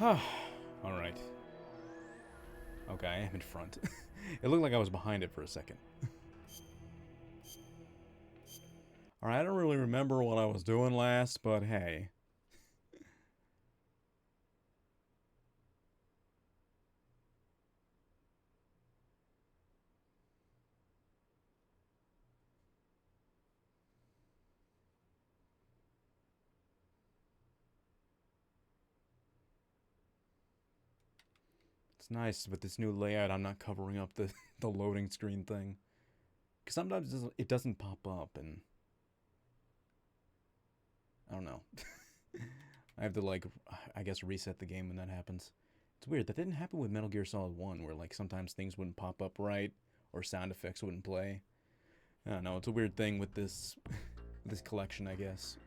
Alright. Okay, I am in front. It looked like I was behind it for a second. Alright, I don't really remember what I was doing last, but hey. It's nice with this new layout, I'm not covering up the, the loading screen thing. Because sometimes it doesn't pop up, and... I don't know. I have to, like, I guess reset the game when that happens. It's weird, that didn't happen with Metal Gear Solid 1, where, like, sometimes things wouldn't pop up right, or sound effects wouldn't play. I don't know, it's a weird thing with this, this collection, I guess.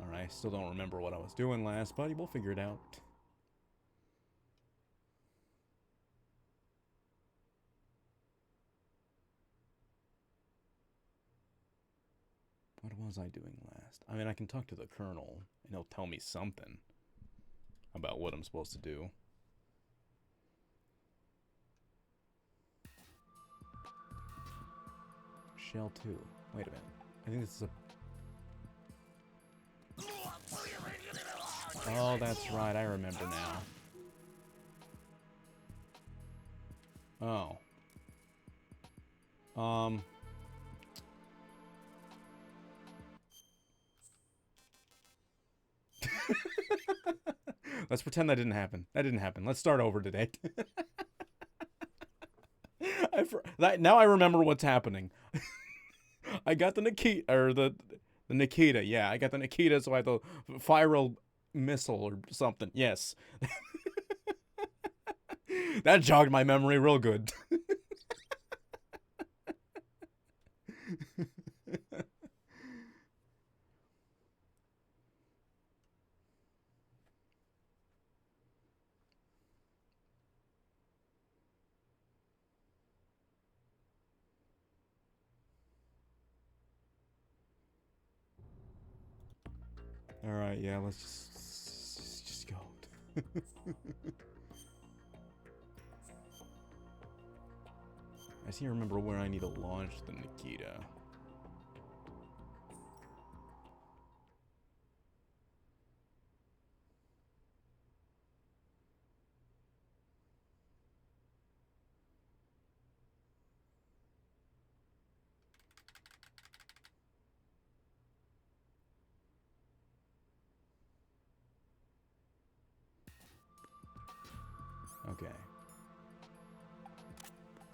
Alright, I still don't remember what I was doing last, but we'll figure it out. What was I doing last? I mean, I can talk to the Colonel, and he'll tell me something about what I'm supposed to do. Shell 2. Wait a minute. I think this is a... Oh, that's right. I remember now. Oh. Let's pretend that didn't happen. That didn't happen. Let's start over today. Now I remember what's happening. I got the Nikita, or the Nikita. Yeah, I got the Nikita, so I have the viral missile or something. Yes. That jogged my memory real good. All right, yeah, let's just go. I seem to remember where I need to launch the Nikita. Okay.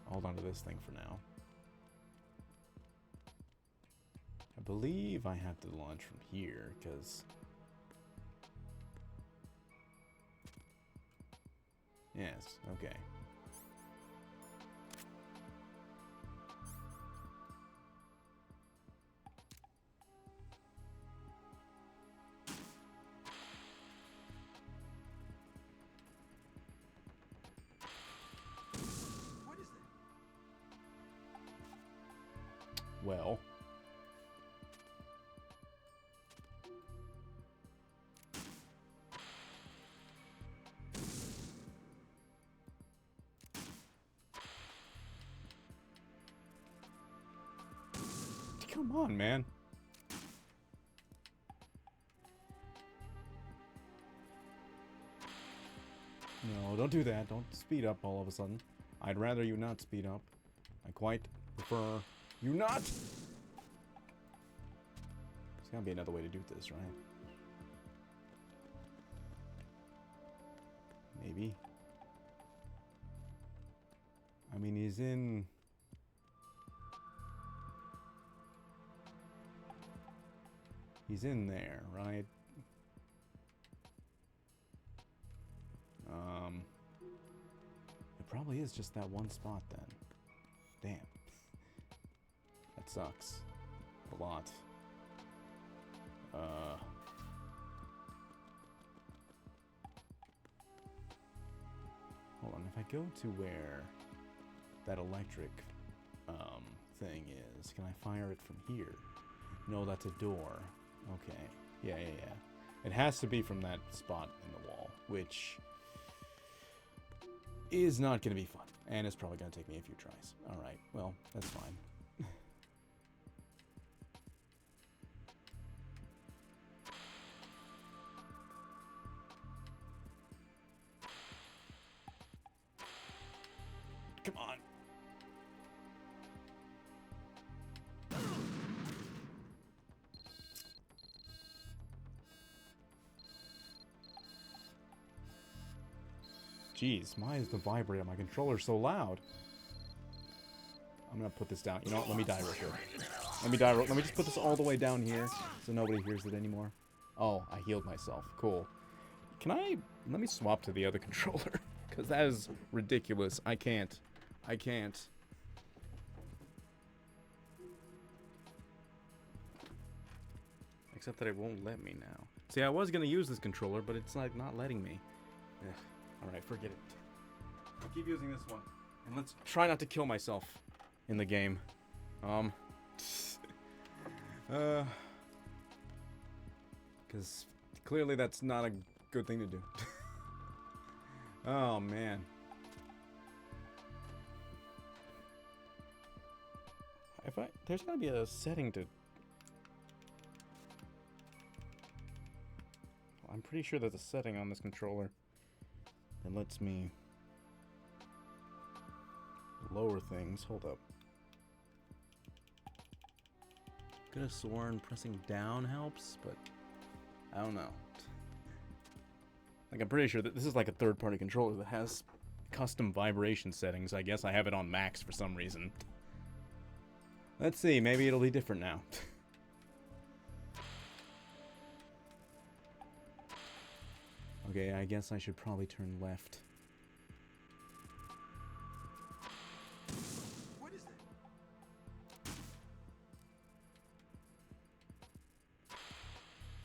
Hold on to this thing for now. I believe I have to launch from here, because... Yes, okay. What is that? Well... Come on, man. No, don't do that. Don't speed up all of a sudden. I'd rather you not speed up. I quite prefer you not. There's gotta be another way to do this, right? Maybe. I mean, he's in... He's in there, right? It probably is just that one spot then. Damn. That sucks. A lot. Hold on, if I go to where that electric thing is, can I fire it from here? No, that's a door. Okay. Yeah. It has to be from that spot in the wall, which is not going to be fun. And it's probably going to take me a few tries. Alright, well, that's fine. Come on. Jeez, why is the vibrate on my controller so loud? I'm gonna put this down. You know what? Let me die real quick. Let me just put this all the way down here so nobody hears it anymore. Oh, I healed myself. Cool. Let me swap to the other controller. Because that is ridiculous. I can't. Except that it won't let me now. See, I was gonna use this controller, but it's like not letting me. Alright, forget it. I'll keep using this one. And let's try not to kill myself in the game. Because clearly that's not a good thing to do. Oh, man. There's gotta be a setting to... I'm pretty sure there's a setting on this controller that lets me lower things. Hold up. Could have sworn pressing down helps, but I don't know. Like, I'm pretty sure that this is like a third-party controller that has custom vibration settings. I guess I have it on max for some reason. Let's see, maybe it'll be different now. Okay, I guess I should probably turn left. What is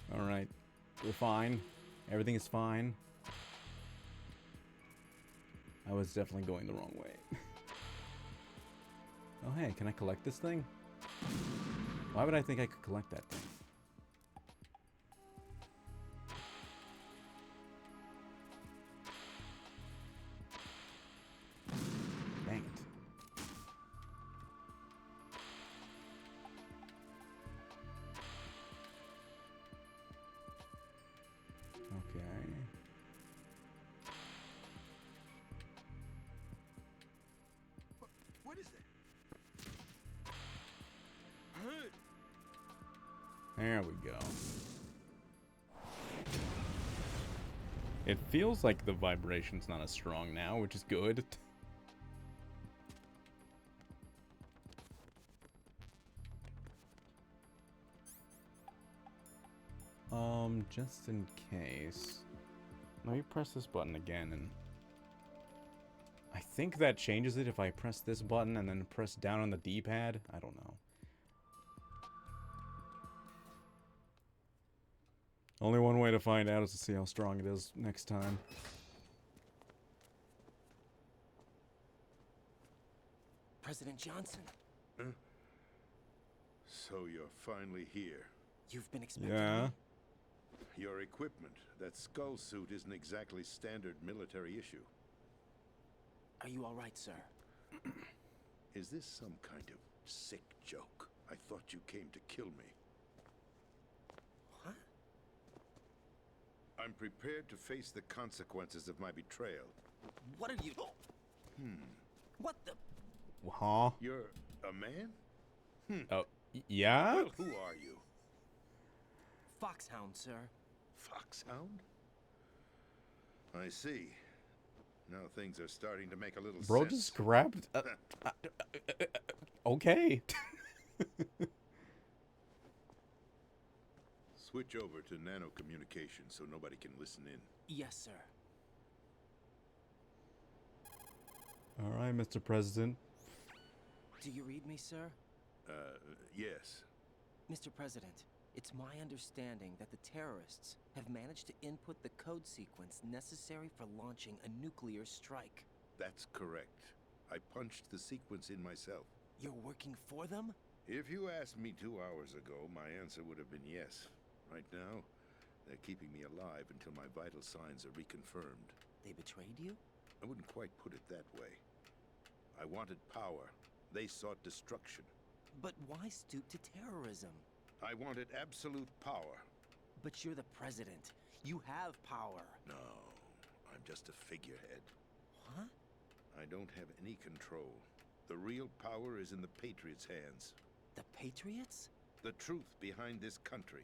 that? Alright, we're fine. Everything is fine. I was definitely going the wrong way. Oh hey, can I collect this thing? Why would I think I could collect that thing? Dang it. Okay. What is that? There we go. It feels like the vibration's not as strong now, which is good. Just in case. Let me press this button again, and I think that changes it if I press this button and then press down on the D-pad. I don't know. Only one way to find out is to see how strong it is next time. President Johnson. Huh? So you're finally here. You've been expecting Yeah. me? Your equipment, that skull suit, isn't exactly standard military issue. Are you all right, sir? Is this some kind of sick joke? I thought you came to kill me. What? I'm prepared to face the consequences of my betrayal. What are you... What the... Huh? You're a man? Oh, yeah? Well, who are you? Foxhound, sir. Foxhound? I see. Now things are starting to make a little Bro sense. just grabbed... okay. Switch over to nano communication so nobody can listen in. Yes, sir. Alright, Mr. President. Do you read me, sir? Yes. Mr. President, it's my understanding that the terrorists have managed to input the code sequence necessary for launching a nuclear strike. That's correct. I punched the sequence in myself. You're working for them? If you asked me 2 hours ago, my answer would have been yes. Right now, they're keeping me alive until my vital signs are reconfirmed. They betrayed you? I wouldn't quite put it that way. I wanted power. They sought destruction. But why stoop to terrorism? I wanted absolute power. But you're the president. You have power. No, I'm just a figurehead. Huh? I don't have any control. The real power is in the Patriots' hands. The Patriots? The truth behind this country.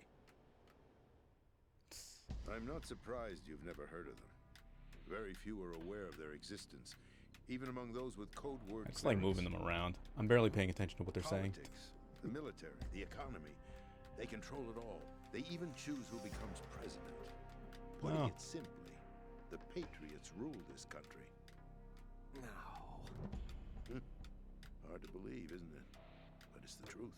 I'm not surprised you've never heard of them. Very few are aware of their existence, even among those with code word It's like moving them around. I'm barely paying attention to what they're saying. Politics, the military, the economy. They control it all. They even choose who becomes president. Putting Oh. it simply, the Patriots rule this country. No. Hard to believe, isn't it? But it's the truth.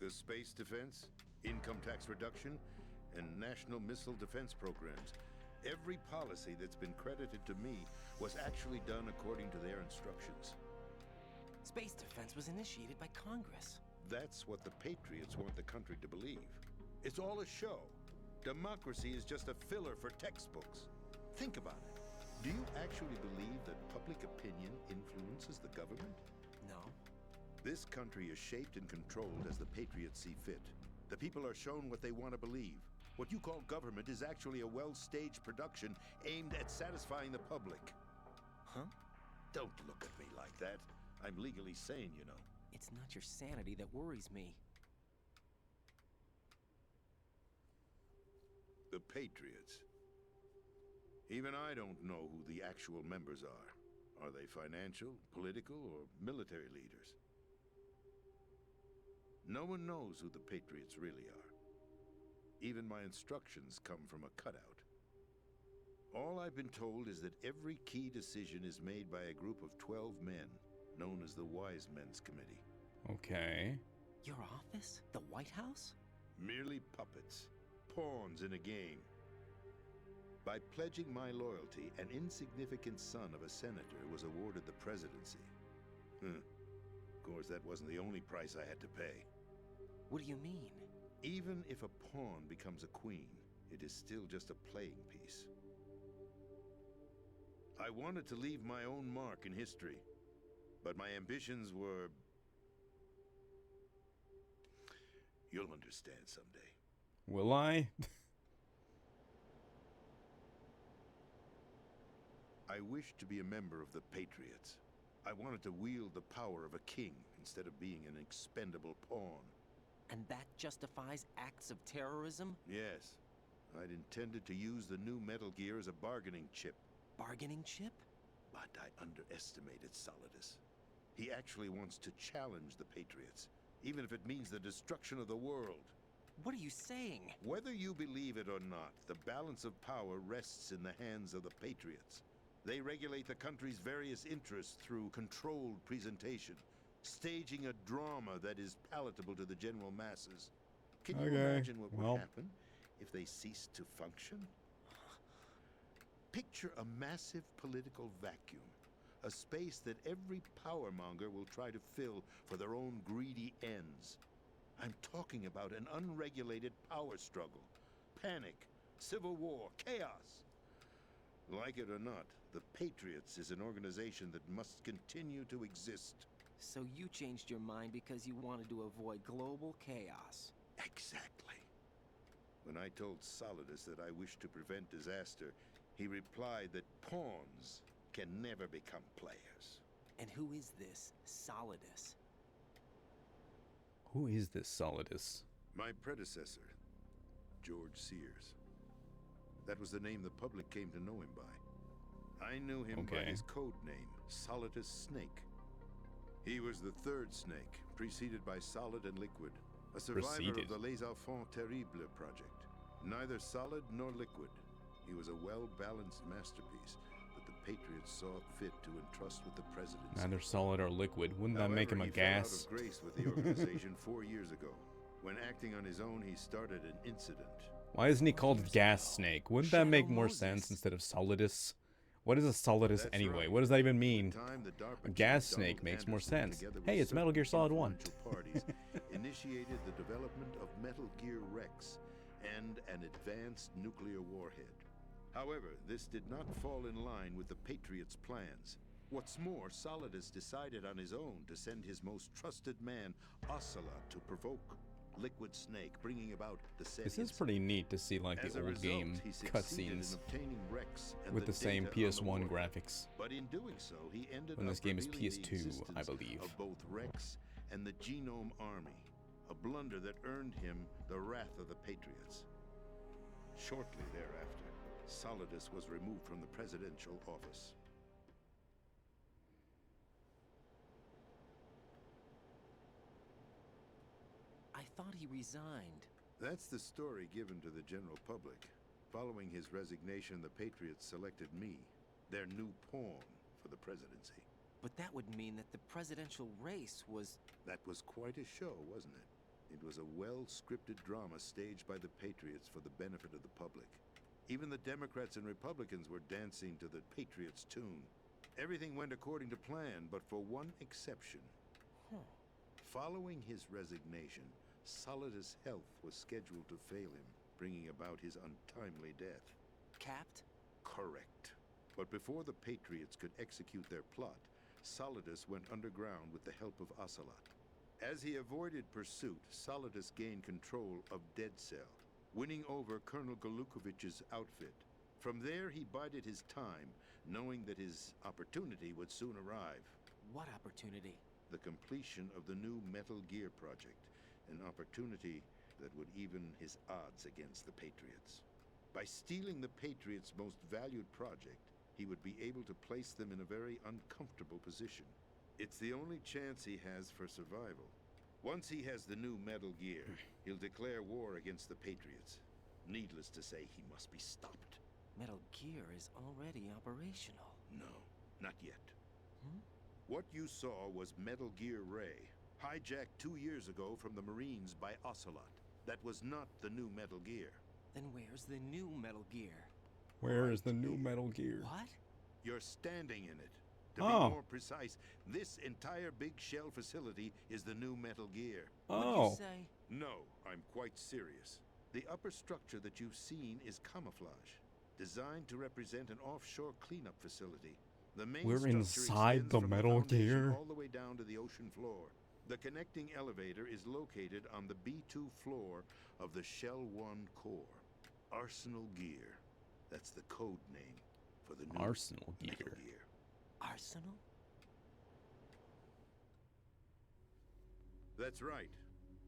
The space defense, income tax reduction, and national missile defense programs. Every policy that's been credited to me was actually done according to their instructions. Space defense was initiated by Congress. That's what the Patriots want the country to believe. It's all a show. Democracy is just a filler for textbooks. Think about it. Do you actually believe that public opinion influences the government? No. This country is shaped and controlled as the Patriots see fit. The people are shown what they want to believe. What you call government is actually a well-staged production aimed at satisfying the public. Huh? Don't look at me like that. I'm legally sane, you know. It's not your sanity that worries me. The Patriots. Even I don't know who the actual members are. Are they financial, political, or military leaders? No one knows who the Patriots really are. Even my instructions come from a cutout. All I've been told is that every key decision is made by a group of 12 men, known as the Wise Men's Committee. Okay. Your office? The White House? Merely puppets, pawns in a game. By pledging my loyalty, an insignificant son of a senator was awarded the presidency. Of course, that wasn't the only price I had to pay. What do you mean? Even if a pawn becomes a queen, it is still just a playing piece. I wanted to leave my own mark in history, but my ambitions were... You'll understand someday. Will I? I wished to be a member of the Patriots. I wanted to wield the power of a king instead of being an expendable pawn. And that justifies acts of terrorism? Yes, I'd intended to use the new Metal Gear as a bargaining chip. Bargaining chip? But I underestimated Solidus. He actually wants to challenge the Patriots, even if it means the destruction of the world. What are you saying? Whether you believe it or not, the balance of power rests in the hands of the Patriots. They regulate the country's various interests through controlled presentation, staging a drama that is palatable to the general masses. Can you imagine what would happen if they ceased to function? Picture a massive political vacuum, a space that every powermonger will try to fill for their own greedy ends. I'm talking about an unregulated power struggle, panic, civil war, chaos. Like it or not, the Patriots is an organization that must continue to exist. So you changed your mind because you wanted to avoid global chaos. Exactly. When I told Solidus that I wished to prevent disaster, he replied that pawns can never become players. And who is this Solidus? Who is this Solidus? My predecessor, George Sears. That was the name the public came to know him by. I knew him by his code name, Solidus Snake. He was the third Snake, preceded by Solid and Liquid, a survivor of the Les Enfants Terribles project. Neither solid nor liquid. He was a well-balanced masterpiece that the Patriots saw fit to entrust with the presidency. Neither solid or liquid. Wouldn't that make him a gas? He fell out of grace with the organization 4 years ago. When acting on his own, he started an incident. Why isn't he called Gas Snake? Wouldn't that make more sense instead of Solidus? What is a Solidus That's anyway? right. What does that even At the mean? time, the DARPA A chief, gas Donald snake makes more Anderson, sense. together with Hey, it's Metal Gear certain Solid 1. influential parties, initiated the development of Metal Gear Rex and an advanced nuclear warhead. However, this did not fall in line with the Patriots' plans. What's more, Solidus decided on his own to send his most trusted man, Ocelot, to provoke Liquid Snake, bringing about the This Sedians. is pretty neat to see like As the a old result, game he succeeded in cutscenes obtaining Rex and with the same data on the PS1 warhead. graphics. But in doing so, he ended When up this game is revealing the PS2, I existence believe. of both Rex and the Genome Army, a blunder that earned him the wrath of the Patriots. Shortly thereafter, Solidus was removed from the presidential office. I thought he resigned. That's the story given to the general public. Following his resignation, the Patriots selected me, their new pawn, for the presidency. But that would mean that the presidential race was... That was quite a show, wasn't it? It was a well-scripted drama staged by the Patriots for the benefit of the public. Even the Democrats and Republicans were dancing to the Patriots' tune. Everything went according to plan, but for one exception. Following his resignation, Solidus' health was scheduled to fail him, bringing about his untimely death. Capped? Correct. But before the Patriots could execute their plot, Solidus went underground with the help of Ocelot. As he avoided pursuit, Solidus gained control of Dead Cell, winning over Colonel Golukovich's outfit. From there, he bided his time, knowing that his opportunity would soon arrive. What opportunity? The completion of the new Metal Gear project, an opportunity that would even his odds against the Patriots. By stealing the Patriots' most valued project, he would be able to place them in a very uncomfortable position. It's the only chance he has for survival. Once he has the new Metal Gear, he'll declare war against the Patriots. Needless to say, he must be stopped. Metal Gear is already operational. No, not yet. Hmm? What you saw was Metal Gear Ray, hijacked 2 years ago from the Marines by Ocelot. That was not the new Metal Gear. Then where's the new Metal Gear? Where is the new Metal Gear? What? You're standing in it. To Oh. be more precise, this entire big shell facility is the new Metal Gear. What'd Oh. you say? No, I'm quite serious. The upper structure that you've seen is camouflage, designed to represent an offshore cleanup facility. The main We're structure inside extends the from Metal foundation Gear? all the way down to the ocean floor. The connecting elevator is located on the B2 floor of the Shell 1 core. Arsenal Gear. That's the code name for the new Arsenal Metal Gear. Gear. Arsenal? That's right.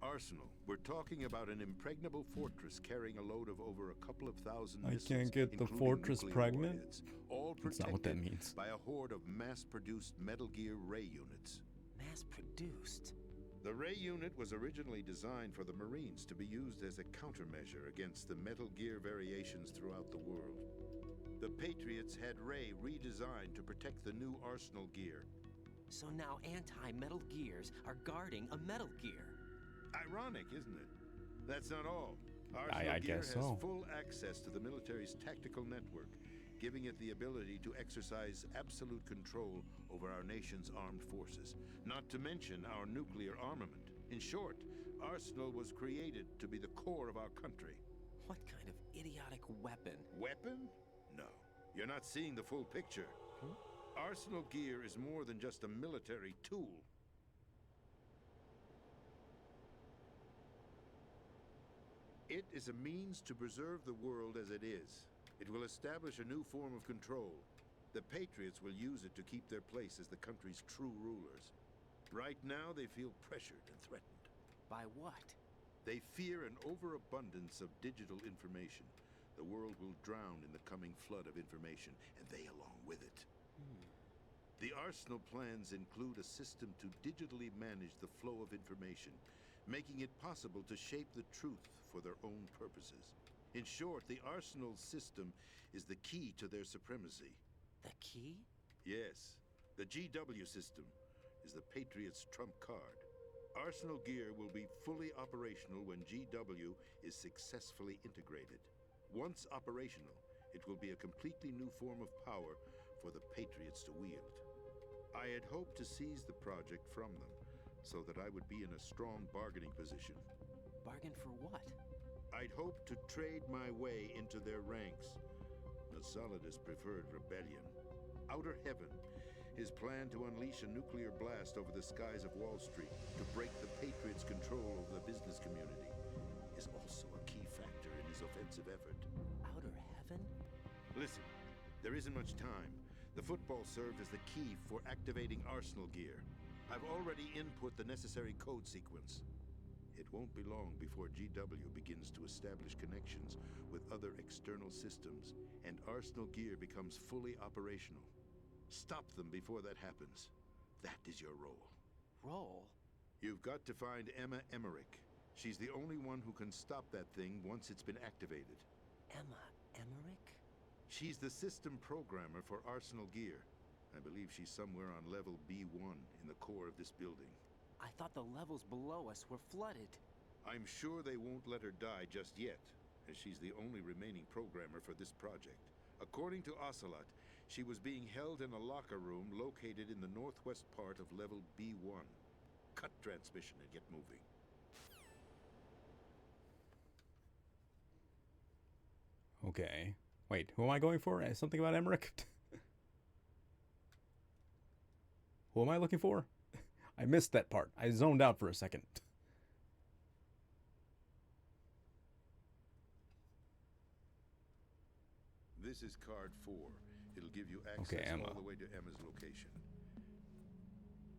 Arsenal. We're talking about an impregnable fortress carrying a load of over a couple of thousand I missiles, can't get the including fortress nuclear pregnant? warheads, all That's not what that protected means. by a horde of mass-produced Metal Gear Ray units. Mass-produced? The Ray unit was originally designed for the Marines to be used as a countermeasure against the Metal Gear variations throughout the world. The Patriots had Ray redesigned to protect the new Arsenal Gear. So now anti-Metal Gears are guarding a Metal Gear. Ironic, isn't it? That's not all. I Arsenal Gear guess has so. full access to the military's tactical network, giving it the ability to exercise absolute control over our nation's armed forces, not to mention our nuclear armament. In short, Arsenal was created to be the core of our country. What kind of idiotic weapon? Weapon? No. You're not seeing the full picture. Arsenal Gear is more than just a military tool. It is a means to preserve the world as it is. It will establish a new form of control. The Patriots will use it to keep their place as the country's true rulers. Right now, they feel pressured and threatened. By what? They fear an overabundance of digital information. The world will drown in the coming flood of information, and they along with it. The Arsenal plans include a system to digitally manage the flow of information, making it possible to shape the truth for their own purposes. In short, the Arsenal system is the key to their supremacy. The key? Yes, the GW system is the Patriots' trump card. Arsenal Gear will be fully operational when GW is successfully integrated. Once operational, it will be a completely new form of power for the Patriots to wield. I had hoped to seize the project from them, so that I would be in a strong bargaining position. Bargain for what? I'd hoped to trade my way into their ranks. But Solidus preferred rebellion. Outer Heaven, his plan to unleash a nuclear blast over the skies of Wall Street to break the Patriots' control over the business community, is also a key factor in his offensive effort. Outer Heaven? Listen, there isn't much time. The football served as the key for activating Arsenal gear. I've already input the necessary code sequence. It won't be long before GW begins to establish connections with other external systems, and Arsenal gear becomes fully operational. Stop them before that happens. That is your role. Role? You've got to find Emma Emmerich. She's the only one who can stop that thing once it's been activated. Emma Emmerich? She's the system programmer for Arsenal gear. I believe she's somewhere on level B1 in the core of this building. I thought the levels below us were flooded. I'm sure they won't let her die just yet, as she's the only remaining programmer for this project. According to Ocelot, she was being held in a locker room located in the northwest part of level B1. Cut transmission and get moving. Okay. Wait, who am I going for? Something about Emmerich? Who am I looking for? I missed that part. I zoned out for a second. This is card 4. It'll give you access Okay, Emma. all the way to Emma's location.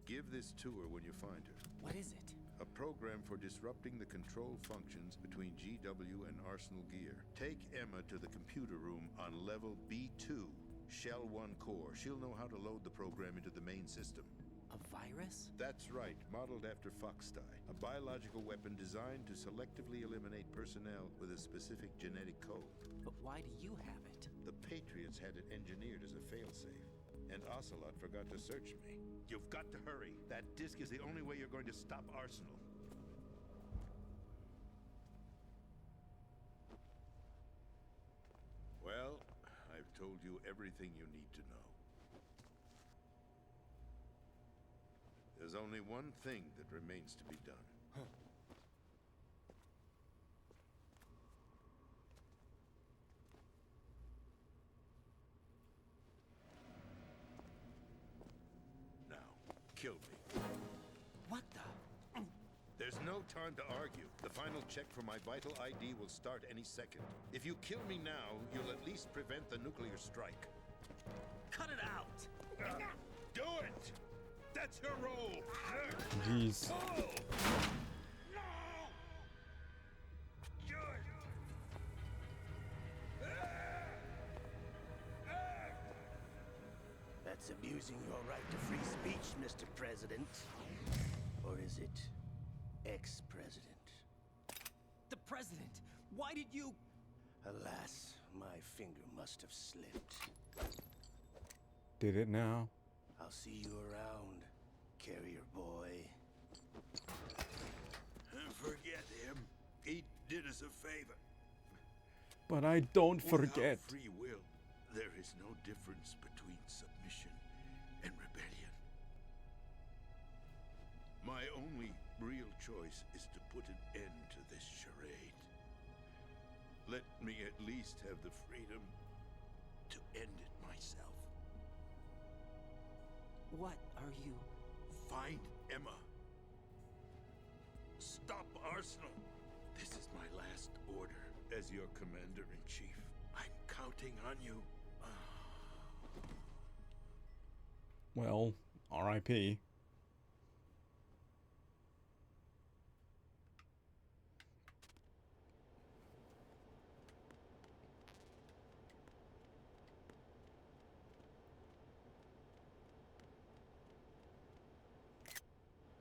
Give this to her when you find her. What is it? A program for disrupting the control functions between GW and Arsenal gear. Take Emma to the computer room on level B2, Shell 1 core. She'll know how to load the program into the main system. A virus? That's right, modeled after Foxdie, a biological weapon designed to selectively eliminate personnel with a specific genetic code. But why do you have it? The Patriots had it engineered as a failsafe, and Ocelot forgot to search me. You've got to hurry. That disk is the only way you're going to stop Arsenal. Well, I've told you everything you need to know. There's only one thing that remains to be done. Now, kill me. What the? There's no time to argue. The final check for my vital ID will start any second. If you kill me now, you'll at least prevent the nuclear strike. Cut it out! Do it! That's your role! Jeez. Oh! No! That's abusing your right to free speech, Mr. President. Or is it ex-president? The president! Why did you... Alas, my finger must have slipped. Did it now? I'll see you around, carrier boy. Forget him. He did us a favor. But I don't forget. Without free will, there is no difference between submission and rebellion. My only real choice is to put an end to this charade. Let me at least have the freedom to end it myself. What are you... Find Emma. Stop Arsenal. This is my last order as your commander-in-chief. I'm counting on you. Well, R.I.P.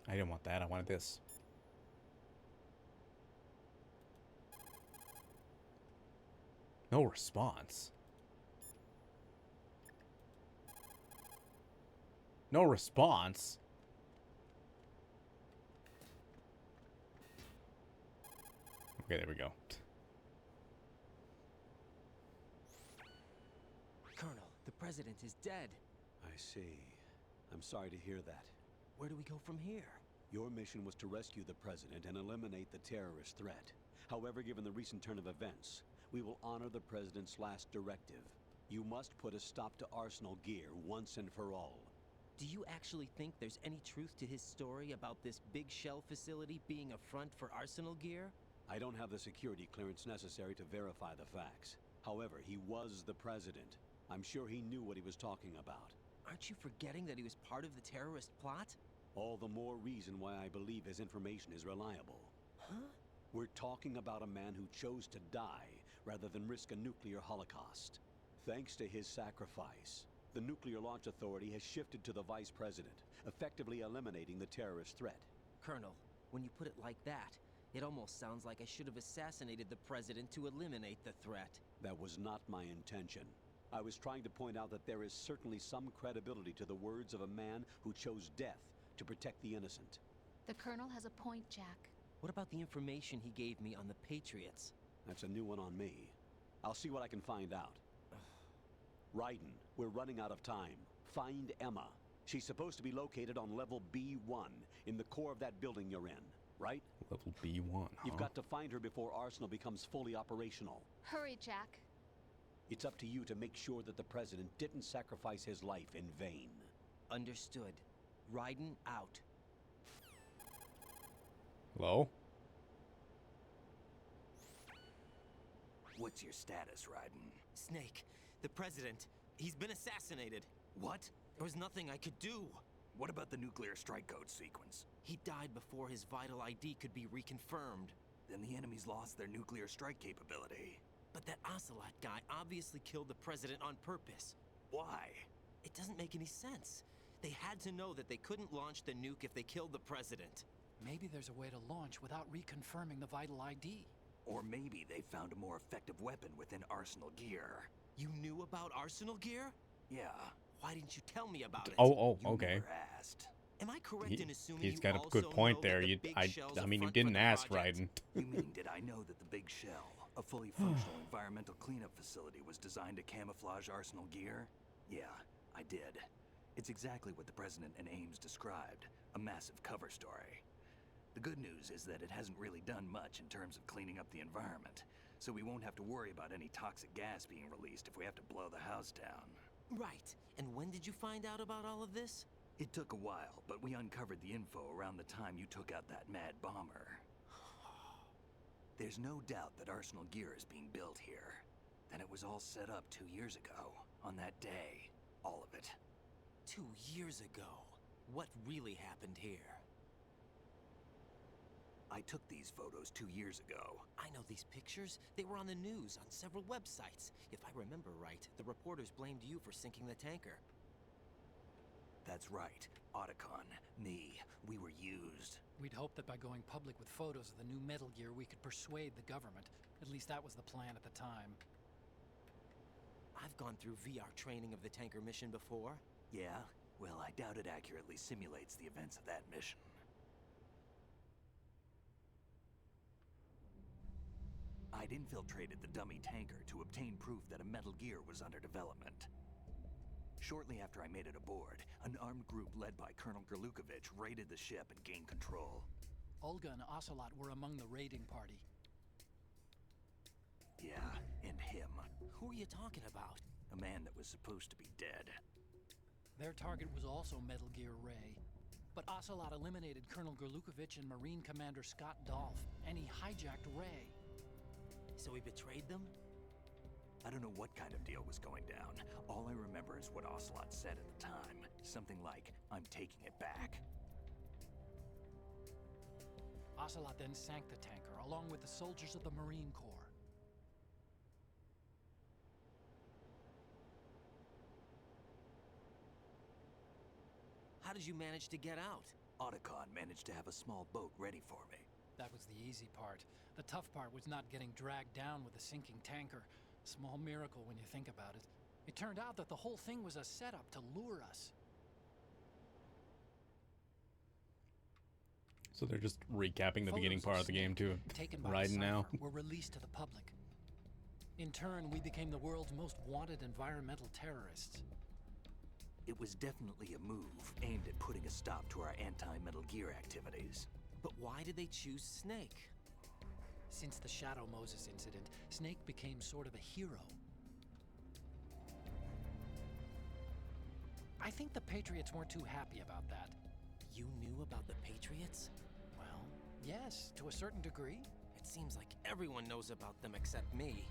I didn't want that. I wanted this. No response. No response? Okay, there we go. Colonel, the president is dead. I see. I'm sorry to hear that. Where do we go from here? Your mission was to rescue the president and eliminate the terrorist threat. However, given the recent turn of events, we will honor the president's last directive. You must put a stop to Arsenal Gear once and for all. Do you actually think there's any truth to his story about this big shell facility being a front for Arsenal Gear? I don't have the security clearance necessary to verify the facts. However, he was the president. I'm sure he knew what he was talking about. Aren't you forgetting that he was part of the terrorist plot? All the more reason why I believe his information is reliable. Huh? We're talking about a man who chose to die rather than risk a nuclear holocaust. Thanks to his sacrifice, the Nuclear Launch Authority has shifted to the vice president, effectively eliminating the terrorist threat. Colonel, when you put it like that, it almost sounds like I should have assassinated the president to eliminate the threat. That was not my intention. I was trying to point out that there is certainly some credibility to the words of a man who chose death to protect the innocent. The Colonel has a point, Jack. What about the information he gave me on the Patriots? That's a new one on me. I'll see what I can find out. Raiden, we're running out of time. Find Emma. She's supposed to be located on level B1, in the core of that building you're in, right? Level B1, huh? You've got to find her before Arsenal becomes fully operational. Hurry, Jack. It's up to you to make sure that the president didn't sacrifice his life in vain. Understood. Raiden out. Hello? What's your status, Raiden? Snake, the president, he's been assassinated. What? There was nothing I could do. What about the nuclear strike code sequence? He died before his vital ID could be reconfirmed. Then the enemy's lost their nuclear strike capability. But that Ocelot guy obviously killed the president on purpose. Why? It doesn't make any sense. They had to know that they couldn't launch the nuke if they killed the president. Maybe there's a way to launch without reconfirming the vital ID. Or maybe they found a more effective weapon within Arsenal Gear. You knew about Arsenal Gear? Yeah. Why didn't you tell me about it? Oh, You okay. never asked. Am I correct in assuming He's you got a also good point know there. that the big shell's a I mean, you front for didn't the ask, project? Raiden. You mean, did I know that the Big Shell, a fully functional environmental cleanup facility, was designed to camouflage Arsenal Gear? Yeah, I did. It's exactly what the President and Ames described, a massive cover story. The good news is that it hasn't really done much in terms of cleaning up the environment, so we won't have to worry about any toxic gas being released if we have to blow the house down. Right. And when did you find out about all of this? It took a while, but we uncovered the info around the time you took out that mad bomber. There's no doubt that Arsenal Gear is being built here. And it was all set up 2 years ago, on that day. All of it. 2 years ago. What really happened here? I took these photos 2 years ago. I know these pictures. They were on the news, on several websites. If I remember right, the reporters blamed you for sinking the tanker. That's right. Otacon, me, we were used. We'd hoped that by going public with photos of the new Metal Gear, we could persuade the government. At least that was the plan at the time. I've gone through VR training of the tanker mission before. Yeah? Well, I doubt it accurately simulates the events of that mission. I'd infiltrated the dummy tanker to obtain proof that a Metal Gear was under development. Shortly after I made it aboard, an armed group led by Colonel Gerlukovich raided the ship and gained control. Olga and Ocelot were among the raiding party. Yeah, and him. Who are you talking about? A man that was supposed to be dead. Their target was also Metal Gear Ray. But Ocelot eliminated Colonel Gerlukovich and Marine Commander Scott Dolph, and he hijacked Ray. So he betrayed them? I don't know what kind of deal was going down. All I remember is what Ocelot said at the time. Something like, "I'm taking it back." Ocelot then sank the tanker, along with the soldiers of the Marine Corps. How did you manage to get out? Otacon managed to have a small boat ready for me. That was the easy part. The tough part was not getting dragged down with a sinking tanker. Small miracle when you think about it. It turned out that the whole thing was a setup to lure us. So they're just recapping the beginning Photos part of the game too. taken by Raiden now. Cypher were released to the public. In turn, we became the world's most wanted environmental terrorists. It was definitely a move aimed at putting a stop to our anti-Metal Gear activities. But why did they choose Snake? Since the Shadow Moses incident, Snake became sort of a hero. I think the Patriots weren't too happy about that. You knew about the Patriots? Well, yes, to a certain degree. It seems like everyone knows about them except me.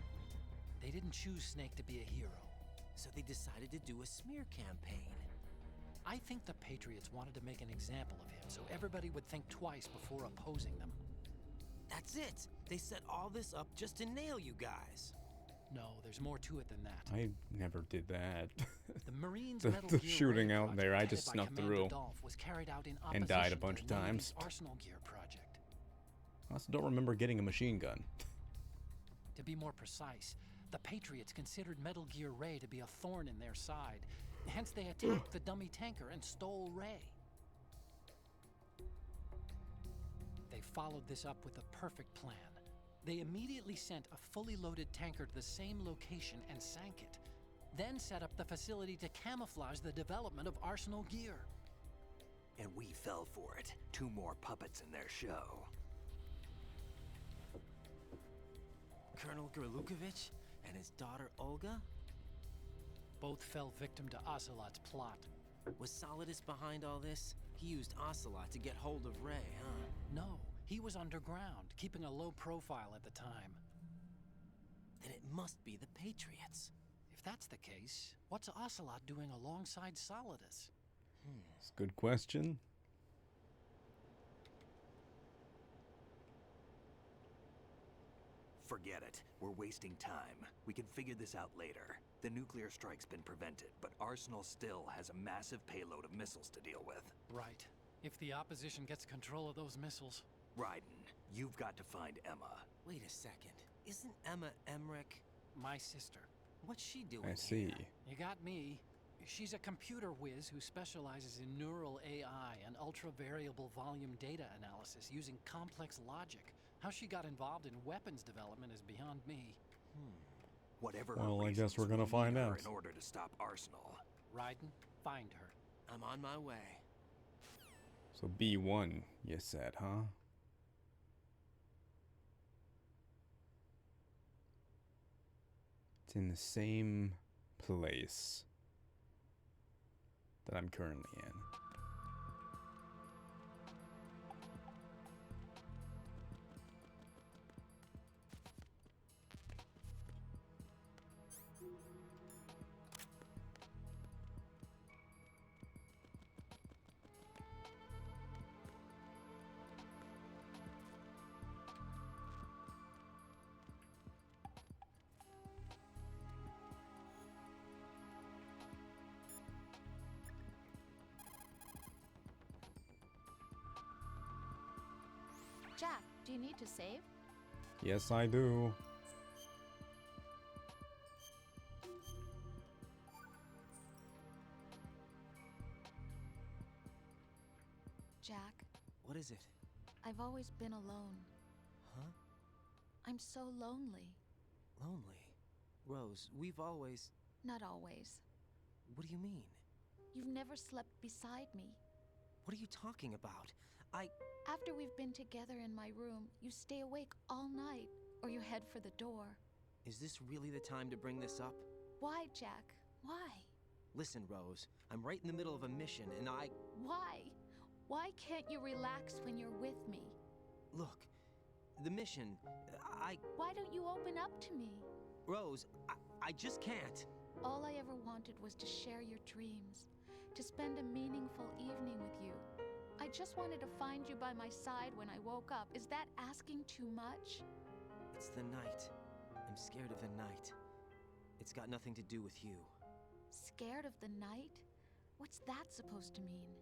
They didn't choose Snake to be a hero. So they decided to do a smear campaign. I think the Patriots wanted to make an example of him so everybody would think twice before opposing them. That's it! They set all this up just to nail you guys. No, there's more to it than that. I never did that. The Marines' The- Metal the Gear shooting Ray out there, I project, just headed by snuck Commander through Dolph, was carried out in and died a opposition bunch to of the times. Navy's Arsenal Gear project. I also don't remember getting a machine gun. To be more precise, the Patriots considered Metal Gear Ray to be a thorn in their side. Hence, they attacked the dummy tanker and stole Ray. They followed this up with a perfect plan. They immediately sent a fully loaded tanker to the same location and sank it. Then set up the facility to camouflage the development of Arsenal Gear. And we fell for it. 2 more puppets in their show. Colonel Gerlukovich and his daughter Olga? Both fell victim to Ocelot's plot. Was Solidus behind all this? He used Ocelot to get hold of Ray, huh? No, he was underground, keeping a low profile at the time. Then it must be the Patriots. If that's the case, what's Ocelot doing alongside Solidus? It's a good question. Forget it. We're wasting time. We can figure this out later. The nuclear strike's been prevented, but Arsenal still has a massive payload of missiles to deal with. Right. If the opposition gets control of those missiles. Raiden, you've got to find Emma. Wait a second. Isn't Emma Emmerich? My sister. What's she doing I see. here? You got me. She's a computer whiz who specializes in neural AI and ultra-variable volume data analysis using complex logic. How she got involved in weapons development is beyond me. Whatever her Well, I reasons, guess we're we gonna need find her out. in order to stop Arsenal. Raiden, find her. I'm on my way. So B1, you said, huh? It's in the same place that I'm currently in. Jack, do you need to save? Yes, I do. Jack, What is it? I've always been alone. Huh? I'm so lonely. Lonely. Rose, we've always... Not always. What do you mean? You've never slept beside me. What are you talking about? After we've been together in my room, you stay awake all night, or you head for the door. Is this really the time to bring this up? Why, Jack? Why? Listen, Rose, I'm right in the middle of a mission and Why? Why can't you relax when you're with me? Look, the mission, Why don't you open up to me? Rose, I just can't. All I ever wanted was to share your dreams, to spend a meaningful evening with you. I just wanted to find you by my side when I woke up. Is that asking too much? It's the night. I'm scared of the night. It's got nothing to do with you. Scared of the night? What's that supposed to mean?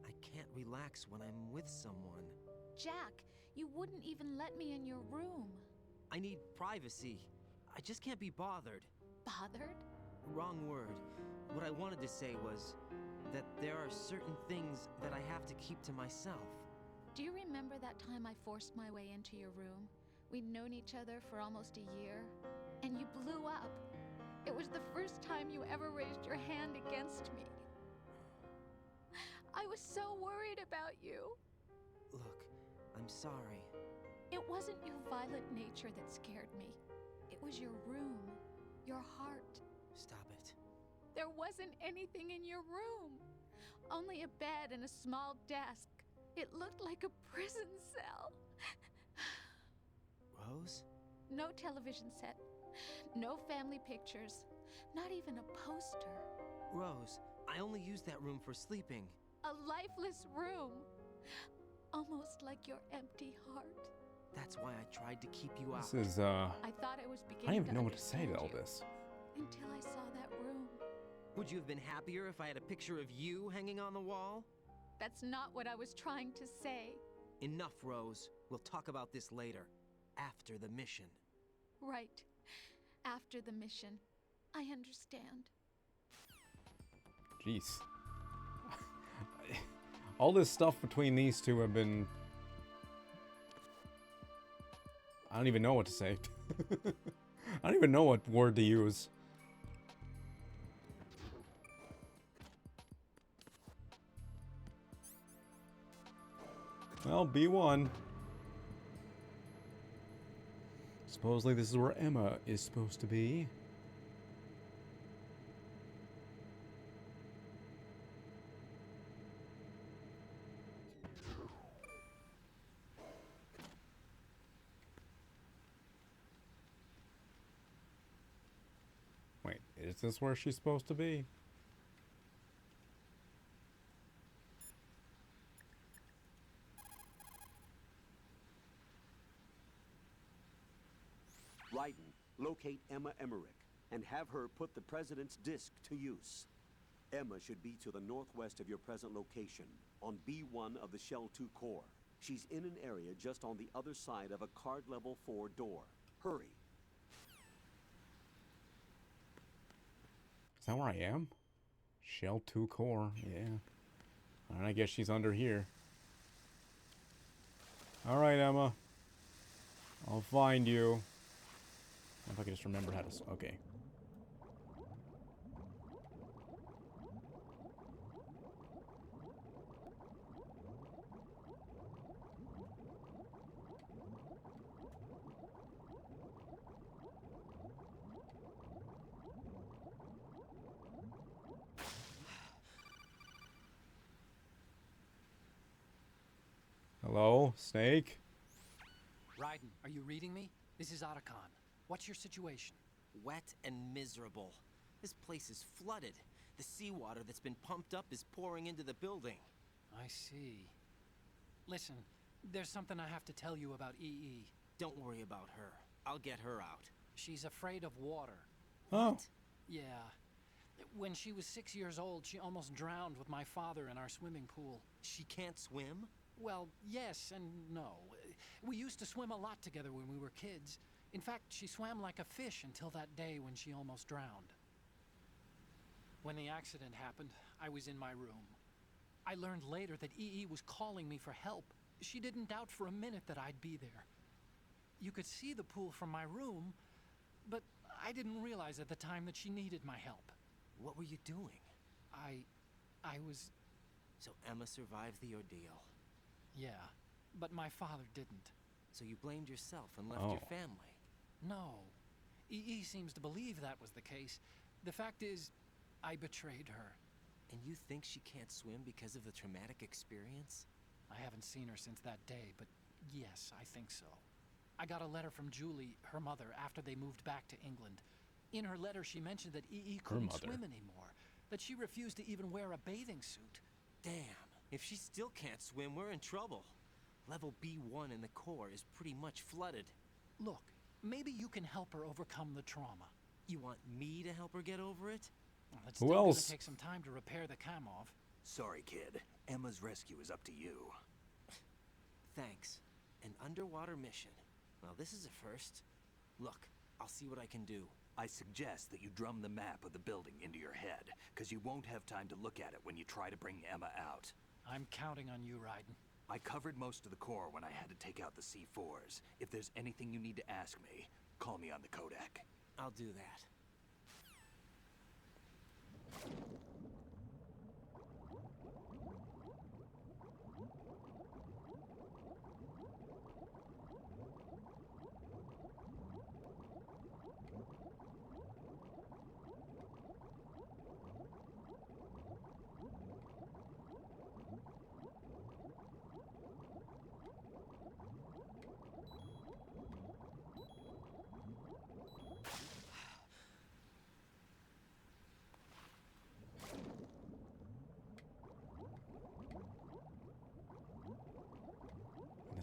I can't relax when I'm with someone. Jack, you wouldn't even let me in your room. I need privacy. I just can't be bothered. Bothered? Wrong word. What I wanted to say was that there are certain things that I have to keep to myself. Do you remember that time I forced my way into your room? We'd known each other for almost a year, and you blew time you ever raised your hand against me. I was so worried about you. Look, I'm sorry. It wasn't your violent nature that scared me. It was your room, your heart. Stop it. There wasn't anything in your room. Only a bed and a small desk. It looked like a prison cell. Rose? No television set. No family pictures. Not even a poster. Rose, I only use that room for sleeping. A lifeless room. Almost like your empty heart. That's why I tried to keep you out. This is, I thought I was I beginning don't even to know what to say to all understand this. you until I saw that room. Would you have been happier if I had a picture of you hanging on the wall? That's not what I was trying to say. Enough, Rose. We'll talk about this later. After the mission. Right. After the mission. I understand. Jeez. All this stuff between these two have been... I don't even know what to say. I don't even know what word to use. Well, B1. Supposedly this is where Emma is supposed to be. Wait, is this where she's supposed to be? Raiden, locate Emma Emmerich and have her put the President's disc to use. Emma should be to the northwest of your present location, on B1 of the Shell 2 core. She's in an area just on the other side of a card level 4 door. Hurry. Is that where I am? Shell 2 core, yeah. Alright, I guess she's under here. Alright, Emma. I'll find you. If I could just remember how to... Okay. Hello, Snake? Raiden, are you reading me? This is Otacon. What's your situation? Wet and miserable. This place is flooded. The seawater that's been pumped up is pouring into the building. I see. Listen, there's something I have to tell you about EE. Don't worry about her. I'll get her out. She's afraid of water. Oh. Yeah. When she was 6 years old, she almost drowned with my father in our swimming pool. She can't swim? Well, yes and no. We used to swim a lot together when we were kids. In fact, she swam like a fish until that day when she almost drowned. When the accident happened, I was in my room. I learned later that EE was calling me for help. She didn't doubt for a minute that I'd be there. You could see the pool from my room, but I didn't realize at the time that she needed my help. What were you doing? I was... So Emma survived the ordeal. Yeah, but my father didn't. So you blamed yourself and left Oh. your family. No. EE seems to believe that was the case. The fact is, I betrayed her. And you think she can't swim because of the traumatic experience? I haven't seen her since that day, but yes, I think so. I got a letter from Julie, her mother, after they moved back to England. In her letter, she mentioned that EE couldn't mother. swim anymore, that she refused to even wear a bathing suit. Damn. If she still can't swim, we're in trouble. Level B1 in the core is pretty much flooded. Look, maybe you can help her overcome the trauma. You want me to help her get over it? Well, it's Who still gonna else? take some time to repair the Kamov. Sorry, kid. Emma's rescue is up to you. Thanks. An underwater mission. Well, this is a first. Look, I'll see what I can do. I suggest that you drum the map of the building into your head, because you won't have time to look at it when you try to bring Emma out. I'm counting on you, Raiden. I covered most of the core when I had to take out the C4s. If there's anything you need to ask me, call me on the Kodak. I'll do that.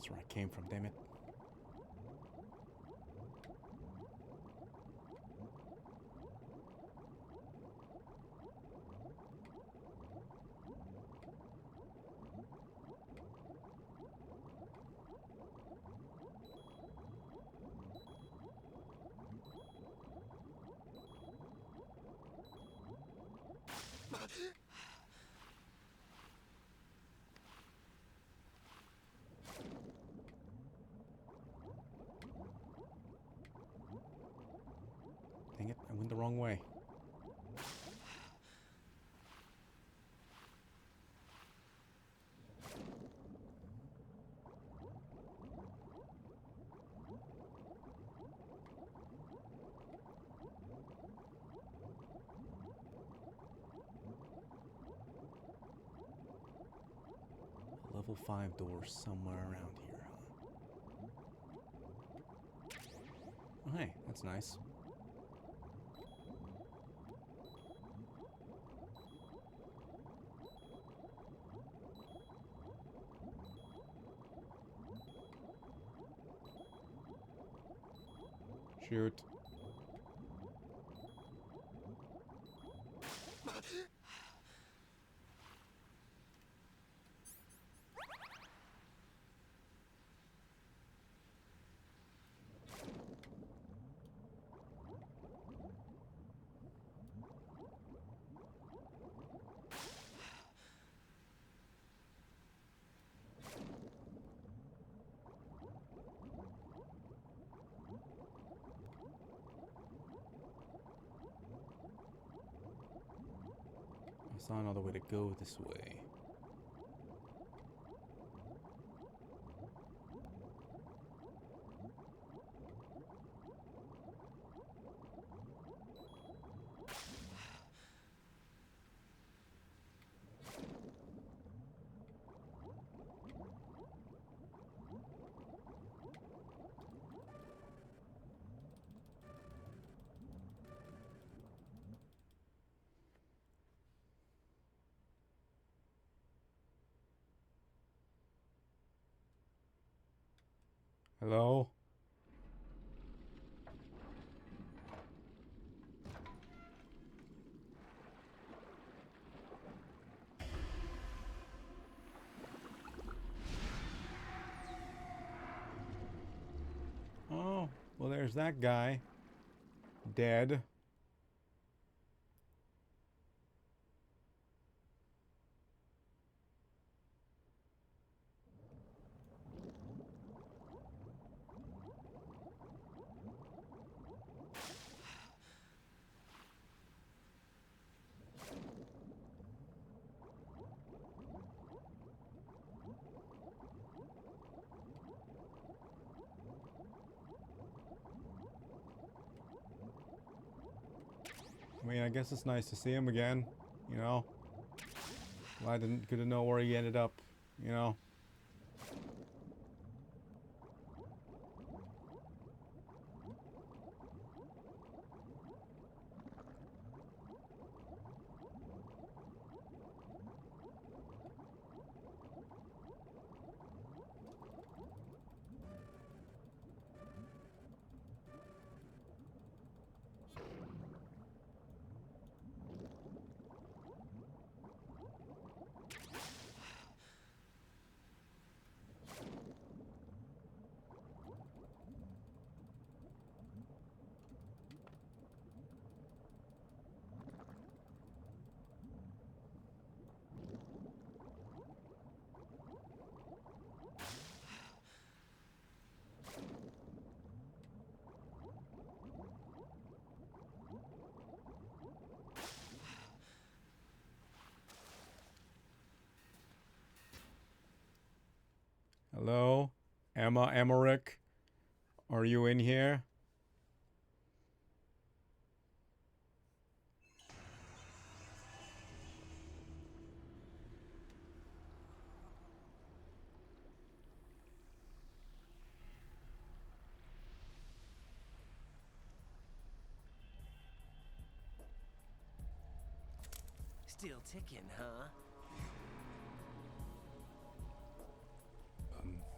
That's where I came from, damn it. Dang it, I went the wrong way. Level 5 door somewhere around here, huh? Oh, hey, that's nice. Shoot. I saw another way to go this way. Hello? Oh, well, there's that guy. Dead. I mean, I guess it's nice to see him again, you know? Glad to know where he ended up, you know? Hello? Emma Emmerich? Are you in here? Still ticking, huh?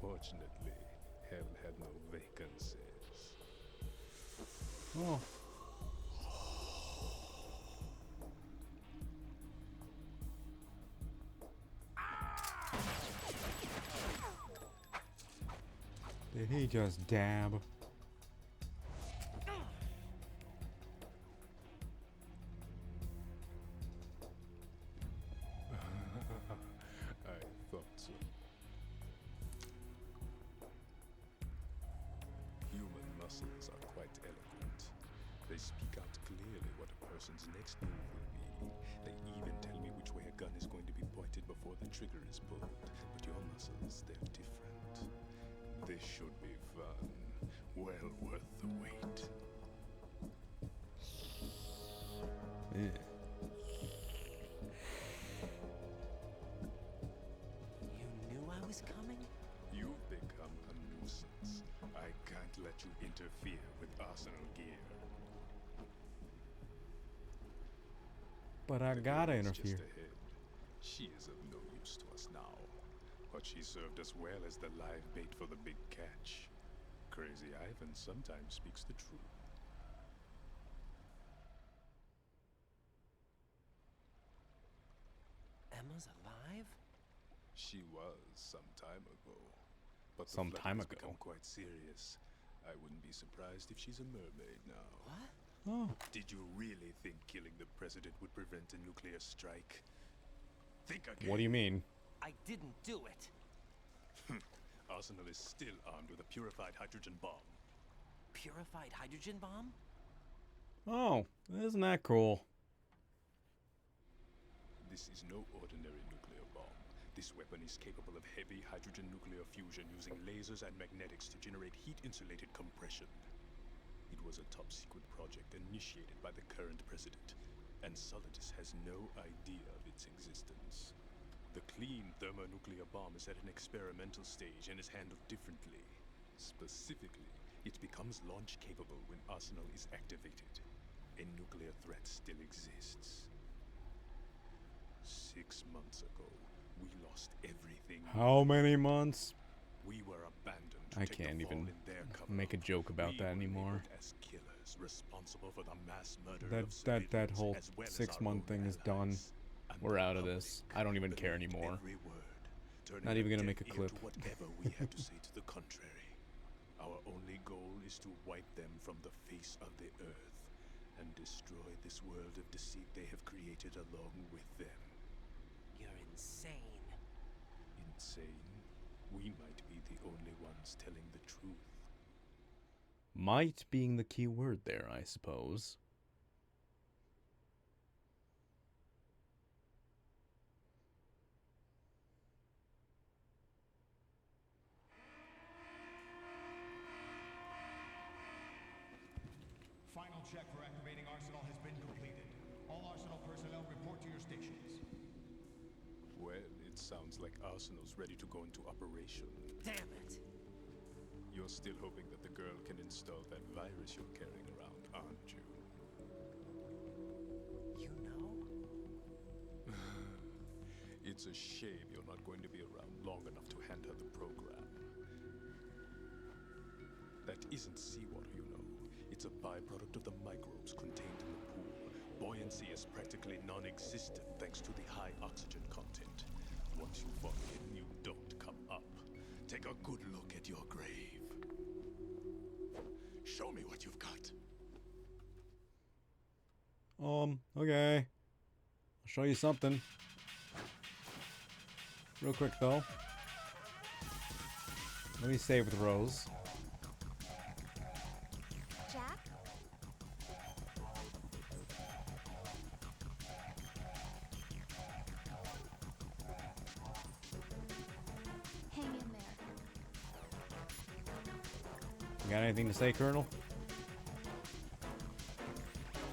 Unfortunately, hell had no vacancies. Oh. Did he just dab? I thought so. Human muscles are quite eloquent. They speak out clearly what a person's next move will be. They even tell me which way a gun is going to be pointed before the trigger is pulled. But your muscles, they're different. This should be fun. Well worth the wait. Yeah. You knew I was coming? You've become a nuisance. I can't let you interfere with Arsenal gear. But I The gotta girl is interfere. just ahead. She is of no use to us now. But she served us well as the live bait for the big catch. Crazy Ivan sometimes speaks the truth. Emma's alive? She was some time ago. But the Some flood time has ago. become quite serious. I wouldn't be surprised if she's a mermaid now. What? Oh. Did you really think killing the president would prevent a nuclear strike? Think again. What do you mean? I didn't do it. Arsenal is still armed with a purified hydrogen bomb. Purified hydrogen bomb? Oh, isn't that cool? This is no ordinary nuclear bomb. This weapon is capable of heavy hydrogen nuclear fusion using lasers and magnetics to generate heat-insulated compression. It was a top-secret project initiated by the current president, and Solidus has no idea of its existence. The clean thermonuclear bomb is at an experimental stage and is handled differently. Specifically, it becomes launch-capable when Arsenal is activated. A nuclear threat still exists. 6 months ago, we lost everything. How many months? We were abandoned to I take the can't fall even in their cover. make a joke about We that were anymore. labeled as killers responsible for the mass murder That of that civilians whole as well as 6-month our thing own is done. allies. And We're the out of this. public I don't even care believed anymore. every word, turning Not a even gonna deaf make a ear clip. to whatever we had to say to the contrary. Our only goal is to wipe them from the face of the earth and destroy this world of deceit they have created along with them. You're insane. Insane? We might be the only ones telling the truth. Might being the key word there, I suppose. Final check for activating Arsenal has been completed. All Arsenal personnel report to your stations. Well, it sounds like Arsenal's ready to go into operation. Damn it. You're still hoping that the girl can install that virus you're carrying around, aren't you? You know? It's a shame you're not going to be around long enough to hand her the program. That isn't seawater, you know. It's a byproduct of the microbes contained in the pool. Buoyancy is practically non-existent thanks to the high oxygen content. Once you fall in, you don't come up. Take a good look at your grave. Show me what you've got. Okay. I'll show you something. Real quick, though. Let me save with Rose. Jack? Hang in there. You got anything to say, Colonel?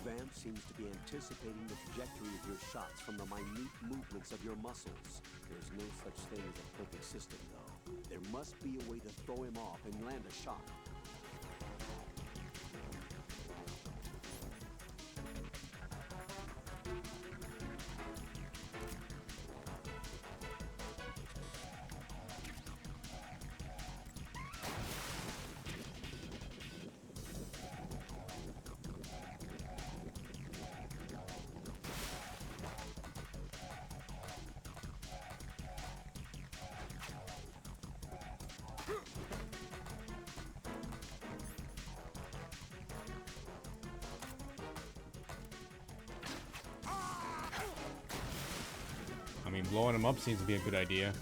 Vamp seems to be anticipating the trajectory of your shots from the minute movements of your muscles. There's no such thing as a perfect system, though. There must be a way to throw him off and land a shot. mean, blowing him up seems to be a good idea.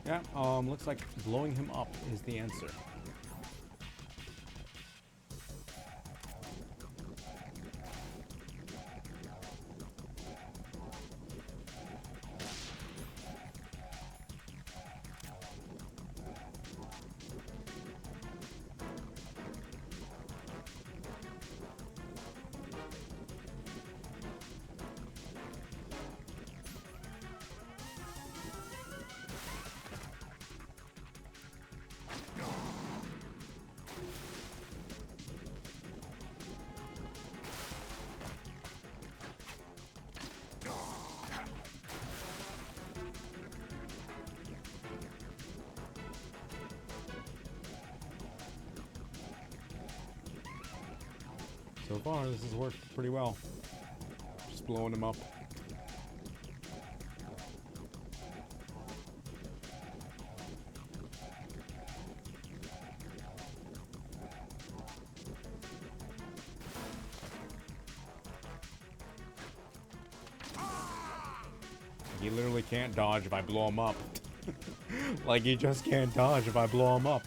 Yeah, looks like blowing him up is the answer. So far, this has worked pretty well. Just blowing him up. He literally can't dodge if I blow him up. Like, he just can't dodge if I blow him up.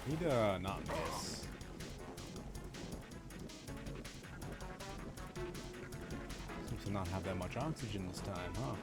He'd not miss. Seems to not have that much oxygen this time, huh?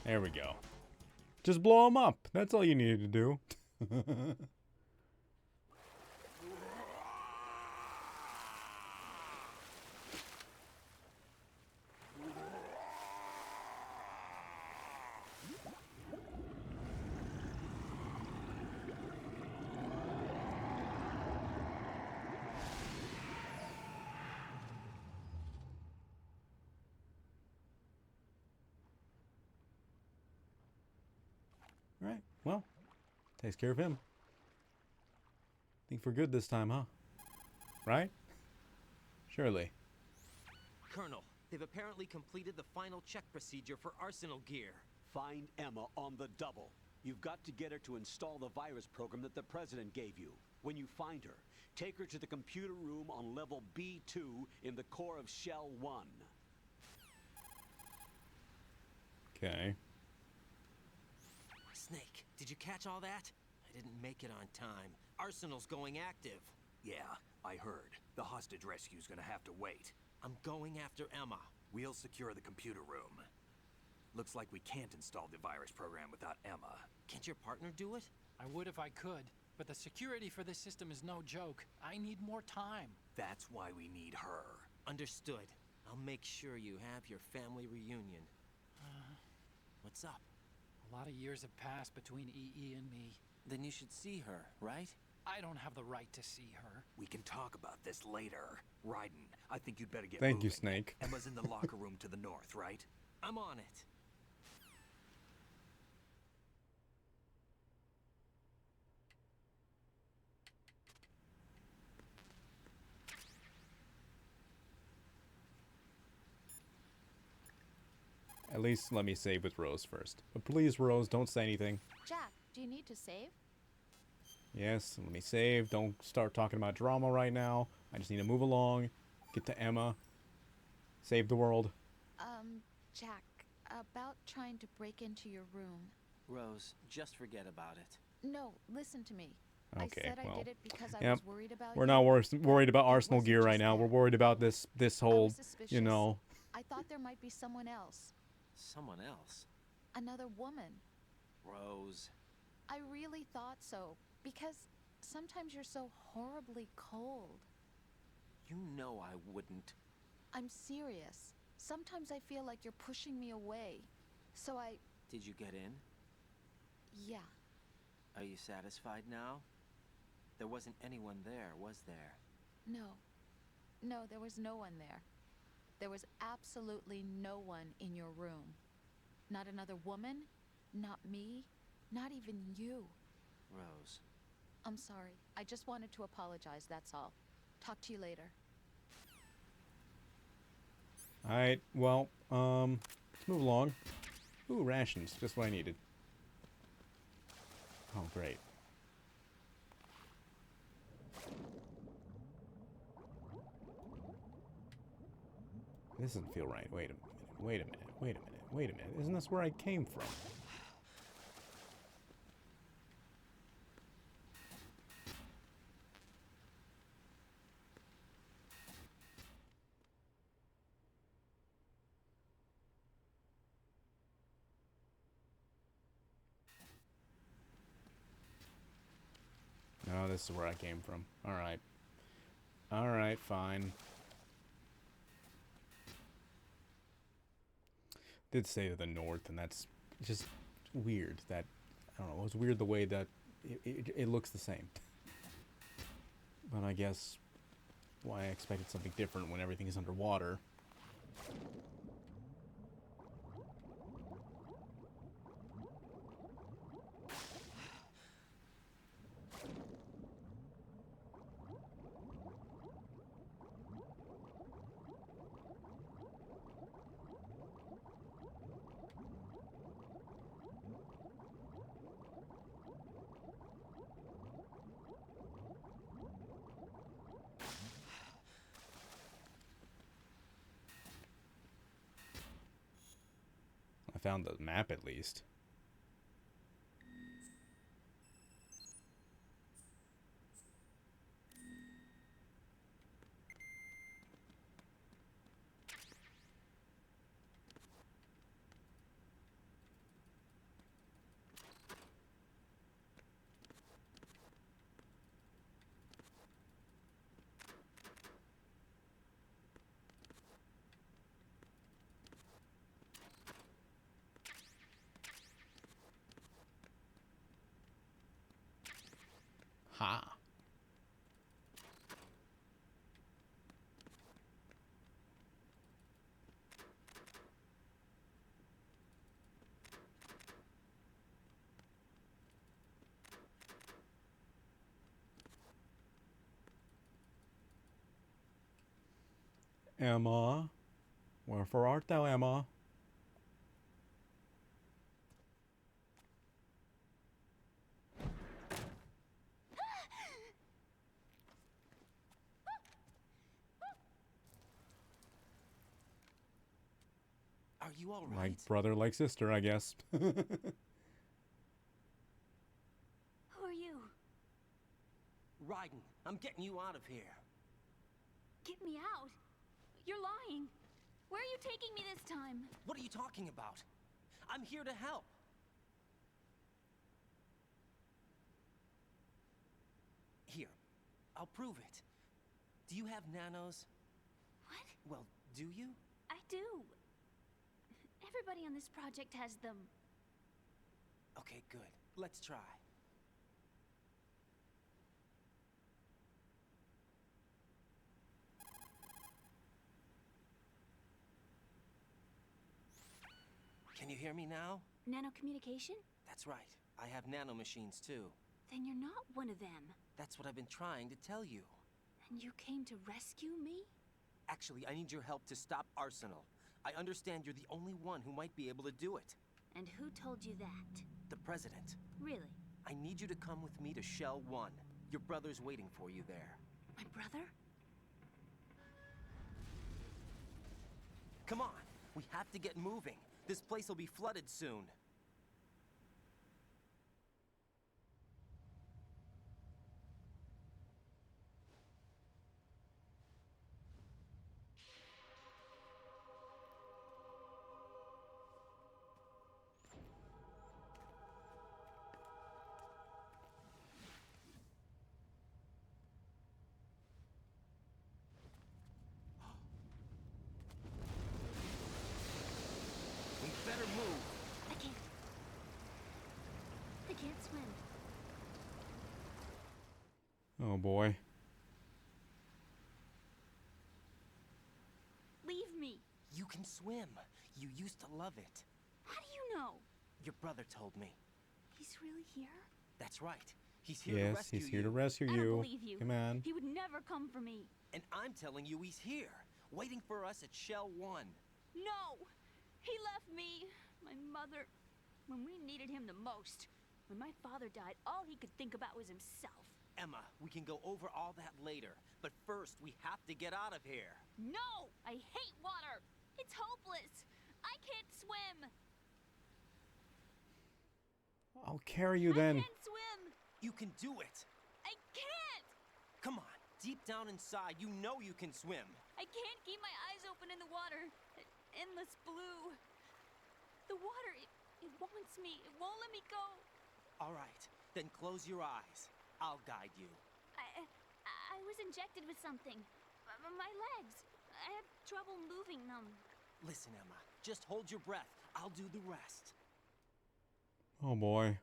There we go. Just blow him up. That's all you needed to do. All right. Well, takes care of him. Think for good this time, huh? Right? Surely. Colonel, they've apparently completed the final check procedure for arsenal gear. Find Emma on the double. You've got to get her to install the virus program that the President gave you. When you find her, take her to the computer room on level B2 in the core of Shell 1. Okay. Snake, did you catch all that? I didn't make it on time. Arsenal's going active. Yeah, I heard. The hostage rescue's gonna have to wait. I'm going after Emma. We'll secure the computer room. Looks like we can't install the virus program without Emma. Can't your partner do it? I would if I could, but the security for this system is no joke. I need more time. That's why we need her. Understood. I'll make sure you have your family reunion. What's up? A lot of years have passed between EE and me. Then you should see her, right? I don't have the right to see her. We can talk about this later. Raiden, I think you'd better get Thank you, moving. Snake. Emma's in the locker room to the north, right? I'm on it. At least let me save with Rose first. But please, Rose, don't say anything. Jack, do you need to save? Yes, let me save. Don't start talking about drama right now. I just need to move along. Get to Emma. Save the world. Jack, about trying to break into your room. Rose, just forget about it. No, listen to me. Okay, I said well, I did it because I yep. was worried about We're you. not worried about It Arsenal wasn't gear right just now. that. We're worried about this I whole, was suspicious. you know. I thought there might be someone else. Someone else? Another woman. Rose. I really thought so. Because sometimes you're so horribly cold. You know I wouldn't. I'm serious. Sometimes I feel like you're pushing me away. So I... Did you get in? Yeah. Are you satisfied now? There wasn't anyone there, was there? No. No, there was no one there. There was absolutely no one in your room. Not another woman, not me, not even you. Rose. I'm sorry. I just wanted to apologize, that's all. Talk to you later. Alright, well, let's move along. Ooh, rations. Just what I needed. Oh, great. This doesn't feel right. Wait a minute. Wait a minute. Wait a minute. Wait a minute. Isn't this where I came from? No, this is where I came from. Alright. Alright, fine. Did say to the north, and that's just weird. That, I don't know, it was weird the way that it looks the same. But I guess why I expected something different when everything is underwater. I found the map at least. Ha. Emma, wherefore art thou, Emma? Are you all right? Like brother, like sister, I guess. Who are you? Raiden, I'm getting you out of here. Get me out. You're lying. Where are you taking me this time? What are you talking about? I'm here to help. Here, I'll prove it. Do you have nanos? What? Well, do you? I do. Everybody on this project has them. Okay, good. Let's try. Can you hear me now? Nanocommunication? That's right. I have nanomachines too. Then you're not one of them. That's what I've been trying to tell you. And you came to rescue me? Actually, I need your help to stop Arsenal. I understand you're the only one who might be able to do it. And who told you that? The President. Really? I need you to come with me to Shell 1. Your brother's waiting for you there. My brother? Come on! We have to get moving. This place will be flooded soon. We better move. I can't. I can't swim. Oh boy. Leave me. You can swim. You used to love it. How do you know? Your brother told me. He's really here? That's right. He's here to Yes, rescue he's here you. to rescue I don't you. believe you. Come on. He would never come for me. And I'm telling you he's here, waiting for us at Shell 1. No! He left me, my mother, when we needed him the most. When my father died, all he could think about was himself. Emma, we can go over all that later, but first we have to get out of here. No! I hate water! It's hopeless! I can't swim! I'll carry you then. I can't swim! You can do it. I can't! Come on, deep down inside, you know you can swim. I can't keep my eyes open in the water. Endless blue. The water, it wants me. It won't let me go. All right, then close your eyes. I'll guide you. I was injected with something. My legs. I have trouble moving them. Listen, Emma, just hold your breath. I'll do the rest. Oh boy.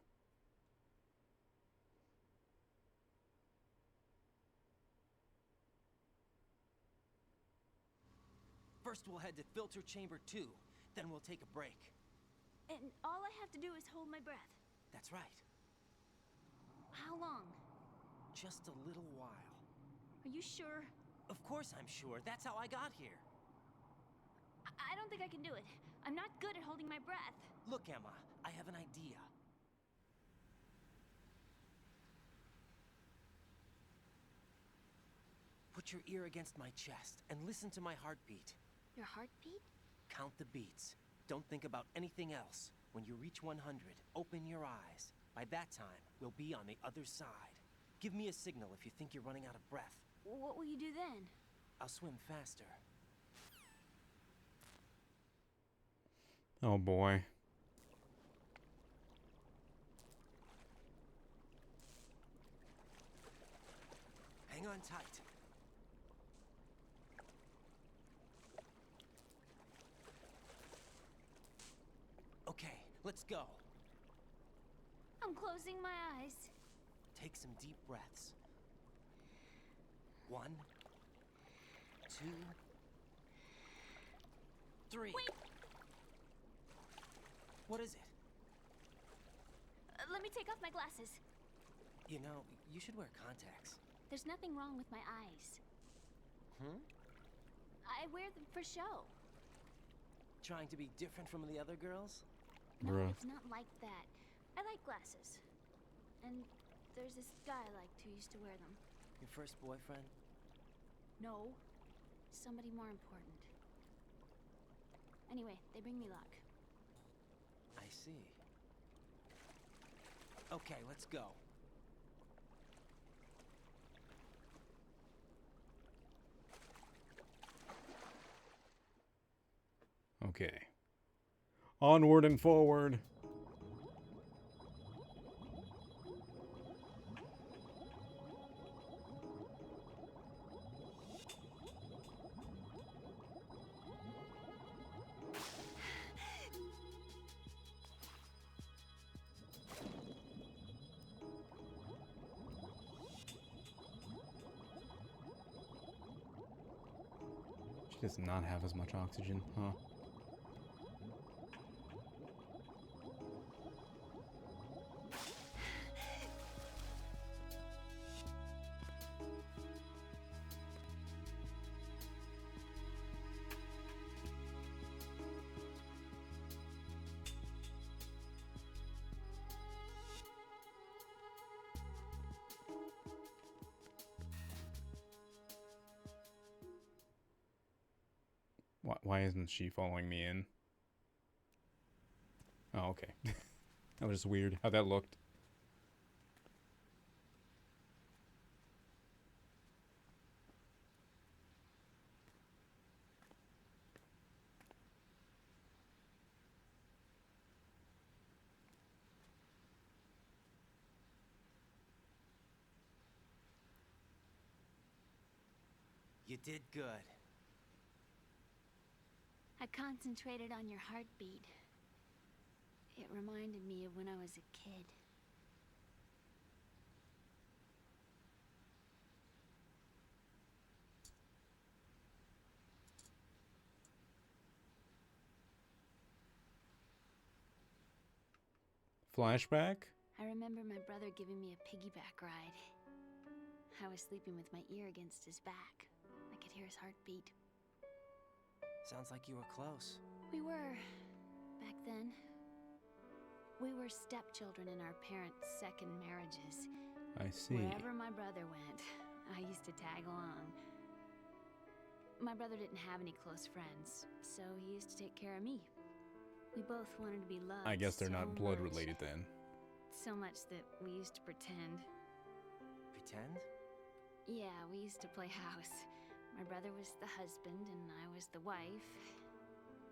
First we'll head to filter chamber 2, then we'll take a break. And all I have to do is hold my breath. That's right. How long? Just a little while. Are you sure? Of course I'm sure. That's how I got here. I don't think I can do it. I'm not good at holding my breath. Look, Emma, I have an idea. Put your ear against my chest and listen to my heartbeat. Your heartbeat? Count the beats. Don't think about anything else. When you reach 100, open your eyes. By that time, we'll be on the other side. Give me a signal if you think you're running out of breath. What will you do then? I'll swim faster. Oh boy. Hang on tight. Okay, let's go. I'm closing my eyes. Take some deep breaths. 1, 2, 3. Wait! What is it? Let me take off my glasses. You know, you should wear contacts. There's nothing wrong with my eyes. I wear them for show. Trying to be different from the other girls? No, Bruh. it's not like that. I like glasses. And there's this guy I liked who used to wear them. Your first boyfriend? No. Somebody more important. Anyway, they bring me luck. I see. Okay, let's go. Okay. Onward and forward. She does not have as much oxygen, huh? Why isn't she following me in? Oh, okay. That was weird how that looked. You did good. I concentrated on your heartbeat. It reminded me of when I was a kid. Flashback? I remember my brother giving me a piggyback ride. I was sleeping with my ear against his back. I could hear his heartbeat. Sounds like you were close. We were, back then. We were stepchildren in our parents' second marriages. I see. Wherever my brother went, I used to tag along. My brother didn't have any close friends, so he used to take care of me. We both wanted to be loved. I guess they're so not blood much. related then. So much that we used to pretend. Pretend? Yeah, we used to play house. My brother was the husband and I was the wife.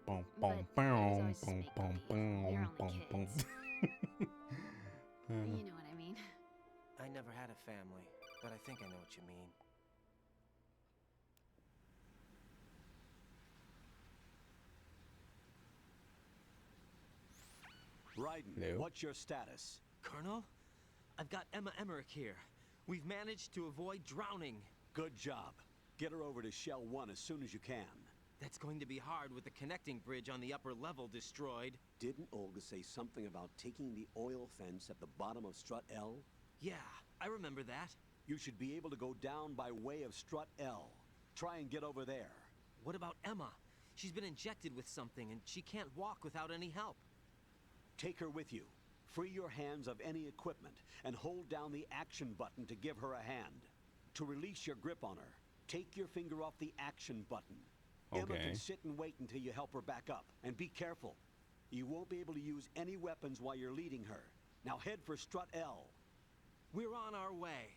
Boom, But boom, it was always boom, just boom, make-believe. boom, We were boom, only boom, kids. boom. You know what I mean. I never had a family, but I think I know what you mean. Raiden, Hello? what's your status? Colonel? I've got Emma Emmerich here. We've managed to avoid drowning. Good job. Get her over to Shell 1 as soon as you can. That's going to be hard with the connecting bridge on the upper level destroyed. Didn't Olga say something about taking the oil fence at the bottom of Strut L? Yeah, I remember that. You should be able to go down by way of Strut L. Try and get over there. What about Emma? She's been injected with something and she can't walk without any help. Take her with you. Free your hands of any equipment and hold down the action button to give her a hand. To release your grip on her, take your finger off the action button. Emma Okay. can sit and wait until you help her back up. And be careful. You won't be able to use any weapons while you're leading her. Now head for Strut L. We're on our way.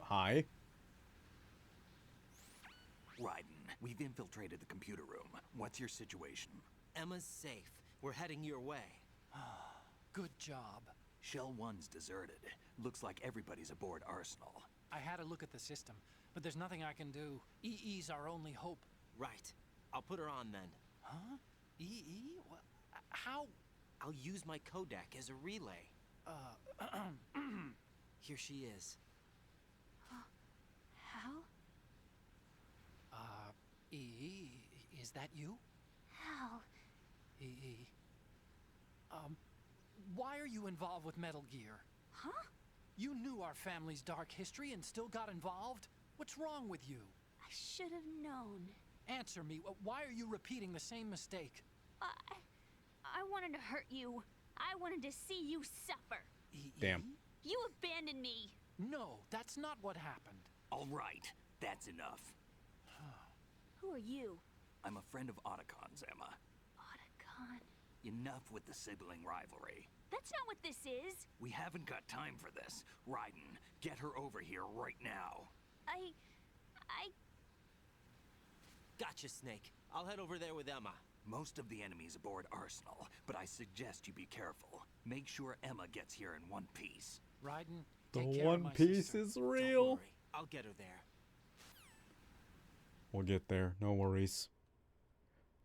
Hi? Raiden, we've infiltrated the computer room. What's your situation? Emma's safe. We're heading your way. Good job. Shell 1's deserted. Looks like everybody's aboard Arsenal. I had a look at the system, but there's nothing I can do. EE's our only hope. Right. I'll put her on then. Huh? EE? What? How? I'll use my Kodak as a relay. Here she is. Hal? Is that you? Hal. E. Why are you involved with Metal Gear? Huh? You knew our family's dark history and still got involved? What's wrong with you? I should have known. Answer me. Why are you repeating the same mistake? I wanted to hurt you. I wanted to see you suffer. Damn. You abandoned me. No, that's not what happened. All right, that's enough. Who are you? I'm a friend of Otacon's, Emma. Otacon? Enough with the sibling rivalry. That's not what this is. We haven't got time for this. Raiden, get her over here right now. I... Gotcha, Snake. I'll head over there with Emma. Most of the enemies aboard Arsenal, but I suggest you be careful. Make sure Emma gets here in one piece. Raiden, The take care of One my Piece sister. is Don't real. worry. I'll get her there. We'll get there. No worries.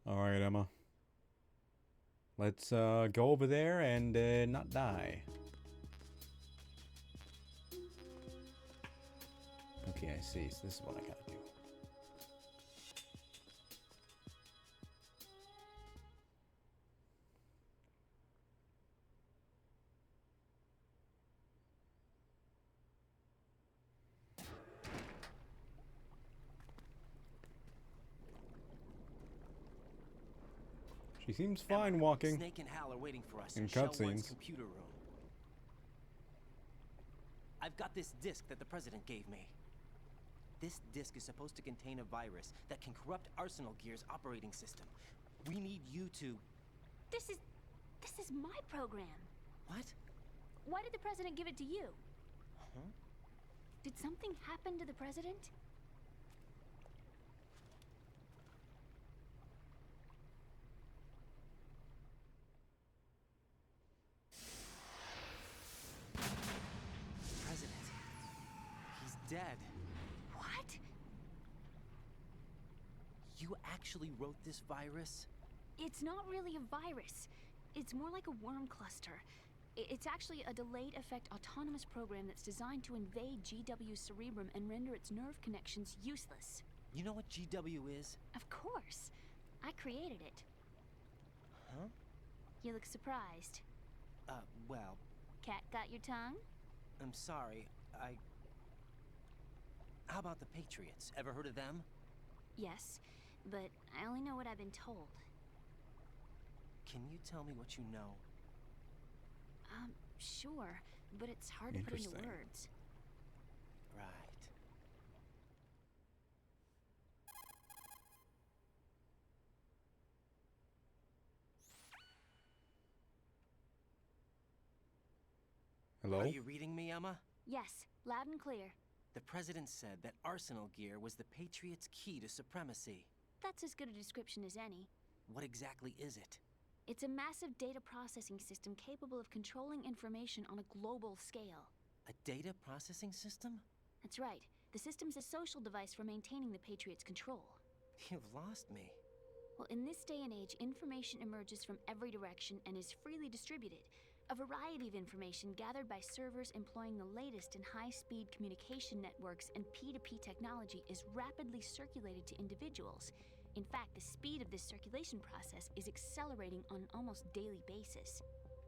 All right, Emma. Let's go over there and not die. Okay, I see. So this is what I gotta do. She seems fine walking. Snake and Hal are waiting for us In in Shell One's cutscenes. computer room. I've got this disk that the president gave me. This disk is supposed to contain a virus that can corrupt Arsenal Gear's operating system. We need you to... This is my program. What? Why did the president give it to you? Huh? Did something happen to the president? President. He's dead. What? You actually wrote this virus? It's not really a virus. It's more like a worm cluster. It's actually a delayed effect autonomous program that's designed to invade GW's cerebrum and render its nerve connections useless. You know what GW is? Of course. I created it. Huh? You look surprised. Well, Cat got your tongue? I'm sorry. How about the Patriots? Ever heard of them? Yes, but I only know what I've been told. Can you tell me what you know? Sure, but it's hard to put into Interesting. words. Right. Hello? Are you reading me, Emma? Yes, loud and clear. The president said that Arsenal Gear was the Patriots' key to supremacy. That's as good a description as any. What exactly is it? It's a massive data processing system capable of controlling information on a global scale. A data processing system? That's right. The system's a social device for maintaining the Patriots' control. You've lost me. Well, in this day and age, information emerges from every direction and is freely distributed. A variety of information gathered by servers employing the latest in high-speed communication networks and P2P technology is rapidly circulated to individuals. In fact, the speed of this circulation process is accelerating on an almost daily basis.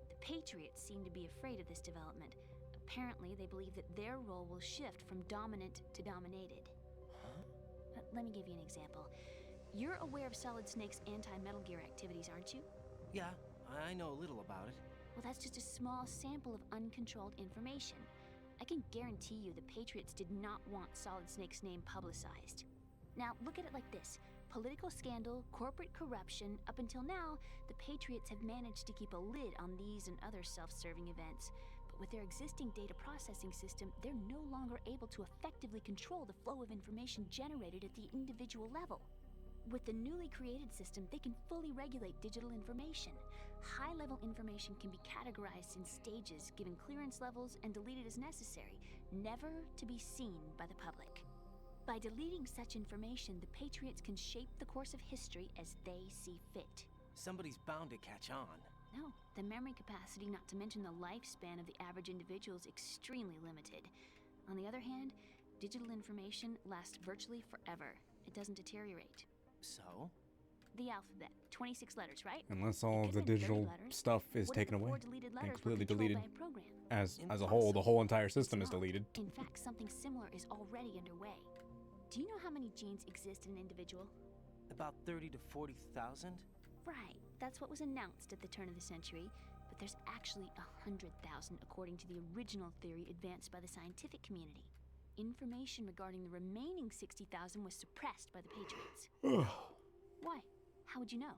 The Patriots seem to be afraid of this development. Apparently, they believe that their role will shift from dominant to dominated. Huh? Let me give you an example. You're aware of Solid Snake's anti-Metal Gear activities, aren't you? Yeah, I know a little about it. Well, that's just a small sample of uncontrolled information. I can guarantee you the Patriots did not want Solid Snake's name publicized. Now, look at it like this. Political scandal, corporate corruption, up until now, the Patriots have managed to keep a lid on these and other self-serving events. But with their existing data processing system, they're no longer able to effectively control the flow of information generated at the individual level. With the newly created system, they can fully regulate digital information. High-level information can be categorized in stages, given clearance levels, and deleted as necessary, never to be seen by the public. By deleting such information, the Patriots can shape the course of history as they see fit. Somebody's bound to catch on. No, the memory capacity, not to mention the lifespan of the average individual, is extremely limited. On the other hand, digital information lasts virtually forever. It doesn't deteriorate. So? The alphabet, 26 letters, right? Unless all of the digital stuff is taken away and completely deleted. As a whole, the whole entire system is deleted. In fact, something similar is already underway. Do you know how many genes exist in an individual? About 30 to 40,000? Right, that's what was announced at the turn of the century, but there's actually 100,000 according to the original theory advanced by the scientific community. Information regarding the remaining 60,000 was suppressed by the Patriots. Why? How would you know?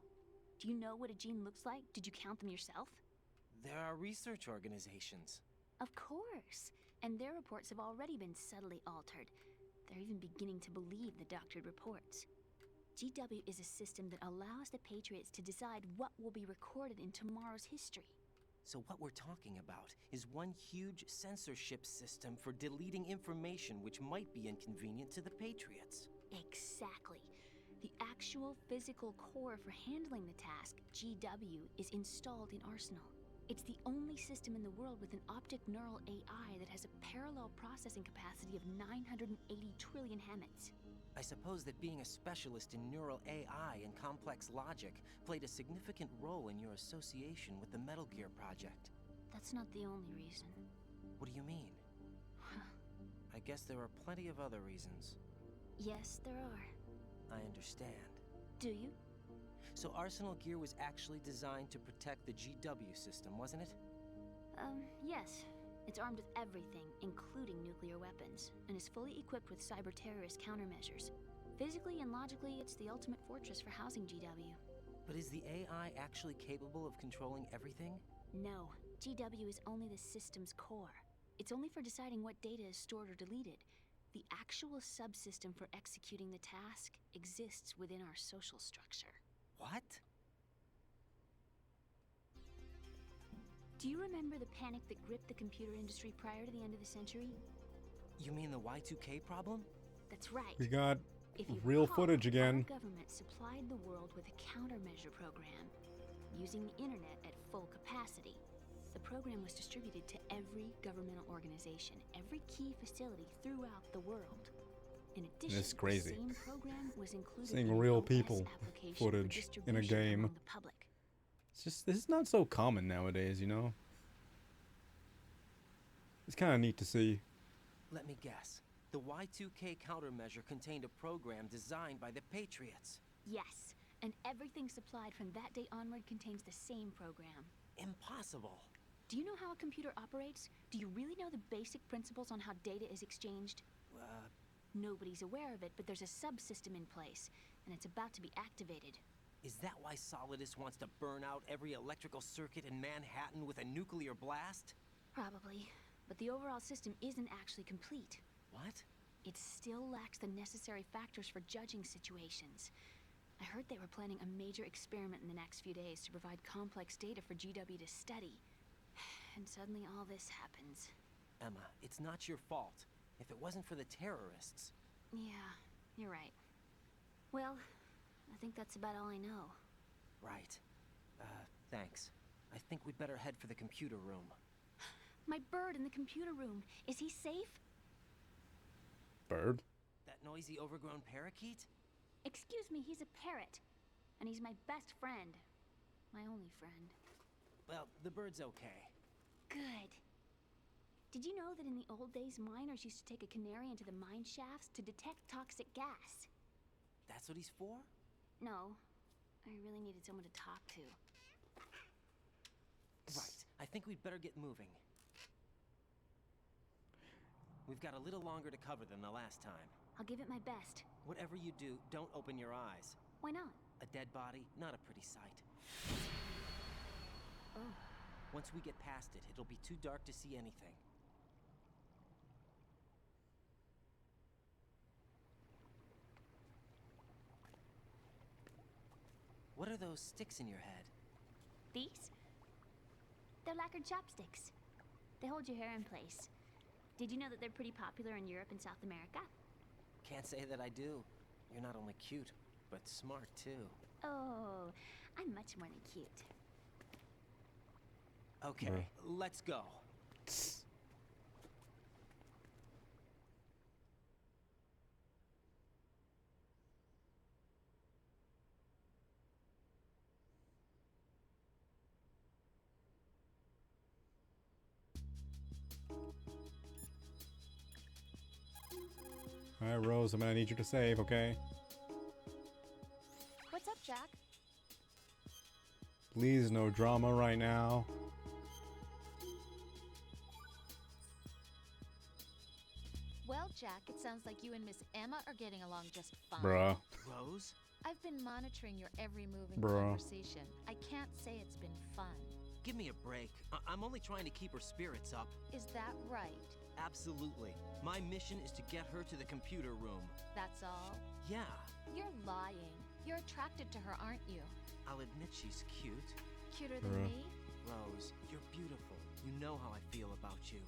Do you know what a gene looks like? Did you count them yourself? There are research organizations. Of course. And their reports have already been subtly altered. They're even beginning to believe the doctored reports. GW is a system that allows the Patriots to decide what will be recorded in tomorrow's history. So what we're talking about is one huge censorship system for deleting information which might be inconvenient to the Patriots. Exactly. The actual physical core for handling the task, GW, is installed in Arsenal. It's the only system in the world with an optic neural AI that has a parallel processing capacity of 980 trillion Hammets. I suppose that being a specialist in neural AI and complex logic played a significant role in your association with the Metal Gear project. That's not the only reason. What do you mean? I guess there are plenty of other reasons. Yes, there are. I understand. Do you? So Arsenal Gear was actually designed to protect the GW system, wasn't it? Yes. It's armed with everything, including nuclear weapons, and is fully equipped with cyber-terrorist countermeasures. Physically and logically, it's the ultimate fortress for housing GW. But is the AI actually capable of controlling everything? No. GW is only the system's core. It's only for deciding what data is stored or deleted. The actual subsystem for executing the task exists within our social structure. What? Do you remember the panic that gripped the computer industry prior to the end of the century? You mean the Y2K problem? That's right. We got If you real recall, footage again. Our government supplied the world with a countermeasure program, using the internet at full capacity. The program was distributed to every governmental organization, every key facility throughout the world. In addition, This is crazy. the same program was included Seeing in an real OS people application for footage in a distribution game. among the public. It's just, this is not so common nowadays, you know? It's kind of neat to see. Let me guess. The Y2K countermeasure contained a program designed by the Patriots. Yes, and everything supplied from that day onward contains the same program. Impossible. Do you know how a computer operates? Do you really know the basic principles on how data is exchanged? Nobody's aware of it, but there's a subsystem in place, and it's about to be activated. Is that why Solidus wants to burn out every electrical circuit in Manhattan with a nuclear blast? Probably, but the overall system isn't actually complete. What? It still lacks the necessary factors for judging situations. I heard they were planning a major experiment in the next few days to provide complex data for GW to study. And suddenly all this happens. Emma, it's not your fault. If it wasn't for the terrorists... Yeah, you're right. Well, I think that's about all I know. Right. Thanks. I think we'd better head for the computer room. My bird in the computer room. Is he safe? Bird? That noisy overgrown parakeet? Excuse me, he's a parrot. And he's my best friend. My only friend. Well, the bird's okay. Good. Did you know that in the old days, miners used to take a canary into the mine shafts to detect toxic gas? That's what he's for? No. I really needed someone to talk to. Right. I think we'd better get moving. We've got a little longer to cover than the last time. I'll give it my best. Whatever you do, don't open your eyes. Why not? A dead body, not a pretty sight. Oh. Once we get past it, it'll be too dark to see anything. What are those sticks in your head? These? They're lacquered chopsticks. They hold your hair in place. Did you know that they're pretty popular in Europe and South America? Can't say that I do. You're not only cute, but smart too. Oh, I'm much much more than cute. Okay, let's go. Alright, Rose, I'm gonna need you to save, okay? What's up, Jack? Please, no drama right now. Well, Jack, it sounds like you and Miss Emma are getting along just fine. Bruh. Rose? I've been monitoring your every move and Bruh. conversation. I can't say it's been fun. Give me a break. I'm only trying to keep her spirits up. Is that right? Absolutely. My mission is to get her to the computer room. That's all? Yeah, You're lying. You're attracted to her, aren't you? I'll admit she's cute. Cuter than Bruh. me? Rose, you're beautiful. You know how I feel about you.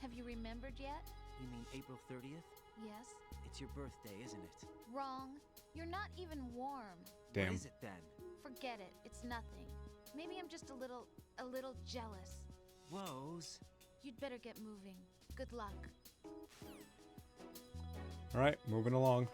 Have you remembered yet? You mean April 30th? Yes? It's your birthday, isn't it? Wrong. You're not even warm. Damn. What is it then? Forget it. It's nothing. Maybe I'm just a little jealous. Rose. You'd better get moving. Good luck. Alright, moving along.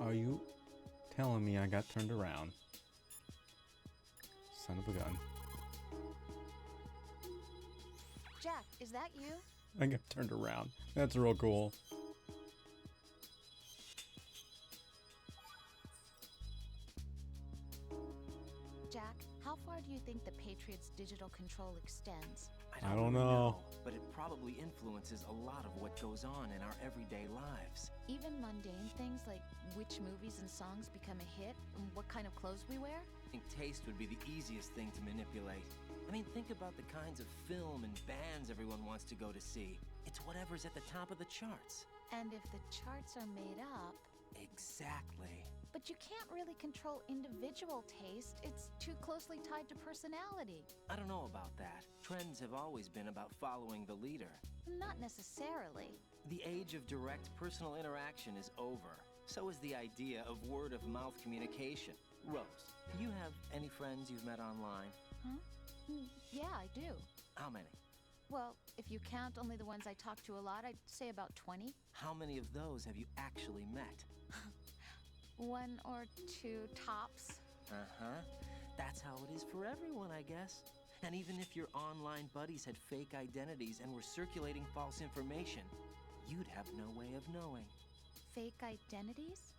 Are you telling me I got turned around? Son of a gun. Jack, is that you? I got turned around. That's real cool. Jack, how far do you think the Patriots' digital control extends? I don't really know. But it probably influences a lot of what goes on in our everyday lives. Even mundane things like which movies and songs become a hit and what kind of clothes we wear? I think taste would be the easiest thing to manipulate. I mean, think about the kinds of film and bands everyone wants to go to see. It's whatever's at the top of the charts. And if the charts are made up... Exactly. But you can't really control individual taste. It's too closely tied to personality. I don't know about that. Trends have always been about following the leader. Not necessarily. The age of direct personal interaction is over. So is the idea of word-of-mouth communication. Rose, do you have any friends you've met online? Huh? Yeah, I do. How many? Well, if you count only the ones I talk to a lot, I'd say about 20. How many of those have you actually met? 1 or 2 tops. Uh-huh. That's how it is for everyone, I guess. And even if your online buddies had fake identities and were circulating false information, you'd have no way of knowing. Fake identities?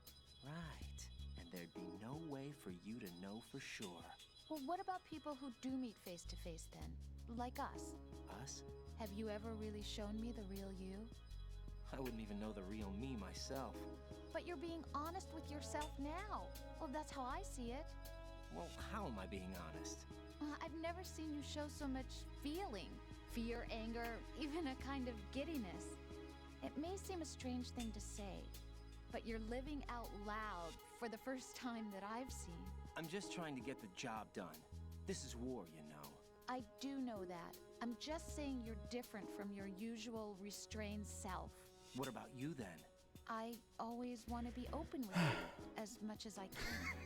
Right. And there'd be no way for you to know for sure. Well, what about people who do meet face to face then? Like us. Us? Have you ever really shown me the real you? I wouldn't even know the real me myself. But you're being honest with yourself now. Well, that's how I see it. Well, how am I being honest? I've never seen you show so much feeling. Fear, anger, even a kind of giddiness. It may seem a strange thing to say, but you're living out loud for the first time that I've seen. I'm just trying to get the job done. This is war, you know. I do know that. I'm just saying you're different from your usual restrained self. What about you then? I always want to be open with you as much as I can.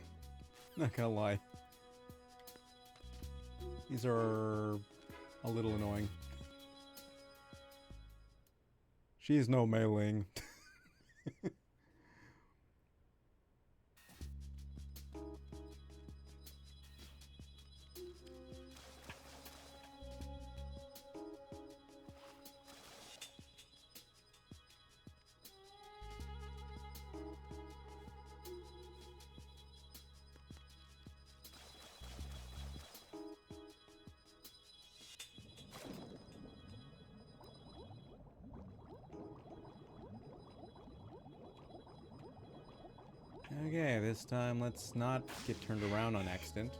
Not gonna lie. These are a little annoying. She's no Mei Ling. Okay, this time let's not get turned around on accident.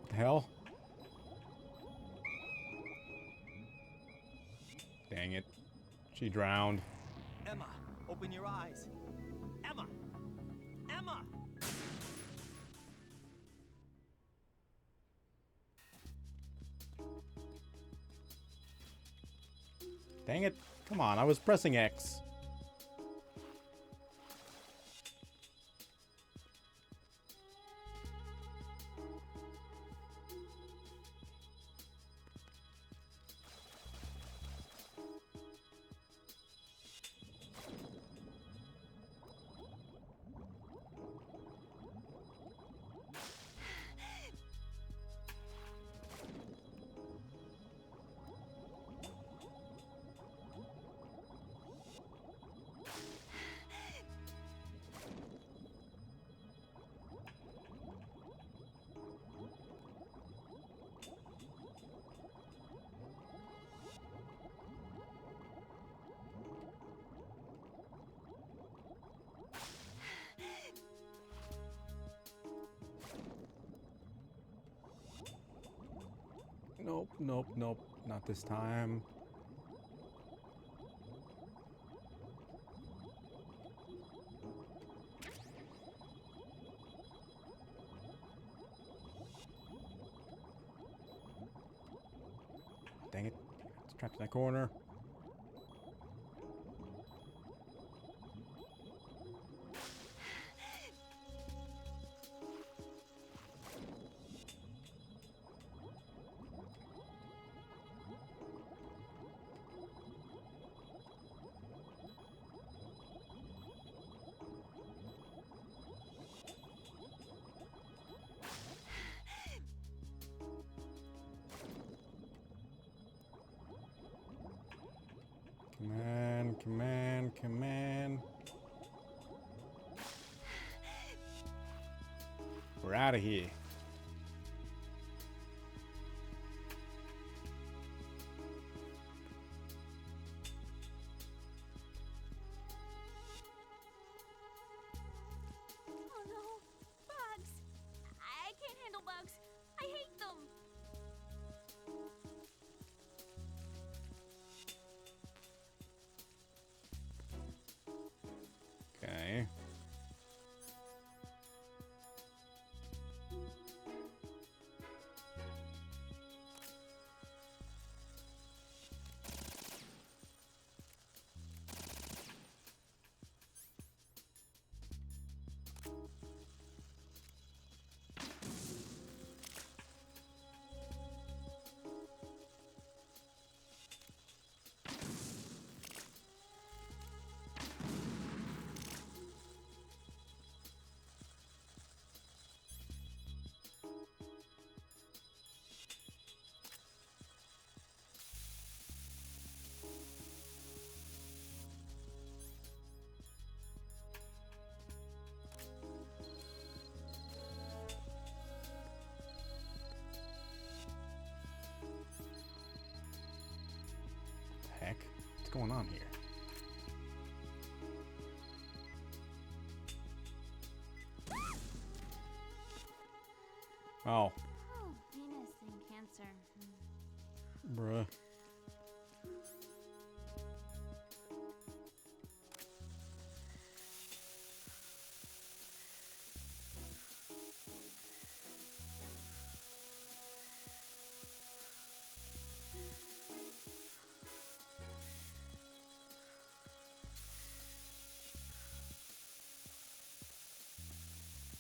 The hell? Dang it. She drowned. Emma, open your eyes. Emma! Emma! Dang it. Come on, I was pressing X. Nope, nope, nope. Not this time. Dang it. It's trapped in that corner. Come on, come on, come on. We're out of here. Oh no! Bugs! I can't handle bugs. I hate them. Okay. What's going on here? Oh. Oh, Venus and Cancer. Bruh.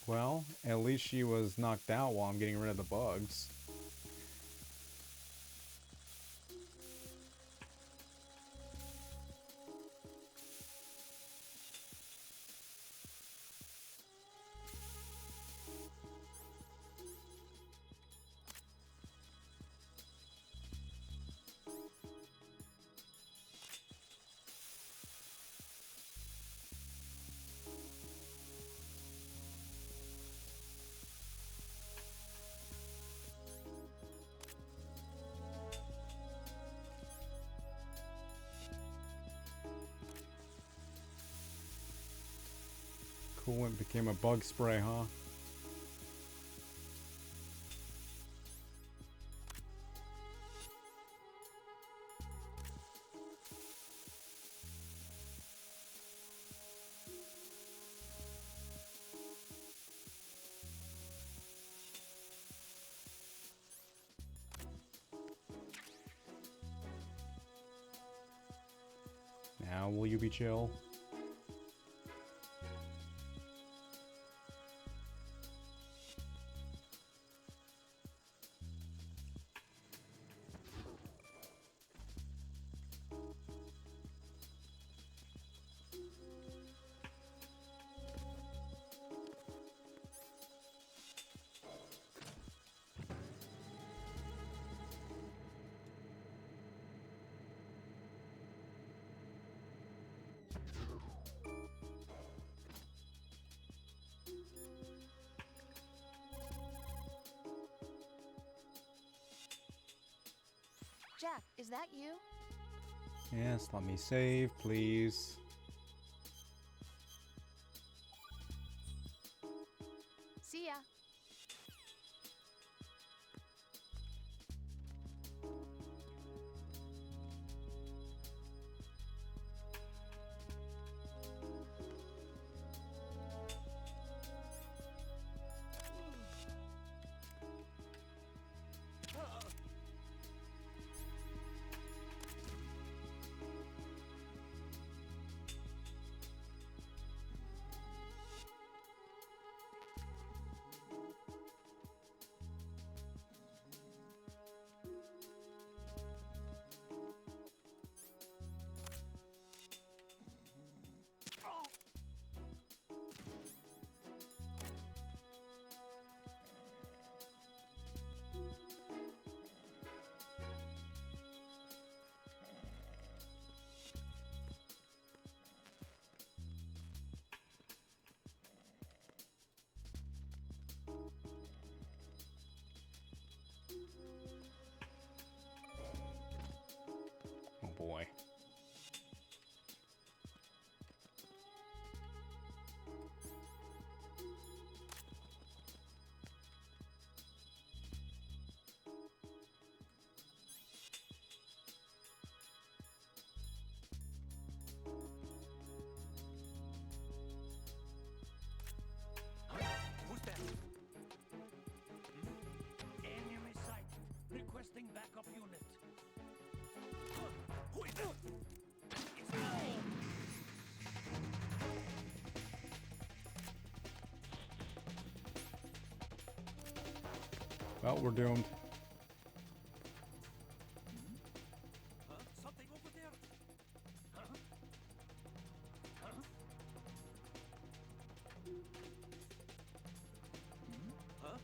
Well, at least she was knocked out while I'm getting rid of the bugs. Coolant became a bug spray, huh? Now will you be chill? Jack, is that you? Yes, let me save, please. See ya. Oh boy. Who's that? Enemy sight. Requesting backup unit. Who is that? It's me. Well, we're doomed. Something over there. Huh? Huh? Huh?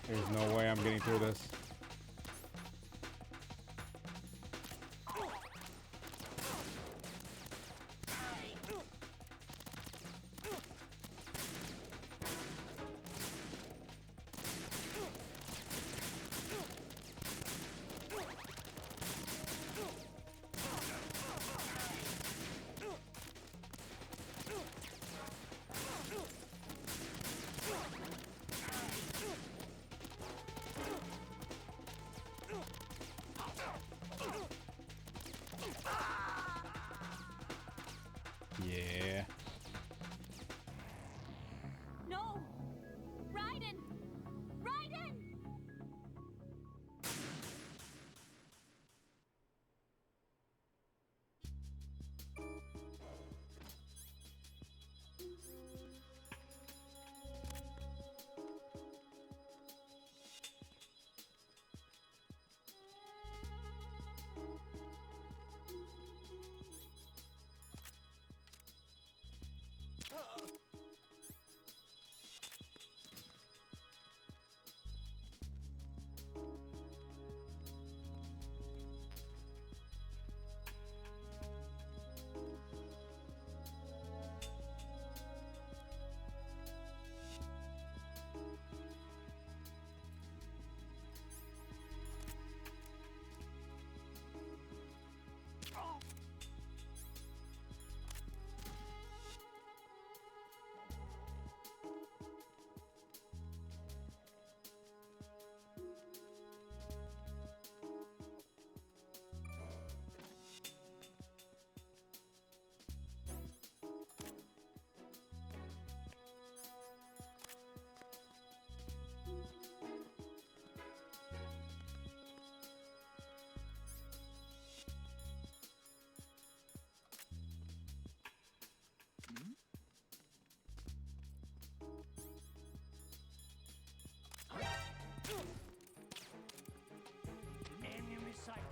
There's no way I'm getting through this. Yeah. No! Raiden! Raiden! Enemy sight.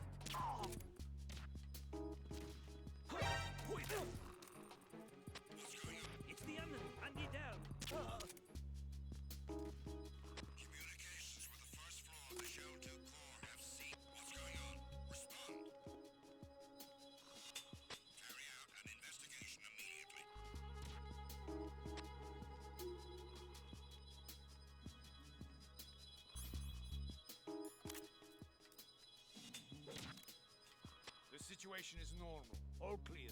It's the enemy. Andy down. Communications with the first floor of the Shell 2 Core FC. What's going on? Respond. Carry out an investigation immediately. The situation is normal. All clear.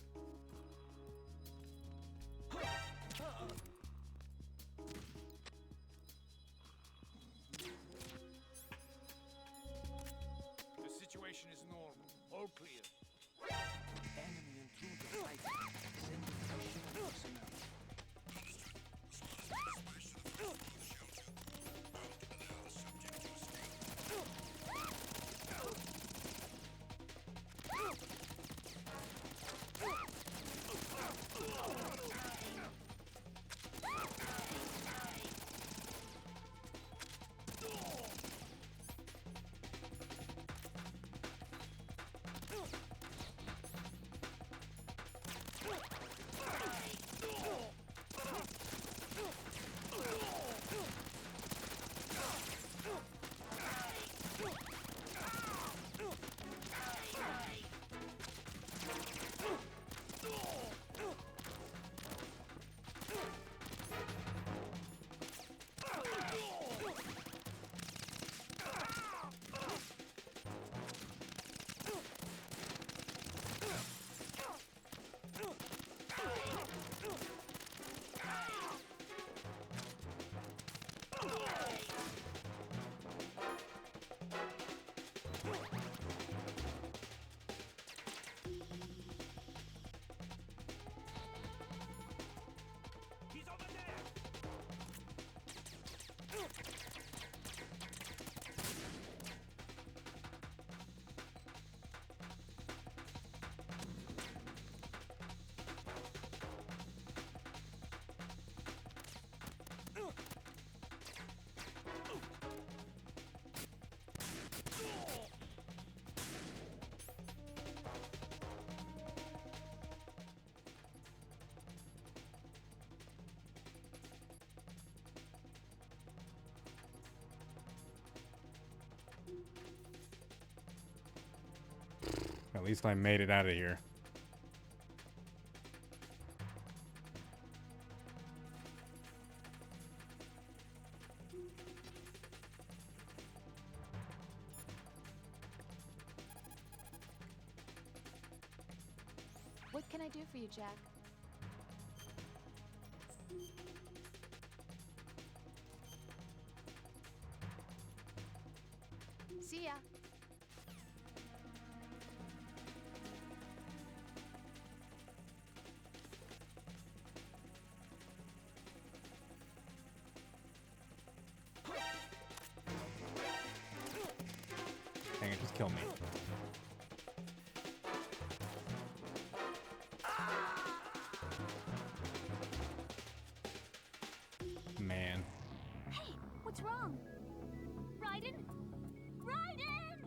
The situation is normal. All clear. Enemy intruder right. Send it to Shell personnel. At least I made it out of here. What can I do for you, Jack? See ya. Dang it, just kill me. Man. Hey, what's wrong? Raiden? Raiden!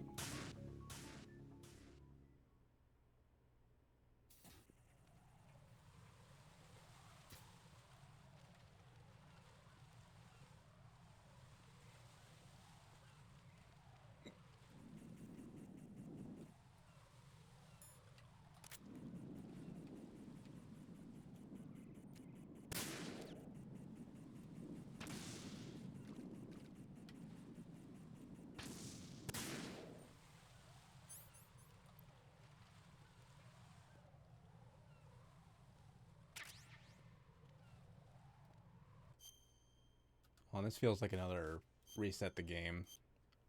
Well, this feels like another reset the game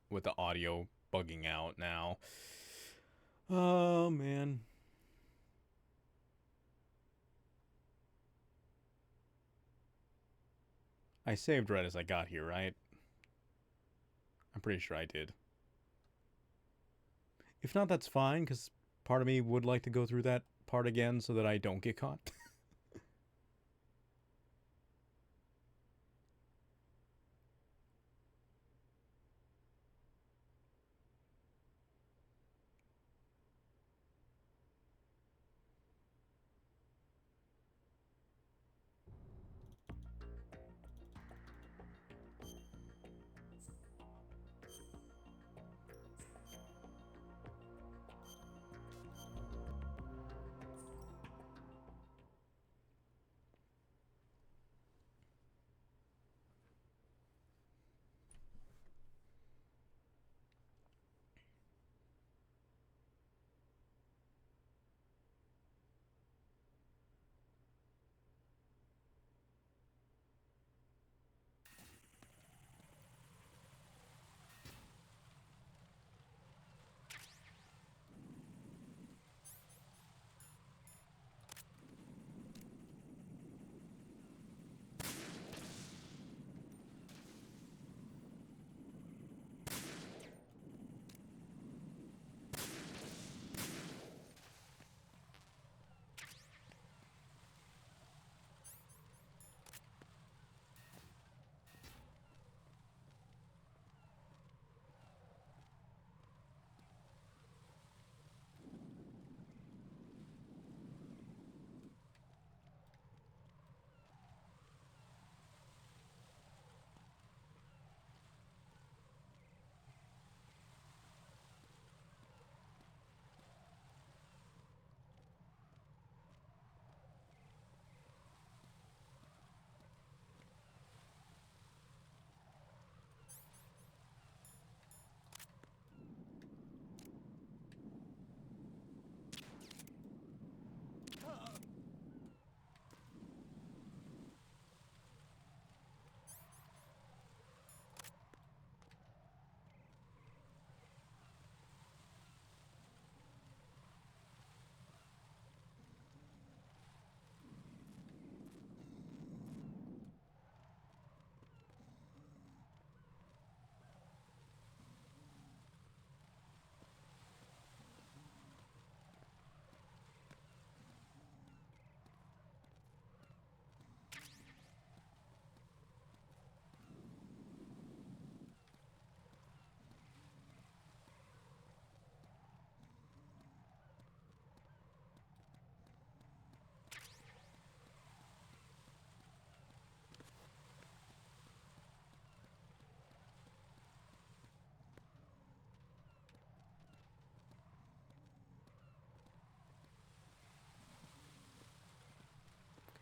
with the audio bugging out now. Oh, man. I saved right as I got here, right? I'm pretty sure I did. If not, that's fine, because part of me would like to go through that part again so that I don't get caught.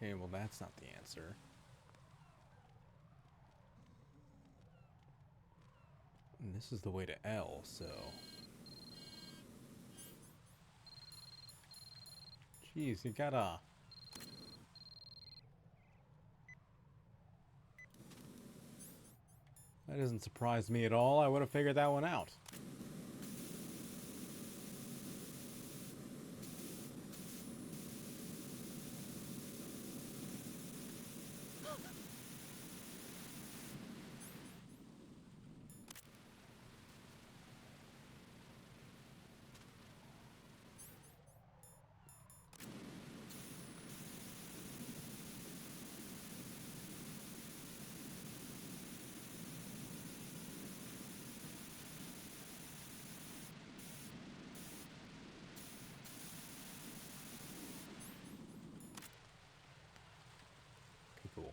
Okay, well that's not the answer. And this is the way to L, so... Jeez, you gotta... That doesn't surprise me at all. I would have figured that one out. Cool.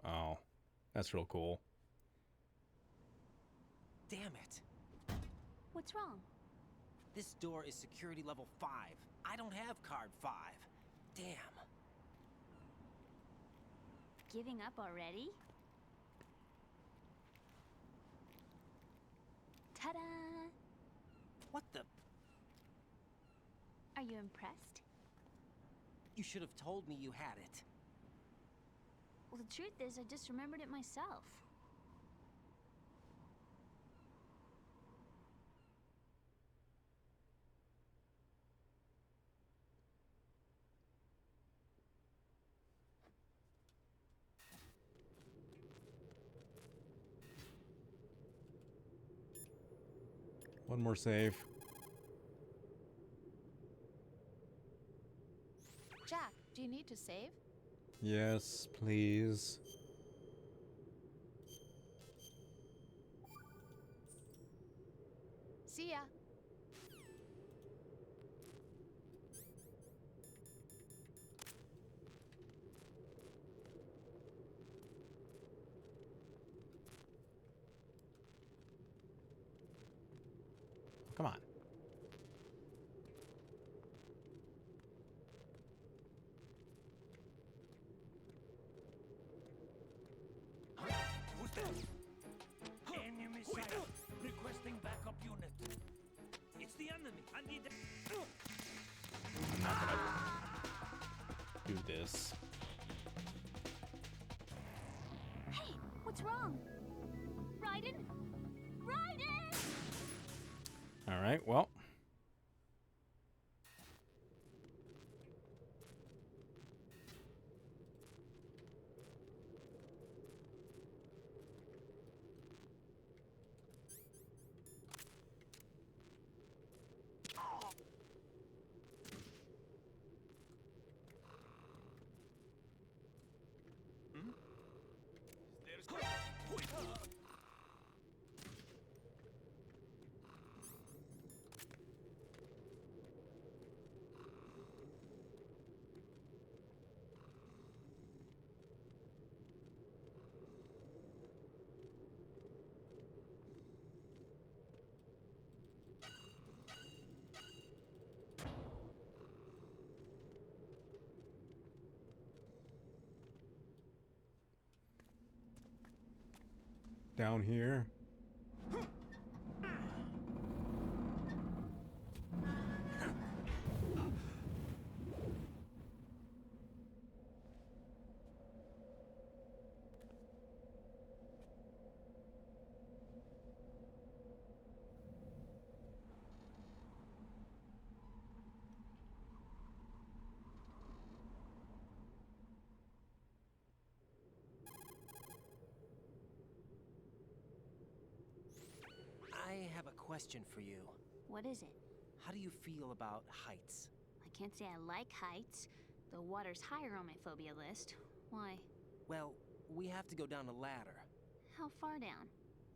Oh, that's real cool. Damn it. What's wrong? This door is security level 5. I don't have card 5. Damn. Giving up already? Ta-da! What the? Are you impressed? You should have told me you had it. Well, the truth is, I just remembered it myself. One more save. Jack, do you need to save? Yes, please. See ya. Come on. Who's that? Enemy sighted. Requesting backup unit. It's the enemy. I need the... I'm not gonna do this. Hey, what's wrong? Raiden? Raiden! All right, well. Down here. I have a question for you. What is it? How do you feel about heights? I can't say I like heights. The water's higher on my phobia list. Why? Well, we have to go down a ladder. How far down?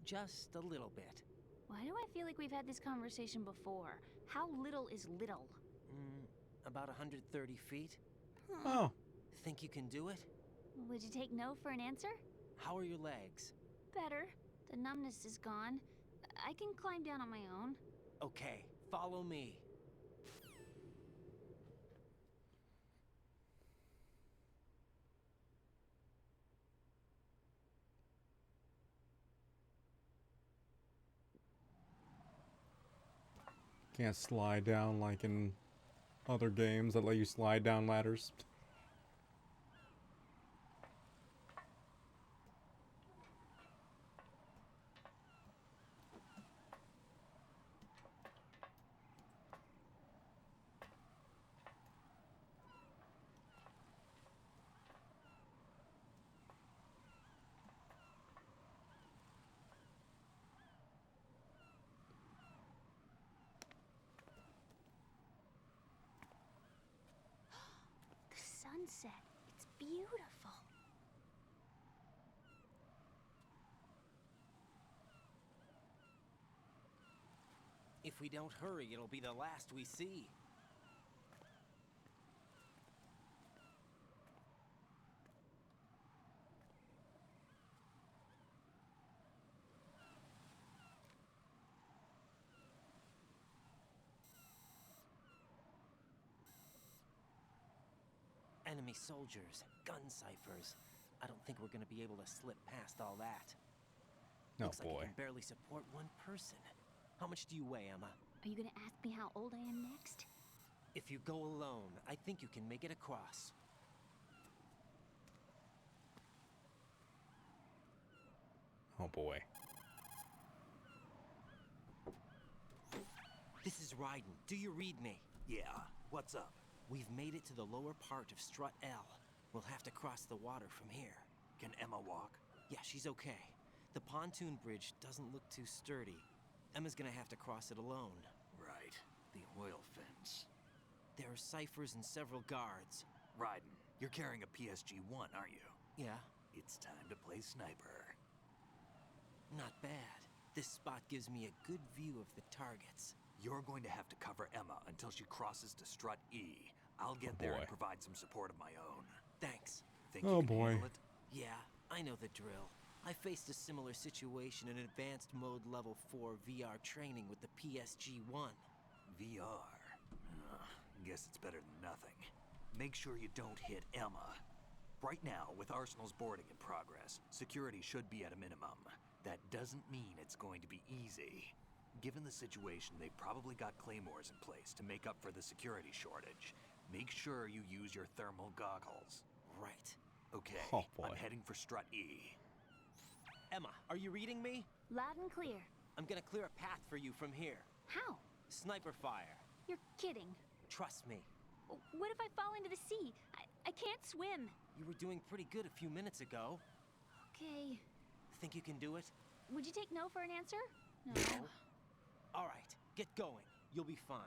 Just a little bit. Why do I feel like we've had this conversation before? How little is little? About 130 feet. Oh. Think you can do it? Would you take no for an answer? How are your legs? Better. The numbness is gone. I can climb down on my own. Okay, follow me. Can't slide down like in other games that let you slide down ladders. Sunset. It's beautiful. If we don't hurry, it'll be the last we see. Enemy soldiers, gun ciphers. I don't think we're gonna be able to slip past all that. Oh Looks like boy. it can barely support one person. How much do you weigh, Emma? Are you gonna ask me how old I am next? If you go alone, I think you can make it across. Oh boy. This is Raiden. Do you read me? Yeah, what's up? We've made it to the lower part of Strut L. We'll have to cross the water from here. Can Emma walk? Yeah, she's okay. The pontoon bridge doesn't look too sturdy. Emma's gonna have to cross it alone. Right, the oil fence. There are ciphers and several guards. Raiden, you're carrying a PSG-1, aren't you? Yeah, It's time to play sniper. not bad. This spot gives me a good view of the targets. You're going to have to cover Emma until she crosses to Strut E. I'll get there and provide some support of my own. Thanks. Think Oh, you can boy. handle it? Yeah, I know the drill. I faced a similar situation in Advanced Mode Level 4 VR training with the PSG-1. VR. Guess it's better than nothing. Make sure you don't hit Emma. Right now, with Arsenal's boarding in progress, security should be at a minimum. That doesn't mean it's going to be easy. Given the situation, they've probably got claymores in place to make up for the security shortage. Make sure you use your thermal goggles. Right. Okay, Oh, boy. I'm heading for Strut E. Emma, are you reading me? Loud and clear. I'm gonna clear a path for you from here. How? Sniper fire. You're kidding. Trust me. What if I fall into the sea? I can't swim. You were doing pretty good a few minutes ago. Okay. Think you can do it? Would you take no for an answer? No. All right, get going. You'll be fine.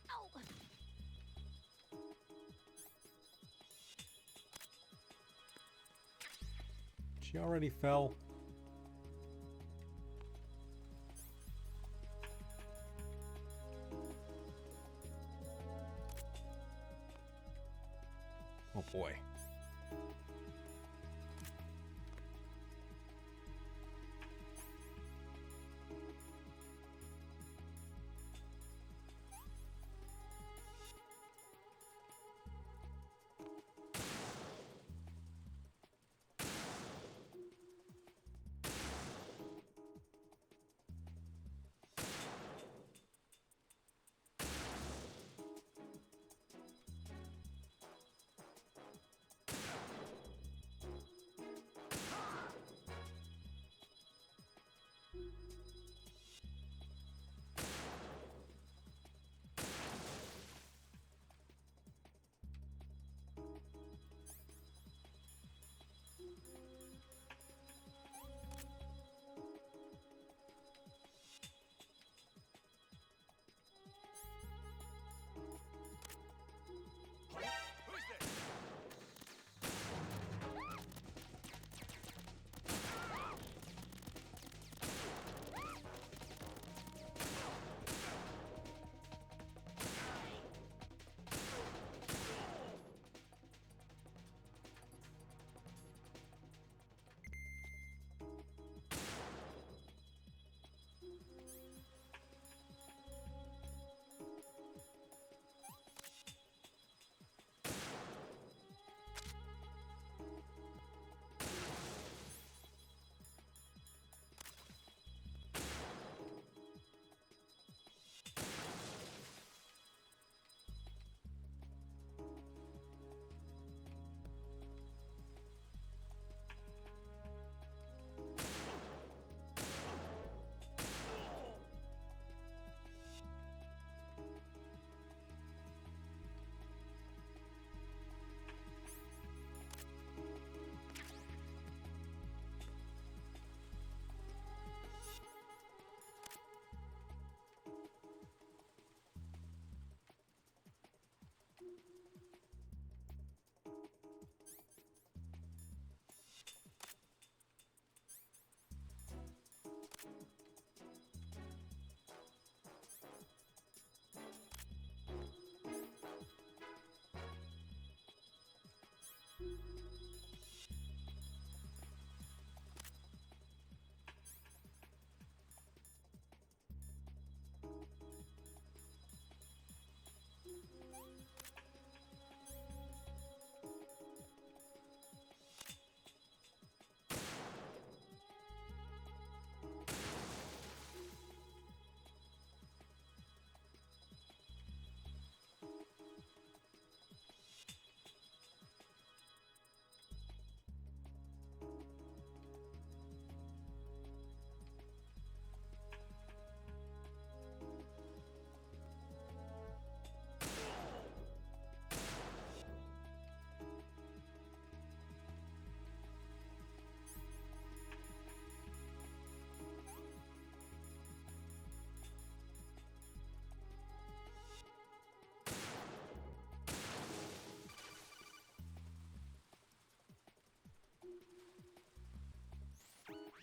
Ow! She already fell. Oh boy.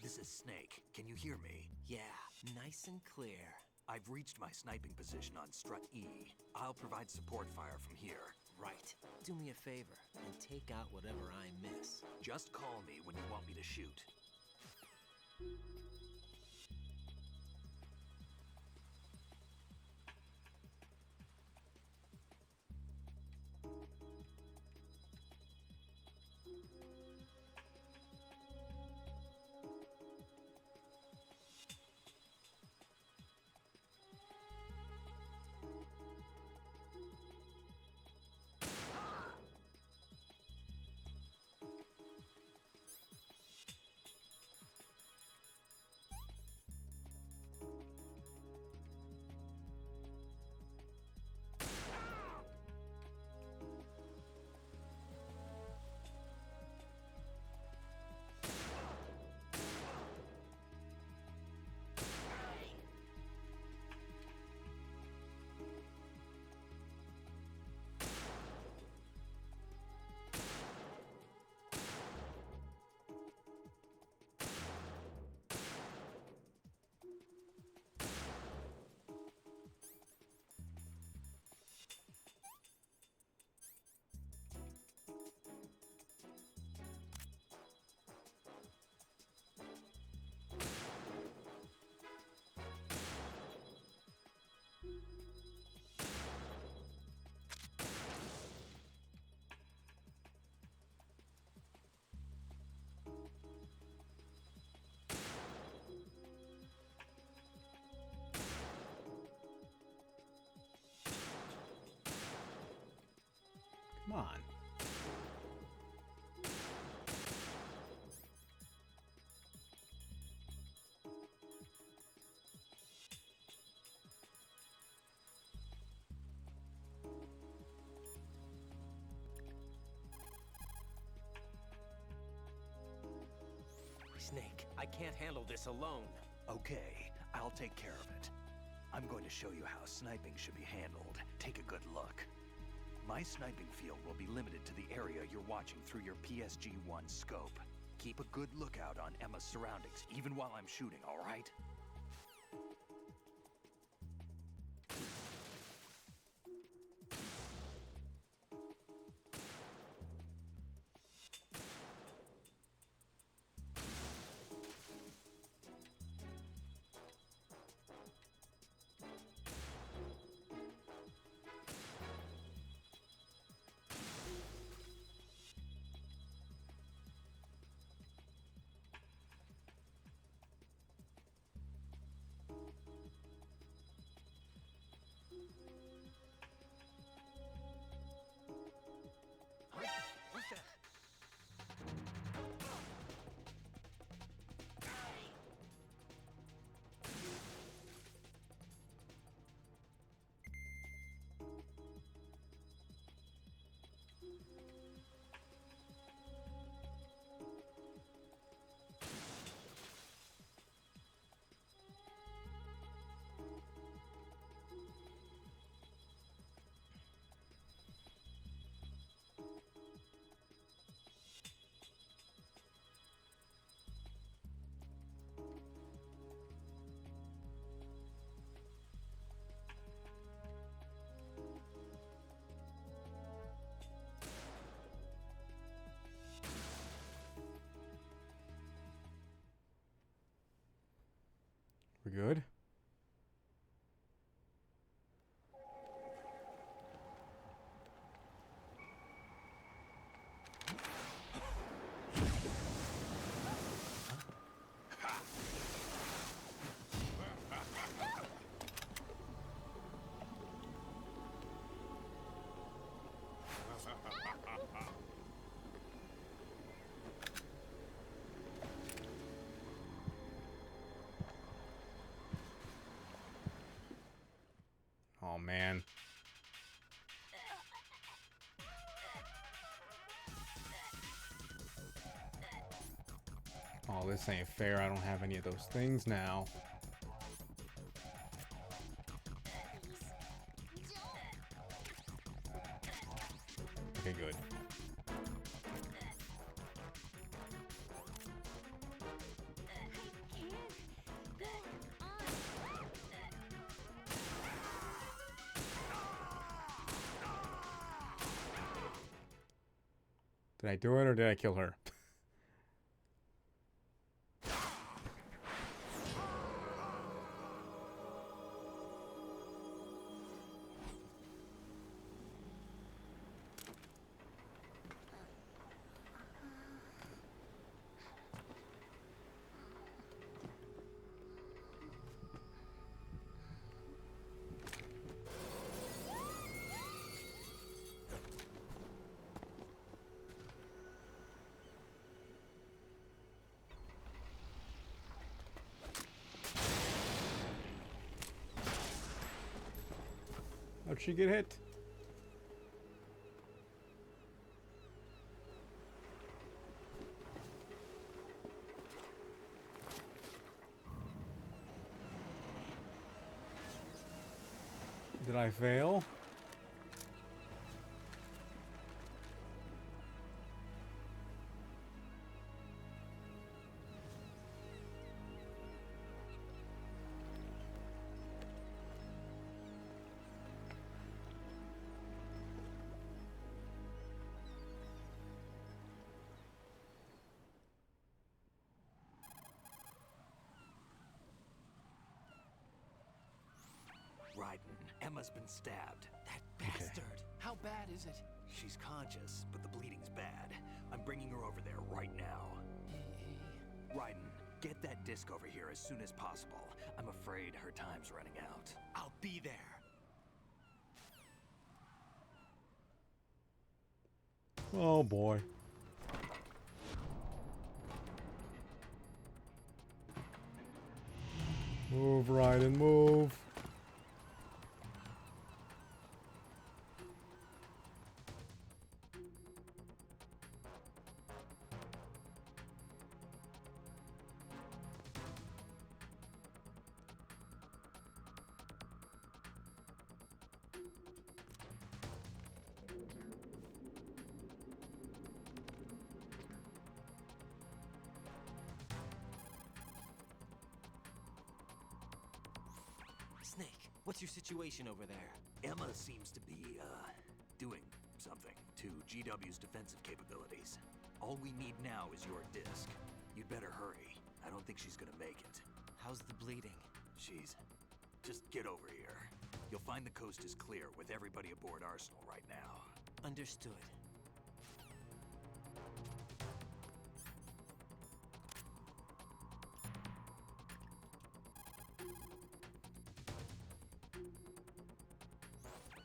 This is Snake. Can you hear me? Yeah, nice and clear. I've reached my sniping position on Strut E. I'll provide support fire from here. Right. Do me a favor and take out whatever I miss. Just call me when you want me to shoot. Come on. Snake, I can't handle this alone. Okay, I'll take care of it. I'm going to show you how sniping should be handled. Take a good look. My sniping field will be limited to the area you're watching through your PSG-1 scope. Keep a good lookout on Emma's surroundings, even while I'm shooting, all right? We're good? Oh, man. Oh, this ain't fair. I don't have any of those things now. Okay, good. Did I do it or did I kill her? How'd she get hit? Did I fail? Raiden, Emma's been stabbed. That bastard. How bad is it? She's conscious, but the bleeding's bad. I'm bringing her over there right now. Raiden, get that disc over here as soon as possible. I'm afraid her time's running out. I'll be there. Oh boy. Move, Raiden, move. Snake, what's your situation over there? Emma seems to be, doing something to GW's defensive capabilities. All we need now is your disc. You'd better hurry. I don't think she's gonna make it. How's the bleeding? Just get over here. You'll find the coast is clear with everybody aboard Arsenal right now. Understood.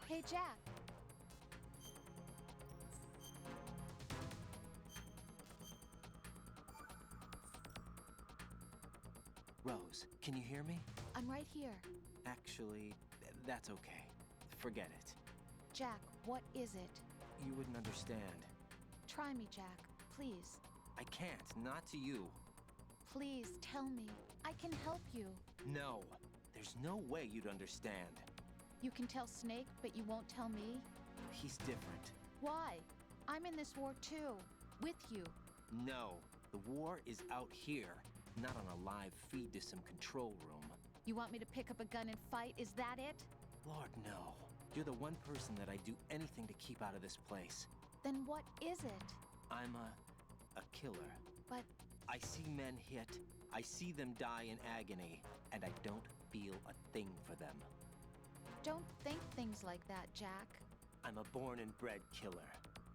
Hey, Jack. Rose, can you hear me? I'm right here. Actually, that's okay. Forget it. Jack, what is it? You wouldn't understand. Try me, Jack. Please. I can't, not to you. Please, tell me. I can help you. No, there's no way you'd understand. You can tell Snake, but you won't tell me? He's different. Why? I'm in this war too. With you. No, the war is out here, not on a live feed to some control room. You want me to pick up a gun and fight? Is that it? Lord, no. You're the one person that I'd do anything to keep out of this place. Then what is it? I'm a killer. But I see men hit, I see them die in agony, and I don't feel a thing for them. don't think things like that, Jack. I'm a born and bred killer.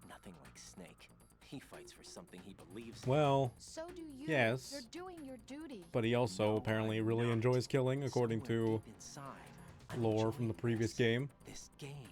Nothing like Snake. He fights for something he believes in. Well, So do you. yes. You're doing your duty. But he also apparently really enjoys killing, according to Deep inside, I'm lore from the enjoying previous this. game. This game.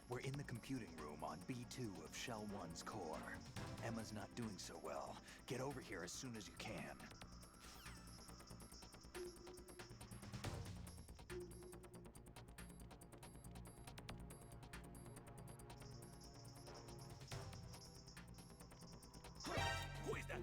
We're in the computing room on B2 of Shell 1's core. Emma's not doing so well. Get over here as soon as you can. Who is that?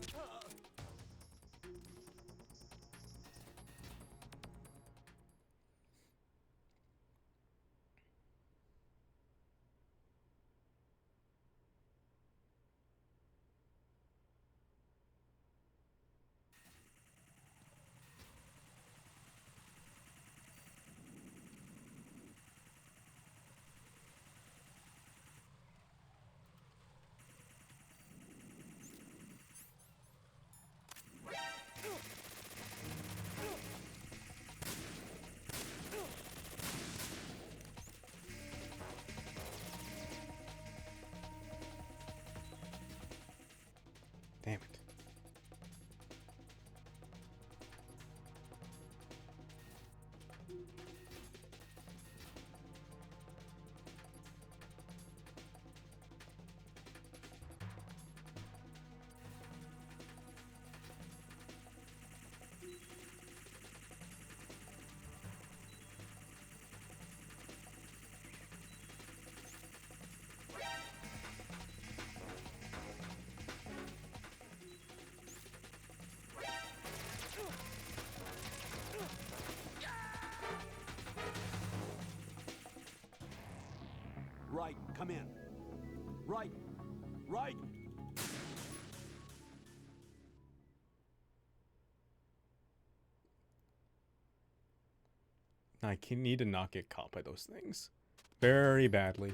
Damn it. Right, come in. Right, right. I need to not get caught by those things. Very badly.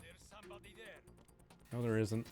There's somebody there. No, there isn't.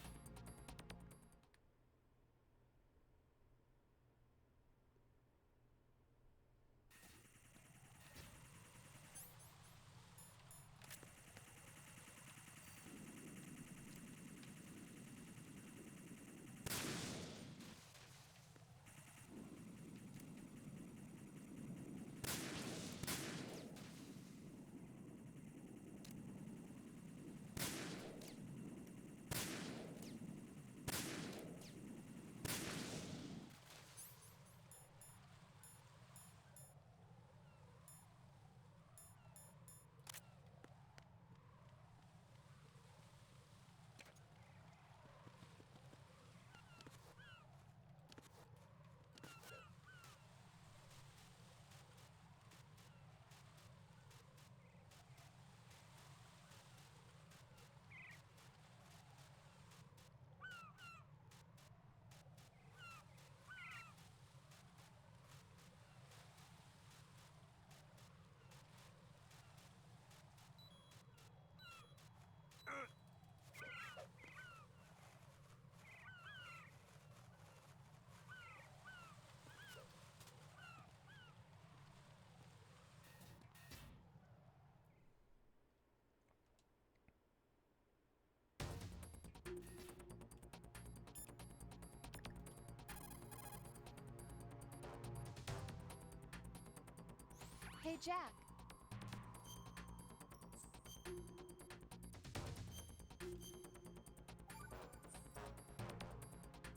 Hey, Jack.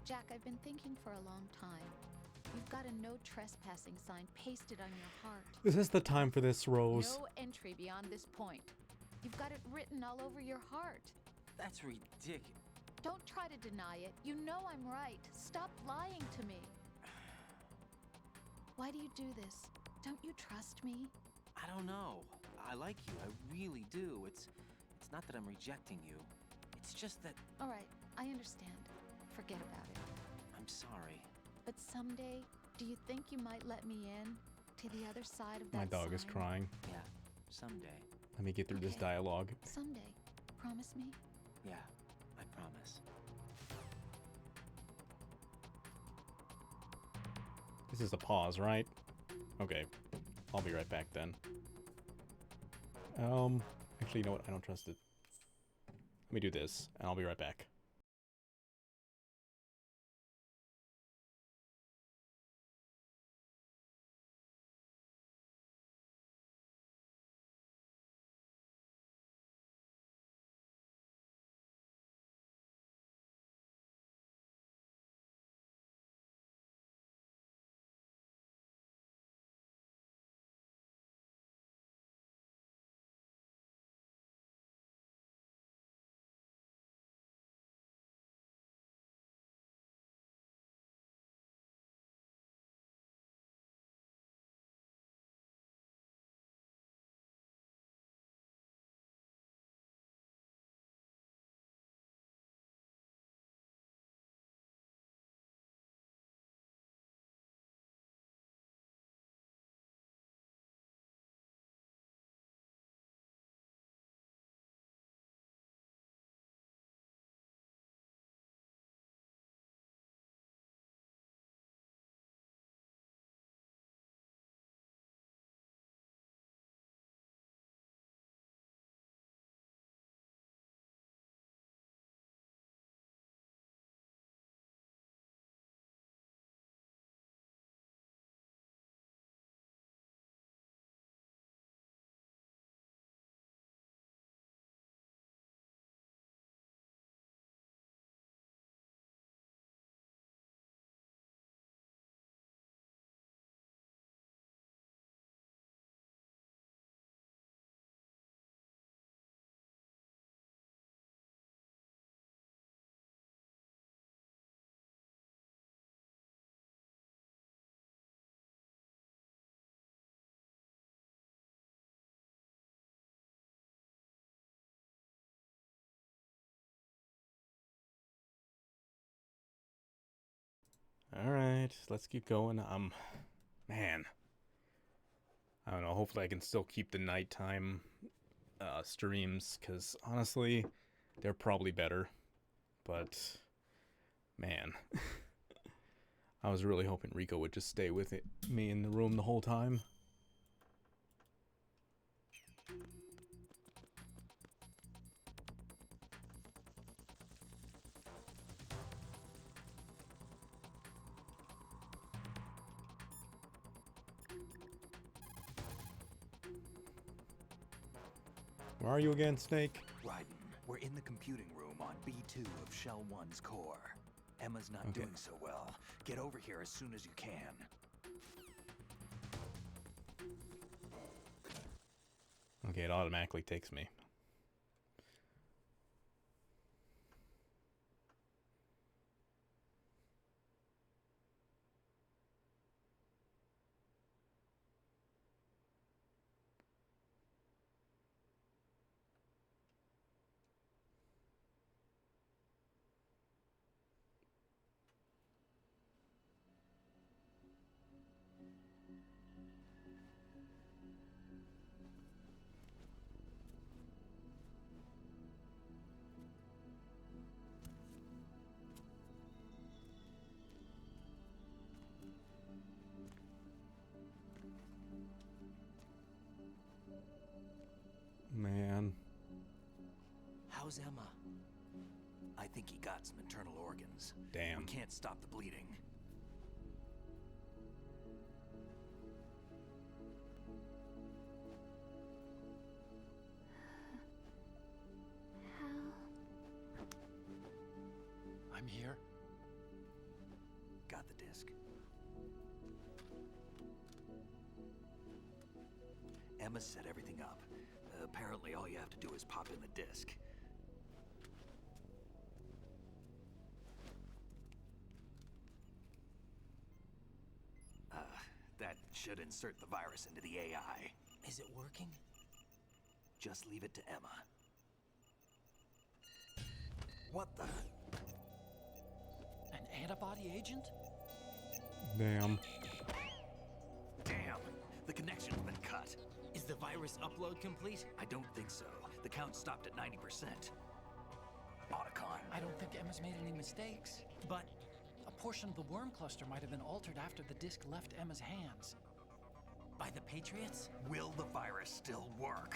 Jack, I've been thinking for a long time. You've got a no trespassing sign pasted on your heart. This is the time for this, Rose. No entry beyond this point. You've got it written all over your heart. That's ridiculous. Don't try to deny it. You know I'm right. Stop lying to me. Why do you do this? Don't you trust me? I don't know. I like you. I really do. It's not that I'm rejecting you. It's just that All right, I understand. Forget about it. I'm sorry. But someday, do you think you might let me in to the other side of that My dog is sign? crying. Yeah, someday. Let me get through this Okay. dialogue. Someday. Promise me? Yeah, I promise. This is a pause, right? Okay. I'll be right back then. Actually, you know what? I don't trust it. Let me do this, and I'll be right back. Alright, let's keep going. Man. I don't know, hopefully I can still keep the nighttime streams, because honestly, they're probably better. But, man. I was really hoping Rico would just stay with me in the room the whole time. Where are you again, Snake? Raiden, we're in the computing room on B2 of Shell 1's core. Emma's not doing so well. Get over here as soon as you can. Okay, it automatically takes me. Man. How's Emma? I think he got some internal organs. Damn. We can't stop the bleeding. I'm here. Got the disc. Emma set everything up. Apparently all you have to do is pop in the disc. That should insert the virus into the AI. Is it working? Just leave it to Emma. What the? An antibody agent? Damn. Damn! The connection's been cut. Is the virus upload complete? I don't think so. The count stopped at 90%. Otacon. I don't think Emma's made any mistakes. But A portion of the worm cluster might have been altered after the disc left Emma's hands. By the Patriots? Will the virus still work?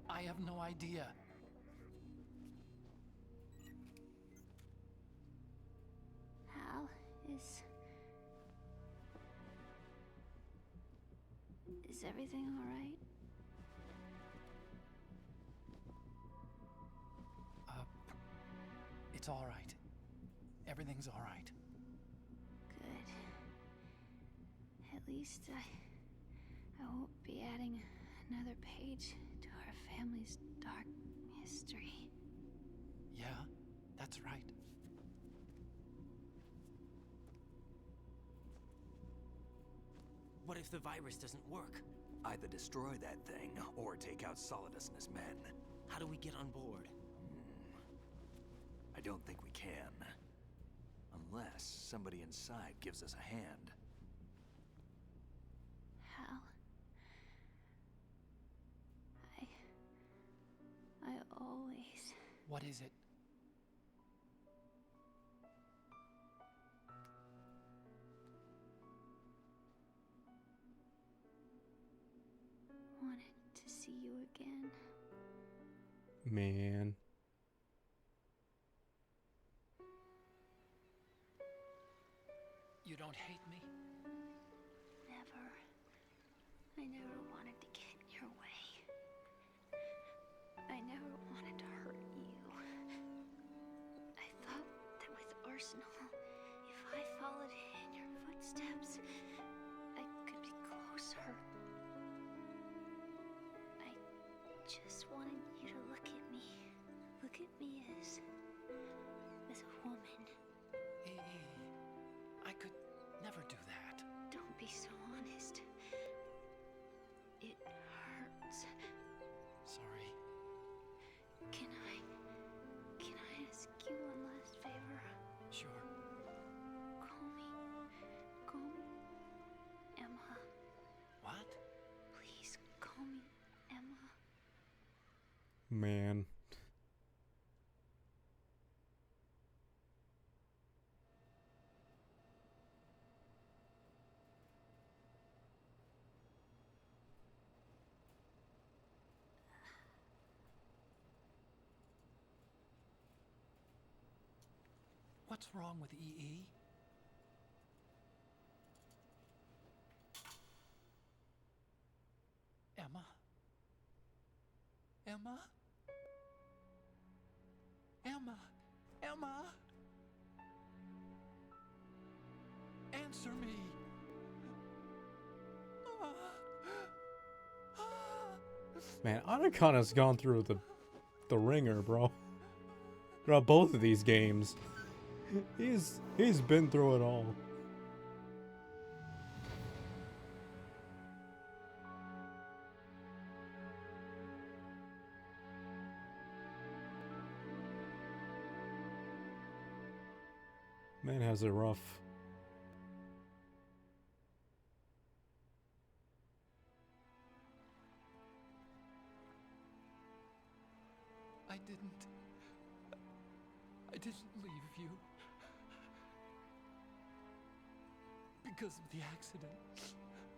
I have no idea. Hal, is everything all right? It's all right. Everything's all right. Good. At least I won't be adding another page to our family's dark history. Yeah, that's right. What if the virus doesn't work? Either destroy that thing, or take out Solidus and his men. How do we get on board? I don't think we can. Unless somebody inside gives us a hand. Hal, I always... What is it? wanted to see you again. Man. You don't hate me? Never. I never wanted to get in your way. I never wanted to hurt you. I thought that with Arsenal, if I followed in your footsteps, I could be closer. I just wanted you to look at me. Look at me as a woman. I could never do that. Don't be so honest. It hurts. Sorry. Can I ask you one last favor? Sure. Call me Emma. What? Please call me Emma. Man. What's wrong with EE? Emma? Emma? Emma? Emma? Answer me! Man, Otacana's gone through the ringer, bro. Throughout both of these games. He's been through it all. Man has it rough. I didn't leave you. Because of the accident,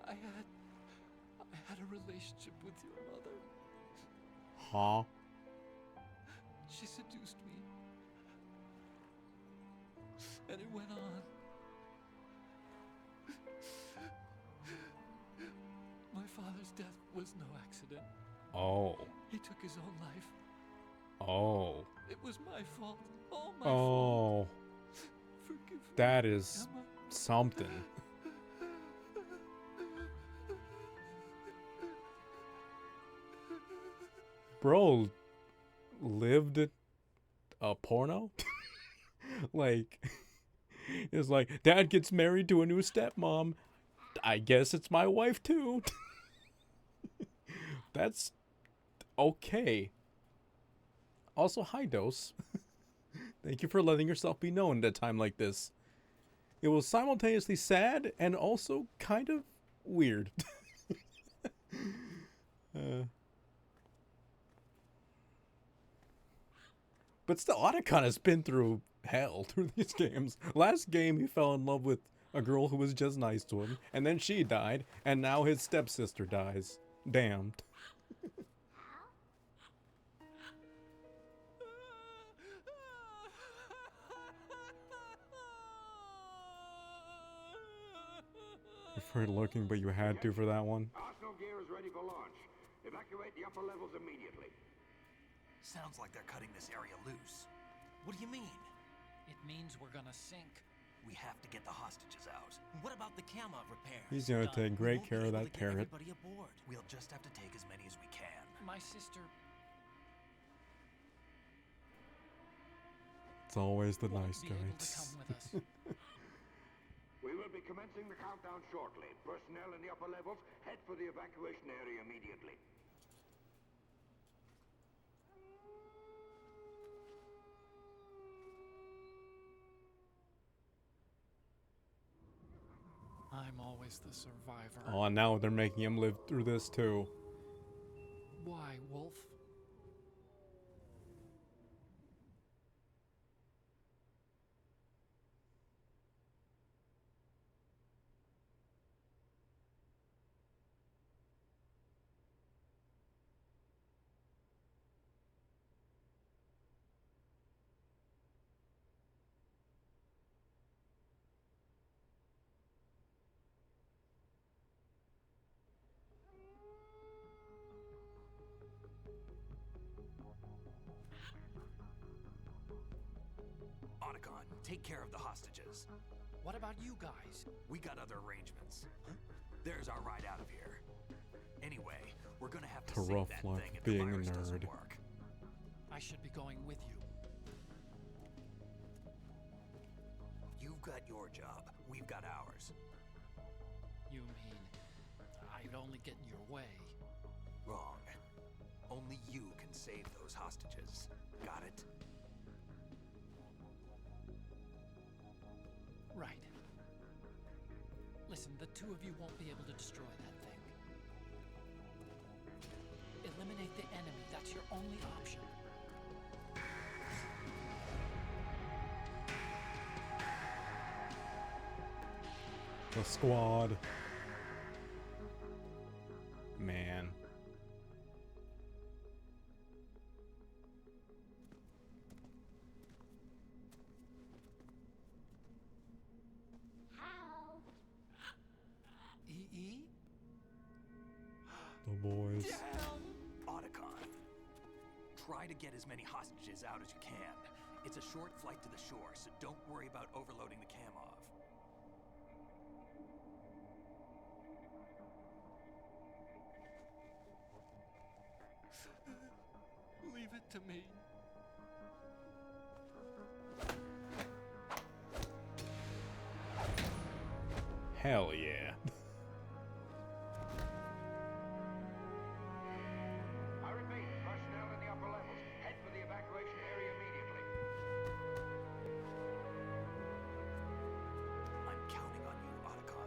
I had a relationship with your mother. Huh? She seduced me. And it went on. My father's death was no accident. Oh. He took his own life. Oh. It was my fault. All my fault. Forgive me, that is Emma. something. Bro lived a porno? Like, it's like, Dad gets married to a new stepmom. I guess it's my wife too. That's okay. Also, high dose. Thank you for letting yourself be known at a time like this. It was simultaneously sad and also kind of weird. But still, Otacana's been through hell through these games. Last game, he fell in love with a girl who was just nice to him, and then she died, and now his stepsister dies. Damned. You preferred looking, but you had to for that one. Arsenal gear is ready for launch. Evacuate the upper levels immediately. Sounds like they're cutting this area loose. What do you mean? It means we're gonna sink. We have to get the hostages out. What about the camo repairs? He's gonna take great care of that parrot. Aboard. We'll just have to take as many as we can. My sister It's always the won't nice be able to guys. come with us. We will be commencing the countdown shortly. Personnel in the upper levels, head for the evacuation area immediately. I'm always the survivor. Oh, and now they're making him live through this too. Why, Wolf? Otacon, take care of the hostages. What about you guys? We got other arrangements. There's our ride out of here. Anyway, we're gonna have to It's a save rough that life thing if being the a virus doesn't nerd. work. I should be going with you. You've got your job. We've got ours. You mean I'd only get in your way? Wrong. Only you can save those hostages. Got it? Right. Listen, the two of you won't be able to destroy that thing. Eliminate the enemy. That's your only option. The squad. Man. EE? The boys. Otacon, try to get as many hostages out as you can. It's a short flight to the shore, so don't worry about overloading the Kamov. Leave it to me. Hell yeah. I repeat, personnel in the upper levels, head for the evacuation area immediately. I'm counting on you, Otacon.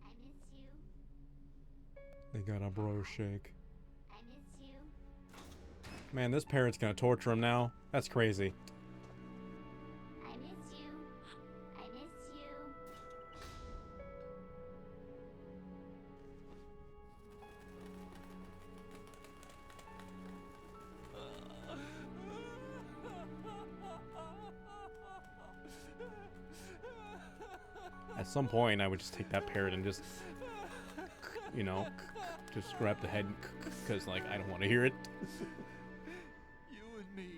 I miss you. They got a bro shake. I miss you. Man, this parrot's gonna torture him now. That's crazy. I miss you. I miss you. At some point, I would just take that parrot and just, you know, just grab the head because, like, I don't want to hear it. You and me,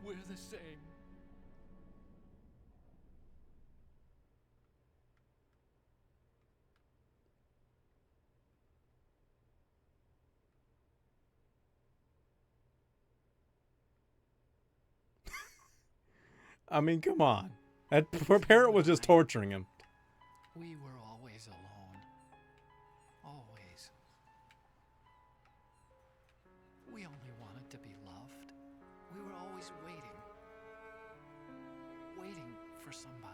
we're the same. I mean, come on. That parrot was just torturing him. We were always alone. Always. We only wanted to be loved. We were always waiting. Waiting for somebody.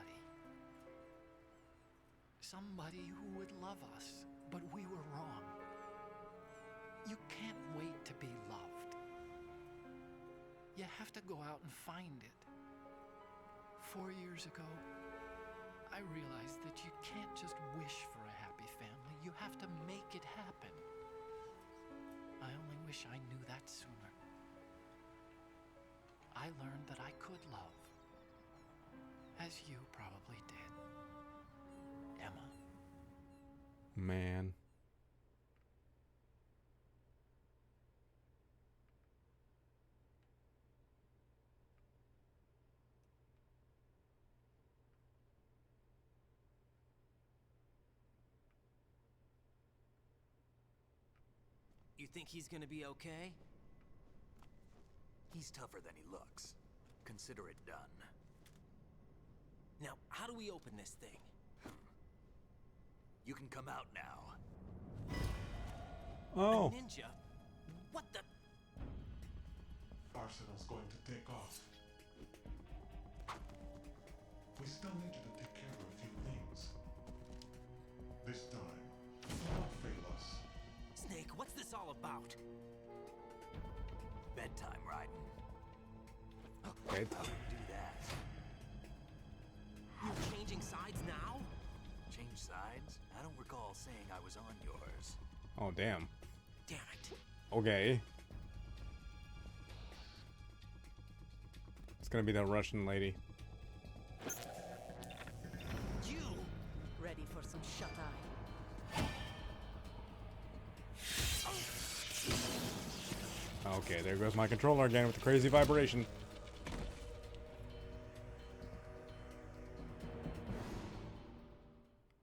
somebody who would love us, but we were wrong. You can't wait to be loved. You have to go out and find it. 4 years ago, I realized that you can't just wish for a happy family. You have to make it happen. I only wish I knew that sooner. I learned that I could love, as you probably did, Emma. Man. You think he's gonna be okay? He's tougher than he looks. Consider it done. Now, how do we open this thing? You can come out now. Oh. A ninja? What the? Arsenal's going to take off. We still need you to take care of a few things. This time, do not fail us. Snake, what's this all about? Bedtime, Raiden. Bedtime. Do that. You're changing sides now? Change sides? I don't recall saying I was on yours. Oh, damn. Damn it. Okay. It's gonna be that Russian lady. You! Ready for some shut-eye? Okay, there goes my controller again with the crazy vibration.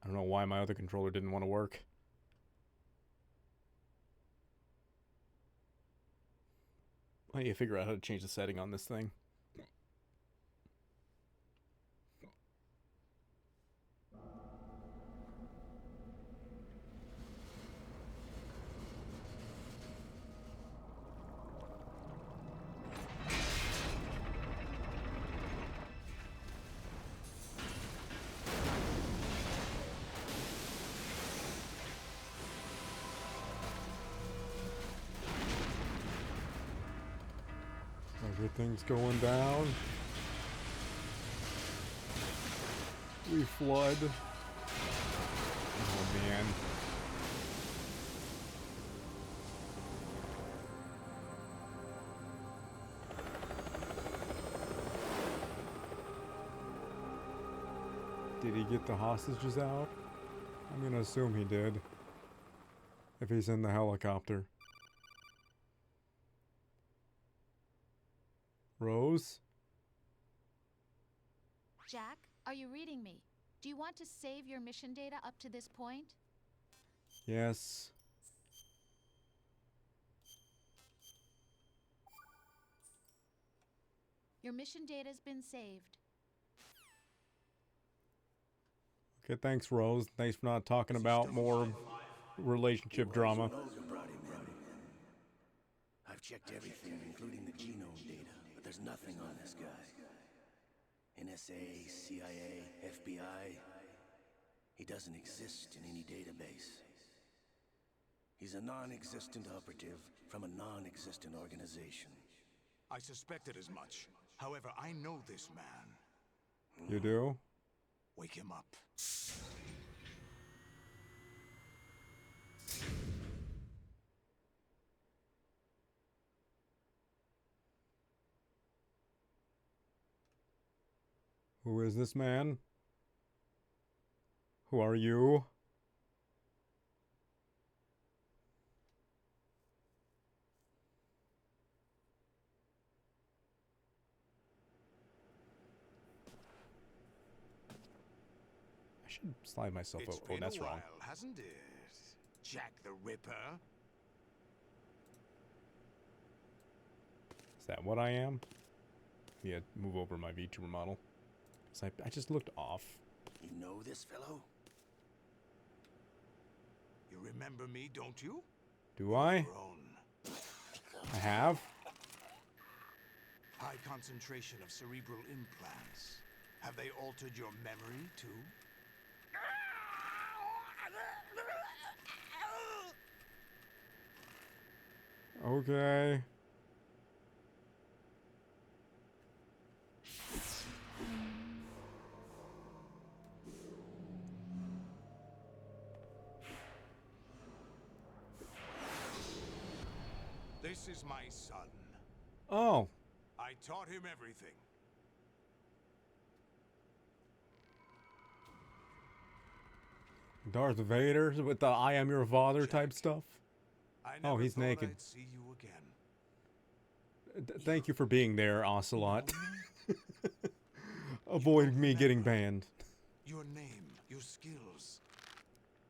I don't know why my other controller didn't want to work. I need to figure out how to change the setting on this thing. Everything's going down. We flood. Oh man. Did he get the hostages out? I'm gonna assume he did. If he's in the helicopter. Rose? Jack, are you reading me? Do you want to save your mission data up to this point? Yes. Your mission data's been saved. Okay, thanks, Rose. Thanks for not talking about more relationship drama. I've checked everything, including the genome data, but there's nothing on this guy. NSA, CIA, FBI. He doesn't exist in any database. He's a non-existent operative from a non-existent organization. I suspected as much. However, I know this man. You do? Wake him up. Who is this man? Who are you? I should slide myself over. Oh, that's wrong. Hasn't it? Jack the Ripper? Is that what I am? Yeah, move over my VTuber model. I just looked off. You know this fellow? You remember me, don't you? Do I? I have? High concentration of cerebral implants. Have they altered your memory, too? Okay. This is my son. Oh. I taught him everything. Darth Vader with the "I am your father" type stuff. Oh, he's naked. I'd see you again. Thank you for being there, Ocelot. Avoid me getting banned. Your name, your skills,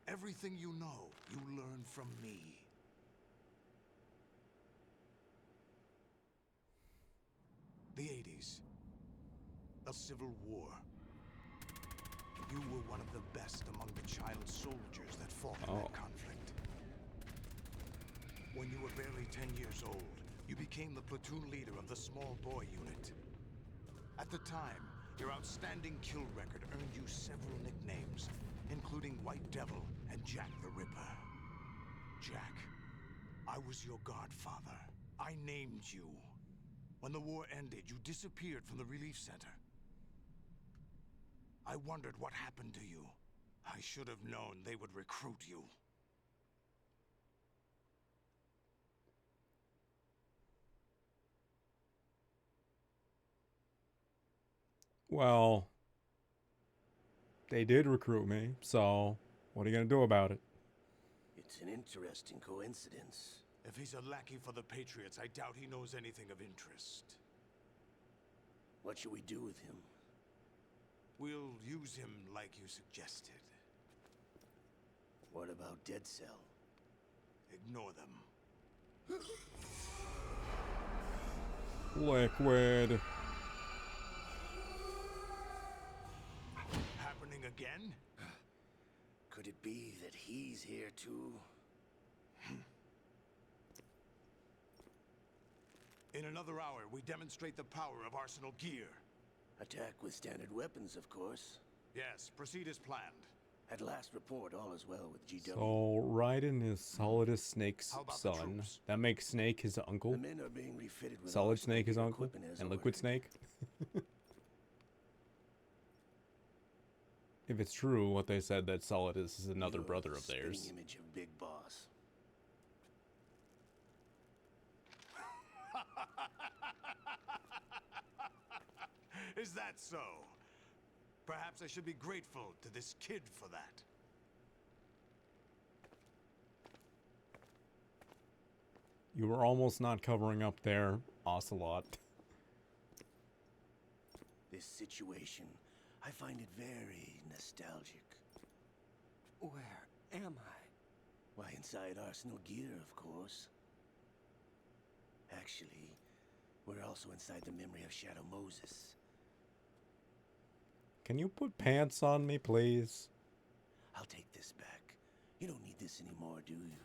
everything you know, you learn from me. The 80s. A civil war. You were one of the best among the child soldiers that fought in that conflict. When you were barely 10 years old, you became the platoon leader of the small boy unit. At the time, your outstanding kill record earned you several nicknames, including White Devil and Jack the Ripper. Jack, I was your godfather. I named you. When the war ended, you disappeared from the relief center. I wondered what happened to you. I should have known they would recruit you. Well, they did recruit me, so what are you gonna do about it? It's an interesting coincidence. If he's a lackey for the Patriots, I doubt he knows anything of interest. What should we do with him? We'll use him like you suggested. What about Dead Cell? Ignore them. Liquid. Happening again? Could it be that he's here too? In another hour, we demonstrate the power of Arsenal gear. Attack with standard weapons, of course. Yes, proceed as planned. At last report, all is well with GW. So Raiden is Solidus Snake's son. That makes Snake his uncle. The men are being refitted with Solid Snake his uncle, equipment as and Liquid ordered. Snake. If it's true what they said that Solidus is another brother of theirs. Spitting image of Big Boss. Is that so? Perhaps I should be grateful to this kid for that. You were almost not covering up there, Ocelot. This situation, I find it very nostalgic. Where am I? Why, inside Arsenal gear, of course. Actually, we're also inside the memory of Shadow Moses. Can you put pants on me, please? I'll take this back. You don't need this anymore, do you?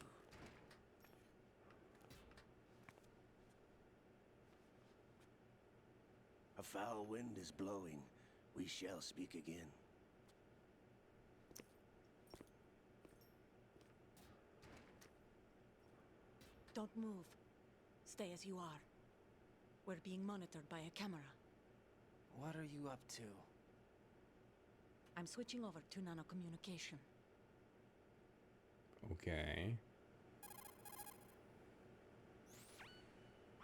A foul wind is blowing. We shall speak again. Don't move. Stay as you are. We're being monitored by a camera. What are you up to? I'm switching over to nanocommunication. Okay.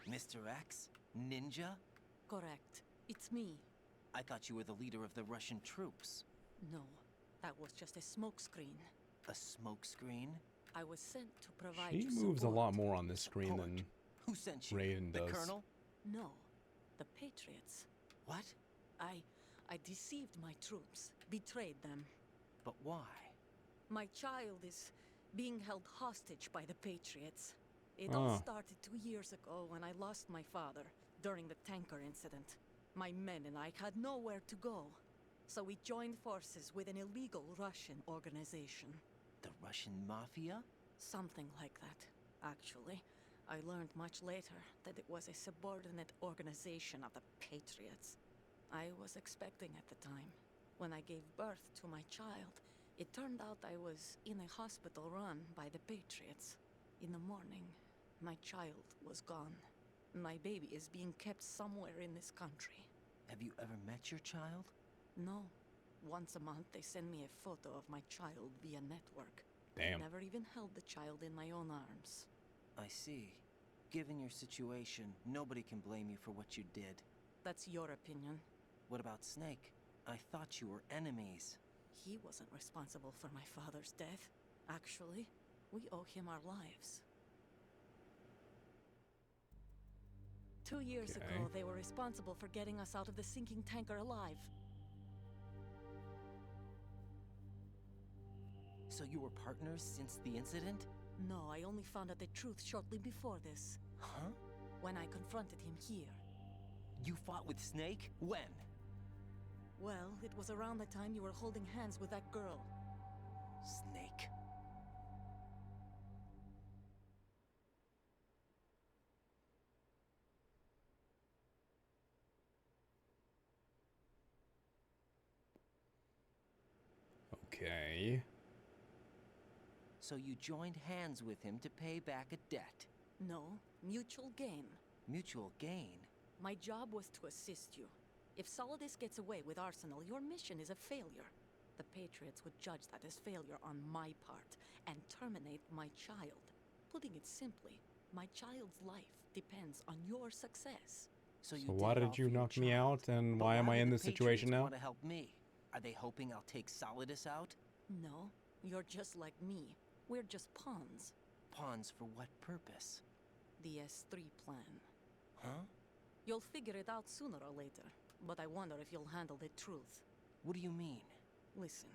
Mr. X? Ninja? Correct. It's me. I thought you were the leader of the Russian troops. No, that was just a smokescreen. A smokescreen? I was sent to provide She you moves support. a lot more on this screen than Who sent you? Raiden The does. Colonel? No, the Patriots. What? I deceived my troops, betrayed them. But why? My child is being held hostage by the Patriots. It all started 2 years ago when I lost my father during the tanker incident. My men and I had nowhere to go, so we joined forces with an illegal Russian organization. The Russian Mafia? Something like that, actually. I learned much later that it was a subordinate organization of the Patriots. I was expecting at the time. When I gave birth to my child, it turned out I was in a hospital run by the Patriots. In the morning, My child was gone. My baby is being kept somewhere in this country. Have you ever met your child? No. Once a month, they send me a photo of my child via network. Damn. I never even held the child in my own arms. I see. Given your situation, nobody can blame you for what you did. That's your opinion. What about Snake? I thought you were enemies. He wasn't responsible for my father's death. Actually, we owe him our lives. 2 years ago, they were responsible for getting us out of the sinking tanker alive. So you were partners since the incident? No, I only found out the truth shortly before this. Huh? When I confronted him here. You fought with Snake? When? Well, it was around the time you were holding hands with that girl. Snake. Okay. So you joined hands with him to pay back a debt? No, mutual gain. Mutual gain? My job was to assist you. If Solidus gets away with Arsenal, your mission is a failure. The Patriots would judge that as failure on my part and terminate my child. Putting it simply, my child's life depends on your success. So why did you knock me out, and why am I in this situation now? Want to help me? Are they hoping I'll take Solidus out? No, you're just like me. We're just pawns. Pawns for what purpose? The S3 plan. Huh? You'll figure it out sooner or later, but I wonder if you'll handle the truth. What do you mean? Listen,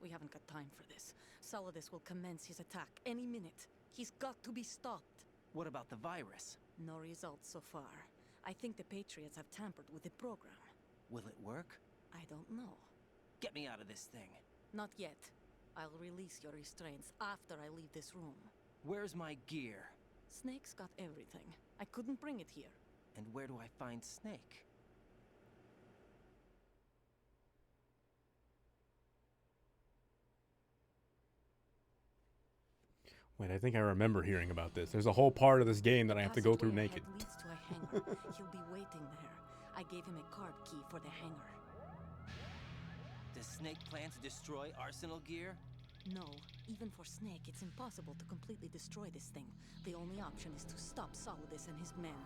we haven't got time for this. Solidus will commence his attack any minute. He's got to be stopped. What about the virus? No results so far. I think the Patriots have tampered with the program. Will it work? I don't know. Get me out of this thing. Not yet. I'll release your restraints after I leave this room. Where's my gear? Snake's got everything. I couldn't bring it here. And where do I find Snake? Wait, I think I remember hearing about this. There's a whole part of this game that I have to go through naked. Leads to a hangar. He'll be waiting there. I gave him a card key for the hangar. Does Snake plan to destroy Arsenal gear? No. Even for Snake, it's impossible to completely destroy this thing. The only option is to stop Solidus and his men.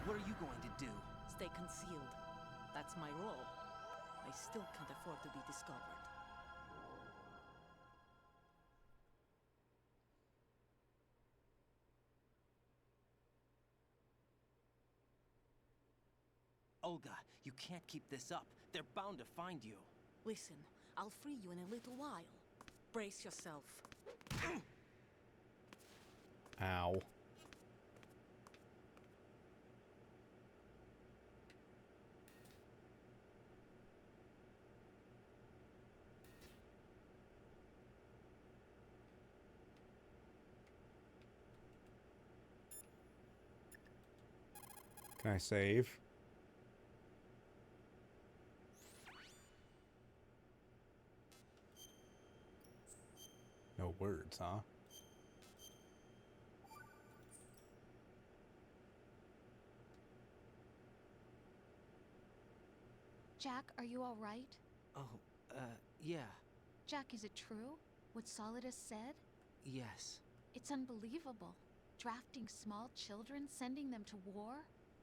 What are you going to do? Stay concealed. That's my role. I still can't afford to be discovered. Olga, you can't keep this up. They're bound to find you. Listen, I'll free you in a little while. Brace yourself. Ow. Can I save? No words, huh? Jack, are you all right? Oh, yeah. Jack, is it true? What Solidus said? Yes. It's unbelievable. Drafting small children, sending them to war?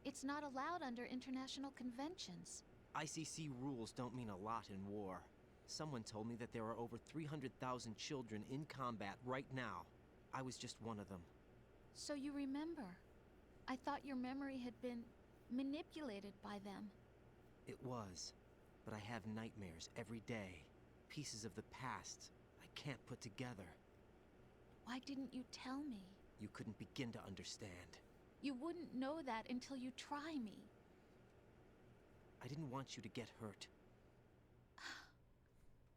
It's not allowed under international conventions. ICC rules don't mean a lot in war. Someone told me that there are over 300,000 children in combat right now. I was just one of them. So you remember? I thought your memory had been manipulated by them. It was, but I have nightmares every day. Pieces of the past I can't put together. Why didn't you tell me? You couldn't begin to understand. You wouldn't know that until you try me. I didn't want you to get hurt.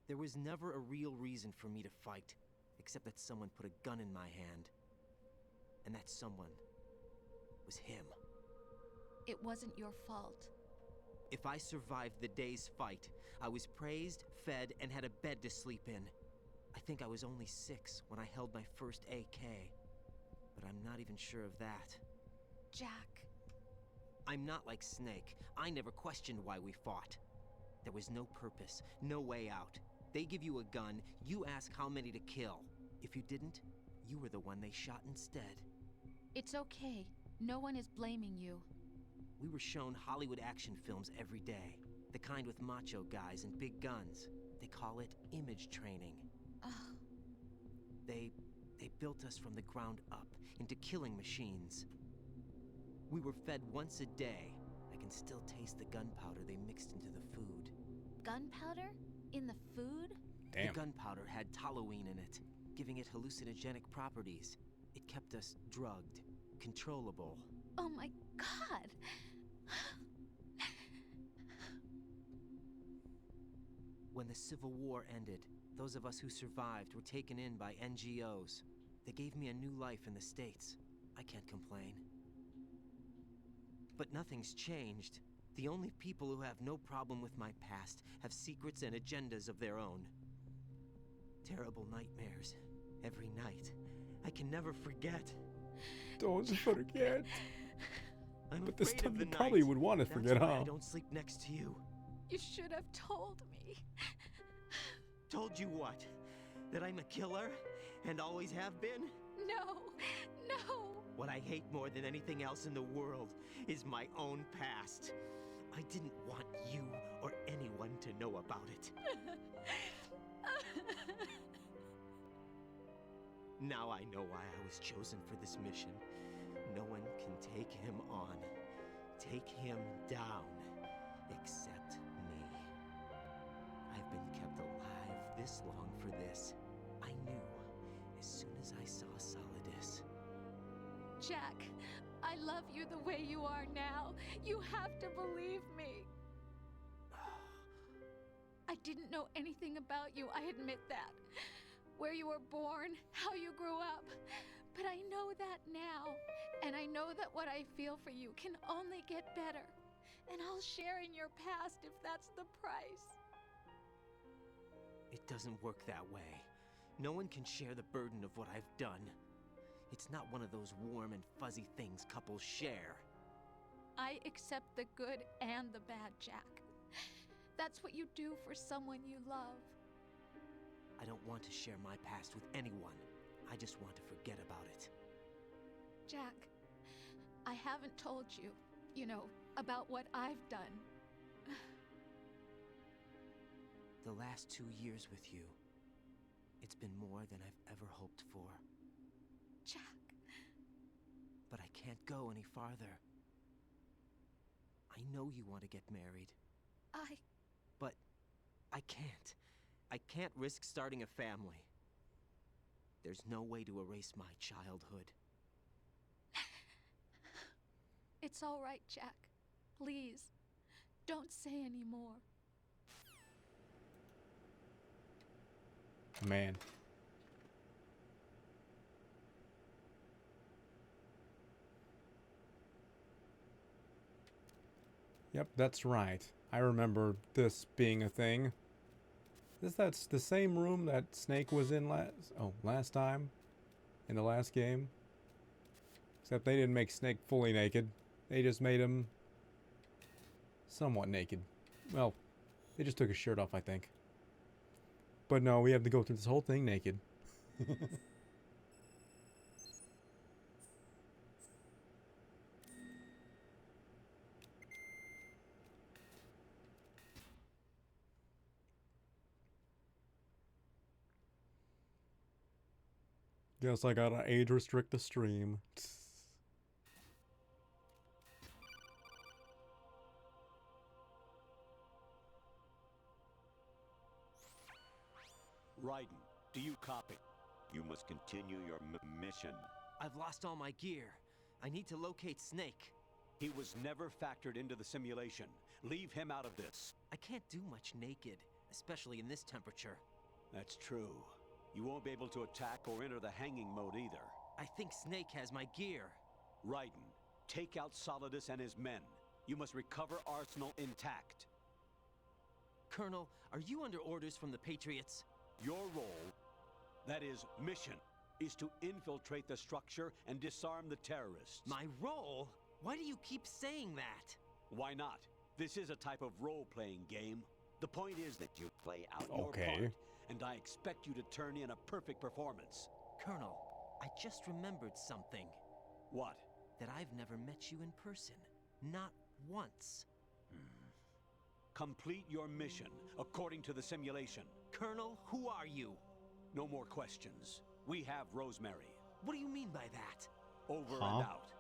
There was never a real reason for me to fight, except that someone put a gun in my hand. And that someone was him. It wasn't your fault. If I survived the day's fight, I was praised, fed, and had a bed to sleep in. I think I was only 6 when I held my first AK. but I'm not even sure of that. Jack. I'm not like Snake. I never questioned why we fought. There was no purpose, no way out. They give you a gun, you ask how many to kill. If you didn't, you were the one they shot instead. It's okay. No one is blaming you. We were shown Hollywood action films every day. The kind with macho guys and big guns. They call it image training. Ugh. They built us from the ground up into killing machines. We were fed once a day. I can still taste the gunpowder they mixed into the food. Gunpowder? In the food? Damn. The gunpowder had toluene in it, giving it hallucinogenic properties. It kept us drugged, controllable. Oh my god! When the Civil War ended, those of us who survived were taken in by NGOs. They gave me a new life in the States. I can't complain. But nothing's changed. The only people who have no problem with my past have secrets and agendas of their own. Terrible nightmares. Every night. I can never forget. Don't forget. But this time you probably would want to forget, That's why huh? I don't sleep next to you. You should have told me. Told you what? That I'm a killer? And always have been? No, no. What I hate more than anything else in the world is my own past. I didn't want you or anyone to know about it. Now I know why I was chosen for this mission. No one can take him on, take him down, except me. I've been kept alive this long for this. I knew as soon as I saw Solidus. Jack, I love you the way you are now. You have to believe me. I didn't know anything about you, I admit that. Where you were born, how you grew up. But I know that now. And I know that what I feel for you can only get better. And I'll share in your past if that's the price. It doesn't work that way. No one can share the burden of what I've done. It's not one of those warm and fuzzy things couples share. I accept the good and the bad, Jack. That's what you do for someone you love. I don't want to share my past with anyone. I just want to forget about it. Jack, I haven't told you, about what I've done. The last 2 years with you, it's been more than I've ever hoped for. Jack. But I can't go any farther. I know you want to get married. But I can't. I can't risk starting a family. There's no way to erase my childhood. It's all right, Jack. Please, don't say any more. Man. Yep, that's right. I remember this being a thing. That's the same room that Snake was in last time? In the last game? Except they didn't make Snake fully naked. They just made him somewhat naked. Well, they just took his shirt off, I think. But no, we have to go through this whole thing naked. Guess I gotta age restrict the stream. Raiden, do you copy? You must continue your mission. I've lost all my gear. I need to locate Snake. He was never factored into the simulation. Leave him out of this. I can't do much naked, especially in this temperature. That's true. You won't be able to attack or enter the hanging mode either. I think Snake has my gear. Raiden, take out Solidus and his men. You must recover Arsenal intact. Colonel, are you under orders from the Patriots? Your role, that is mission, is to infiltrate the structure and disarm the terrorists. My role? Why do you keep saying that? Why not? This is a type of role-playing game. The point is that you play out your Okay. part, and I expect you to turn in a perfect performance. Colonel, I just remembered something. What? That I've never met you in person. Not once. Complete your mission according to the simulation. Colonel, who are you? No more questions. We have Rosemary. What do you mean by that? Over Huh? and out.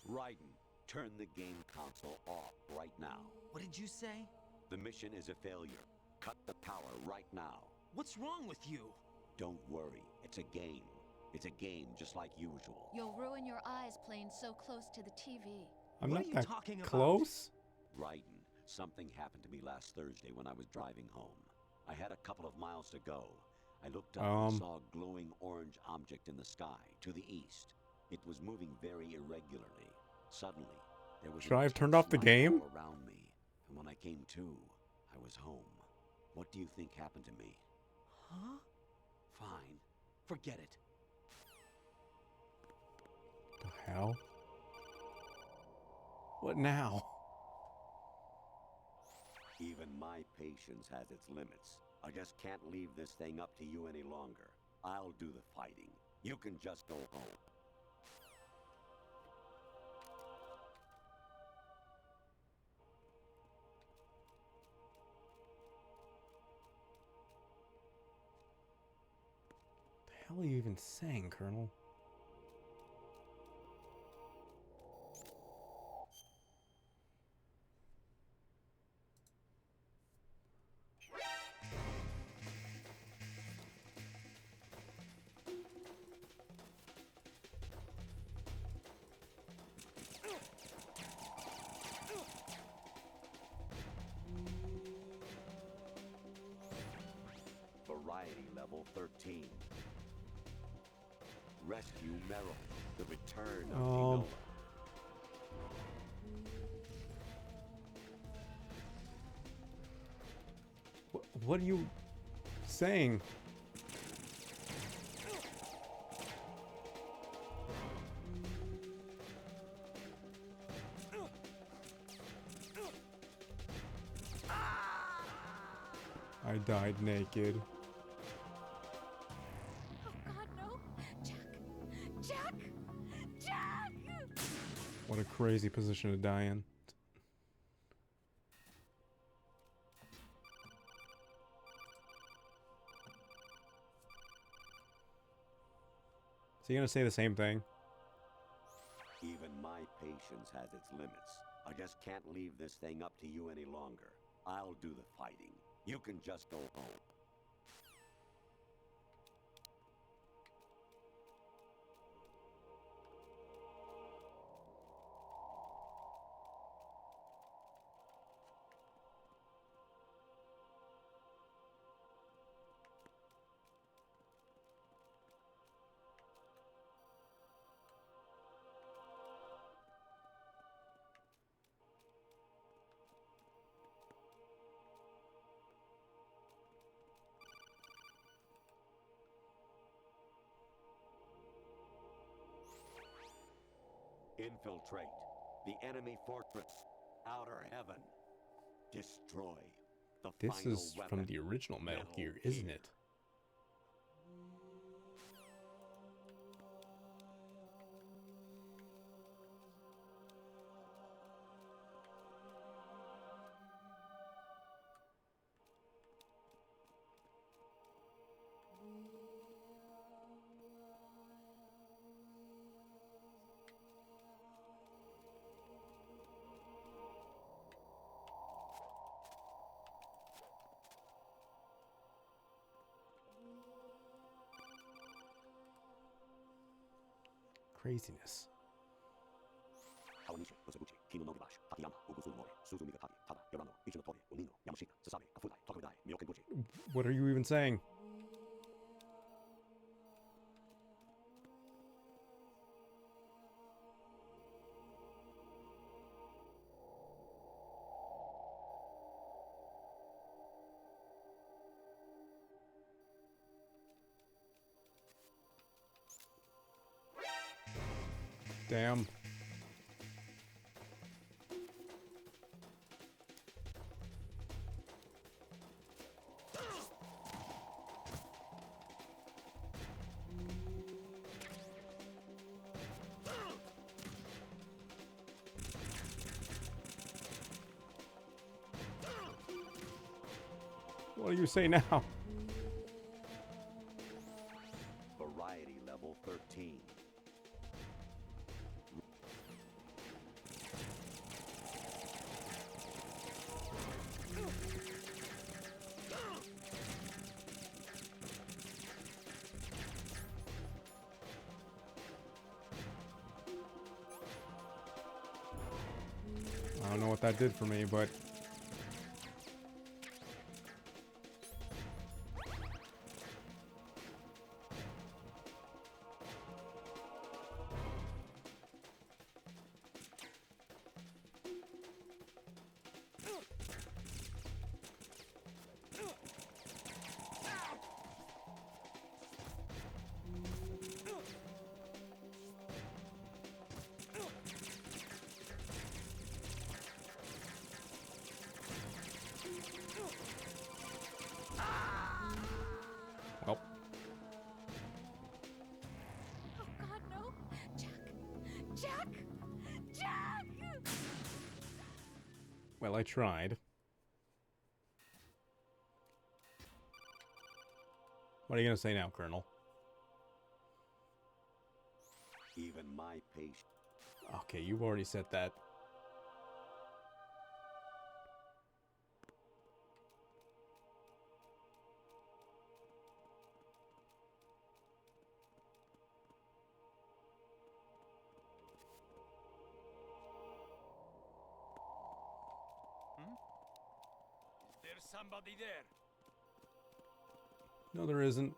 Raiden, turn the game console off right now. What did you say? The mission is a failure. Cut the power right now. What's wrong with you? Don't worry, it's a game. It's a game just like usual. You'll ruin your eyes playing so close to the TV. I'm What not are you that talking about? close. Raiden, something happened to me last Thursday when I was driving home. I had a couple of miles to go. I looked up and saw a glowing orange object in the sky to the east. It was moving very irregularly. Suddenly, there was Should I have turned off the game? all around me, and when I came to, I was home. What do you think happened to me? Huh? Fine, forget it. The hell? What now? Even my patience has its limits. I just can't leave this thing up to you any longer. I'll do the fighting. You can just go home. The hell are you even saying, Colonel? Variety level 13. Rescue Meryl. The return of Enola. What are you saying? I died naked. Oh God, no! Jack! Jack! Jack! What a crazy position to die in. Is he gonna say the same thing? Even my patience has its limits. I just can't leave this thing up to you any longer. I'll do the fighting. You can just go home. Infiltrate the enemy fortress, Outer Heaven. Destroy the This final is weapon, from the original Metal Gear, isn't it? Craziness. What are you even saying? Damn. What do you say now? Variety level 13. I don't know what that did for me, but well. Oh God, no! Jack! Jack! Well, I tried. What are you gonna say now, Colonel? Even my patience. Okay, you've already said that. There's somebody there. No, there isn't.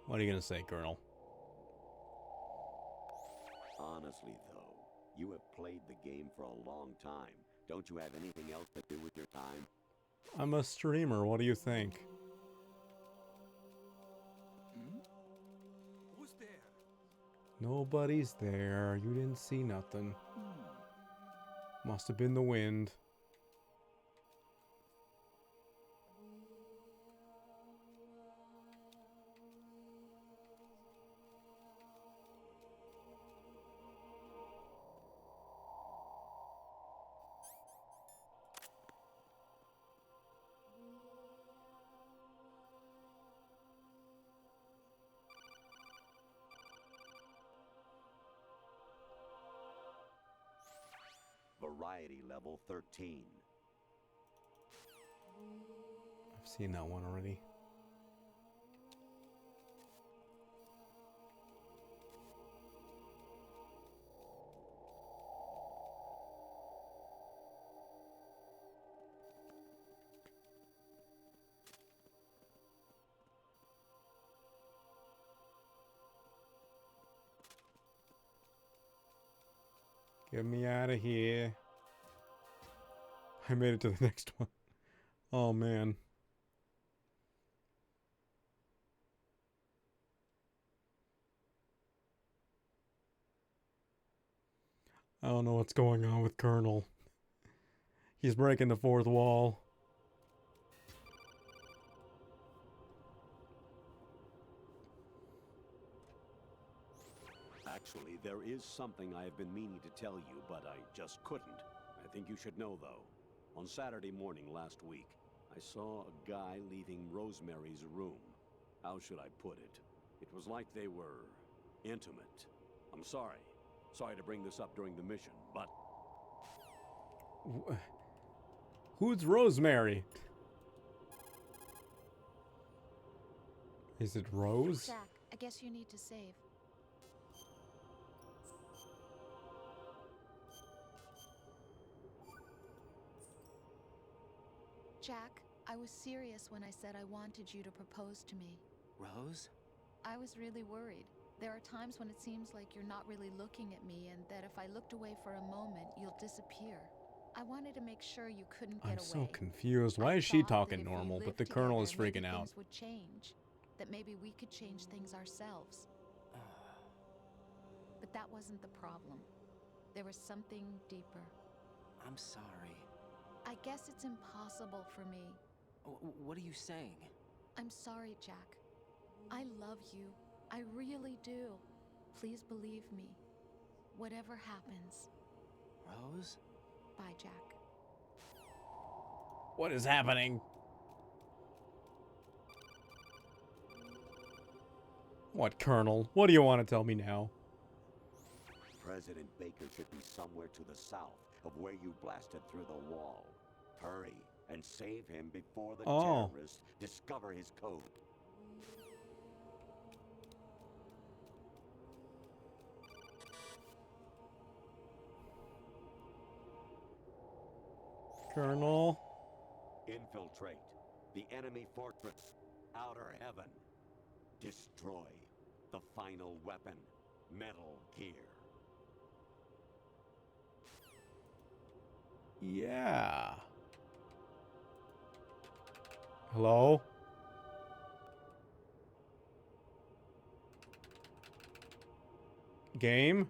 What are you gonna say, Colonel? Honestly, though, you have played the game for a long time. Don't you have anything else to do with your time? I'm a streamer. What do you think? Who's there? Nobody's there. You didn't see nothing. Must have been the wind. Variety level 13. I've seen that one already. Get me out of here. I made it to the next one. Oh, man. I don't know what's going on with Colonel. He's breaking the fourth wall. Actually, there is something I have been meaning to tell you, but I just couldn't. I think you should know, though. On Saturday morning last week, I saw a guy leaving Rosemary's room. How should I put it? It was like they were intimate. I'm sorry. Sorry to bring this up during the mission, but... Who's Rosemary? Is it Rose? Jack, I guess you need to save. Jack, I was serious when I said I wanted you to propose to me. Rose? I was really worried. There are times when it seems like you're not really looking at me and that if I looked away for a moment, you'll disappear. I wanted to make sure you couldn't get away. I'm so confused. Why is she talking normal, but the Colonel is freaking out? Things would change. That maybe we could change things ourselves. But that wasn't the problem. There was something deeper. I'm sorry. I guess it's impossible for me. What are you saying? I'm sorry, Jack. I love you. I really do. Please believe me. Whatever happens. Rose? Bye, Jack. What is happening? What, Colonel? What do you want to tell me now? President Baker should be somewhere to the south of where you blasted through the wall. Hurry and save him before the terrorists discover his code. Colonel? Infiltrate the enemy fortress, Outer Heaven. Destroy the final weapon, Metal Gear. Yeah. Hello? Game?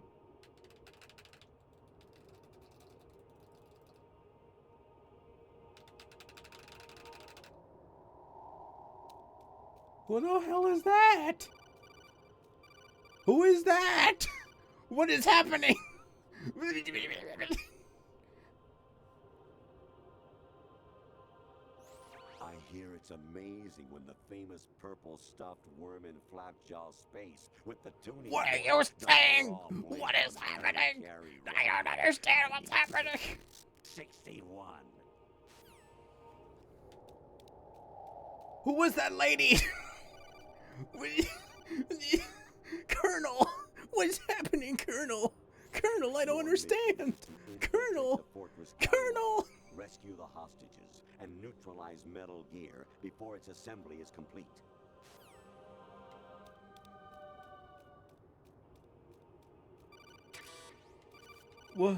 What the hell is that? Who is that? What is happening? I hear it's amazing when the famous purple stuffed worm in Flapjaw's space with the tuning. What are you saying? What is happening? I don't understand what's happening. 61. Who was that lady? Colonel, what's happening, Colonel? Colonel, I don't understand. Colonel, Colonel. Rescue the hostages and neutralize Metal Gear before its assembly is complete. What?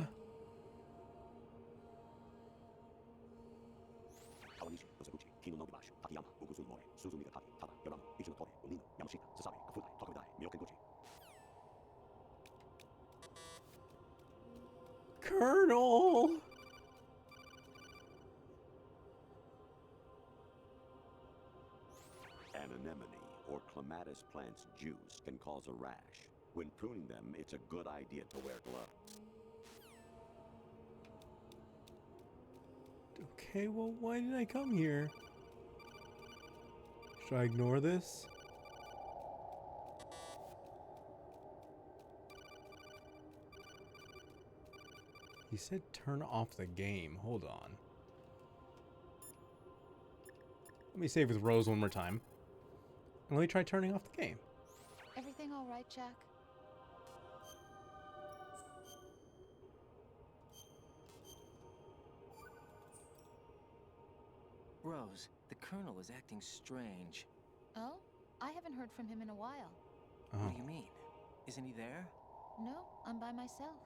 Colonel! Anemone or clematis plant's juice can cause a rash. When pruning them, it's a good idea to wear gloves. Okay, well, why did I come here? Should I ignore this? He said turn off the game. Hold on. Let me save with Rose one more time. And let me try turning off the game. Everything all right, Jack? Rose, the Colonel is acting strange. Oh? I haven't heard from him in a while. What do you mean? Isn't he there? No, I'm by myself.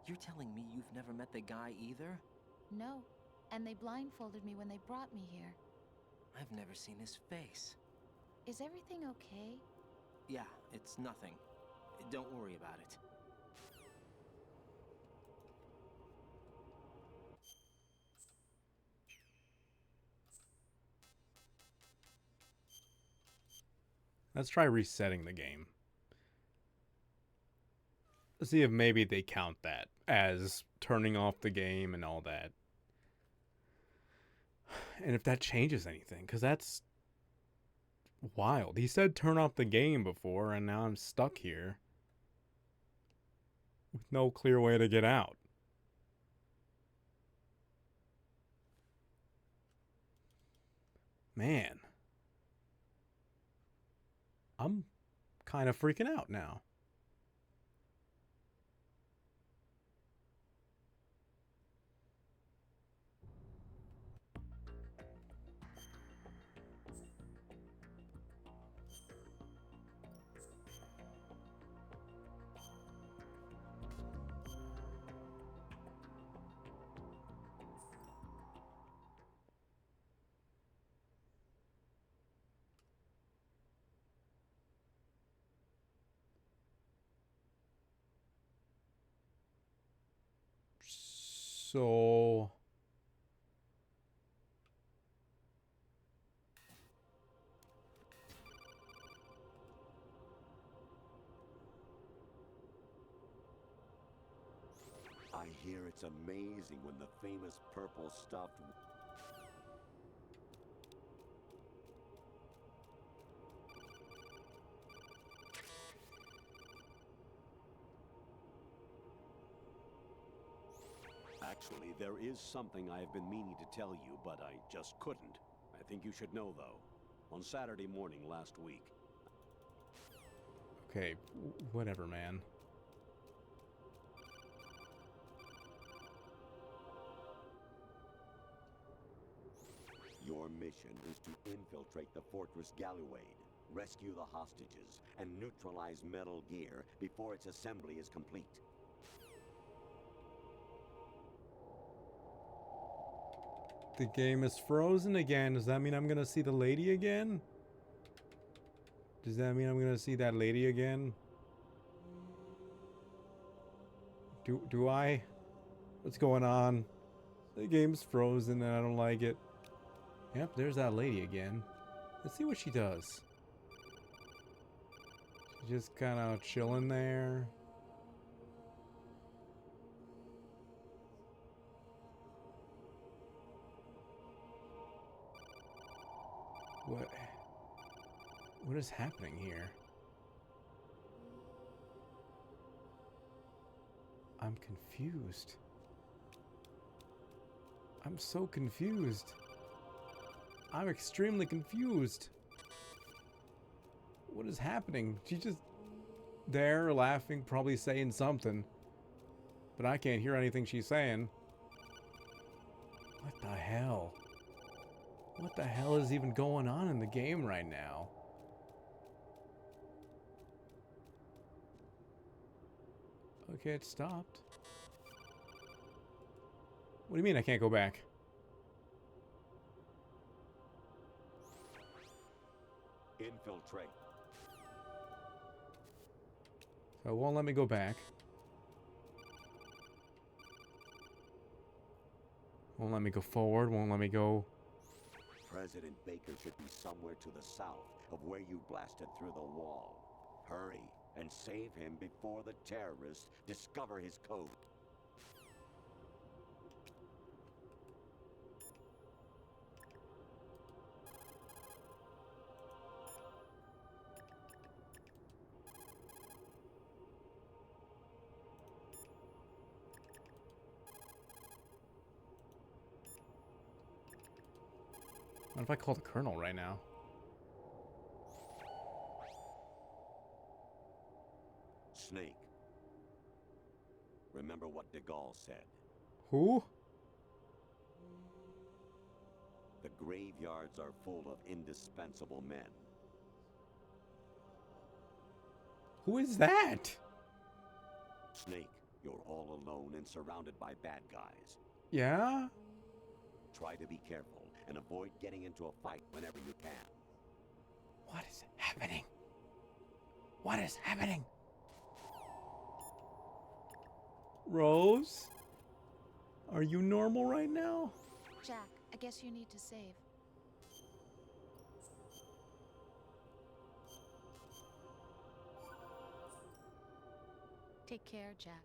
You're telling me you've never met the guy either? No, and they blindfolded me when they brought me here. I've never seen his face. Is everything okay? Yeah, it's nothing. Don't worry about it. Let's try resetting the game. Let's see if maybe they count that as turning off the game and all that. And if that changes anything, because that's wild. He said turn off the game before, and now I'm stuck here with no clear way to get out. Man. I'm kind of freaking out now. So I hear it's amazing when the famous purple stuffed... Actually, there is something I have been meaning to tell you, but I just couldn't. I think you should know, though. On Saturday morning last week. okay, whatever, man. Your mission is to infiltrate the Fortress Galluade, rescue the hostages, and neutralize Metal Gear before its assembly is complete. The game is frozen again. Does that mean I'm gonna see the lady again? Does that mean I'm gonna see that lady again? Do I? What's going on? The game's frozen and I don't like it. Yep, there's that lady again. Let's see what she does. She's just kind of chilling there. What is happening here? I'm confused. I'm so confused. I'm extremely confused. What is happening? She's just there laughing, probably saying something. But I can't hear anything she's saying. What the hell? What the hell is even going on in the game right now? Okay, it stopped. What do you mean I can't go back? Infiltrate. So it won't let me go back. Won't let me go forward, won't let me go... President Baker should be somewhere to the south of where you blasted through the wall. Hurry and save him before the terrorists discover his code. What if I call the colonel right now? Snake. Remember what de Gaulle said. Who? The graveyards are full of indispensable men. Who is that? Snake, you're all alone and surrounded by bad guys. Yeah? Try to be careful and avoid getting into a fight whenever you can. What is happening? What is happening? Rose? Are you normal right now? Jack, I guess you need to save. Take care, Jack.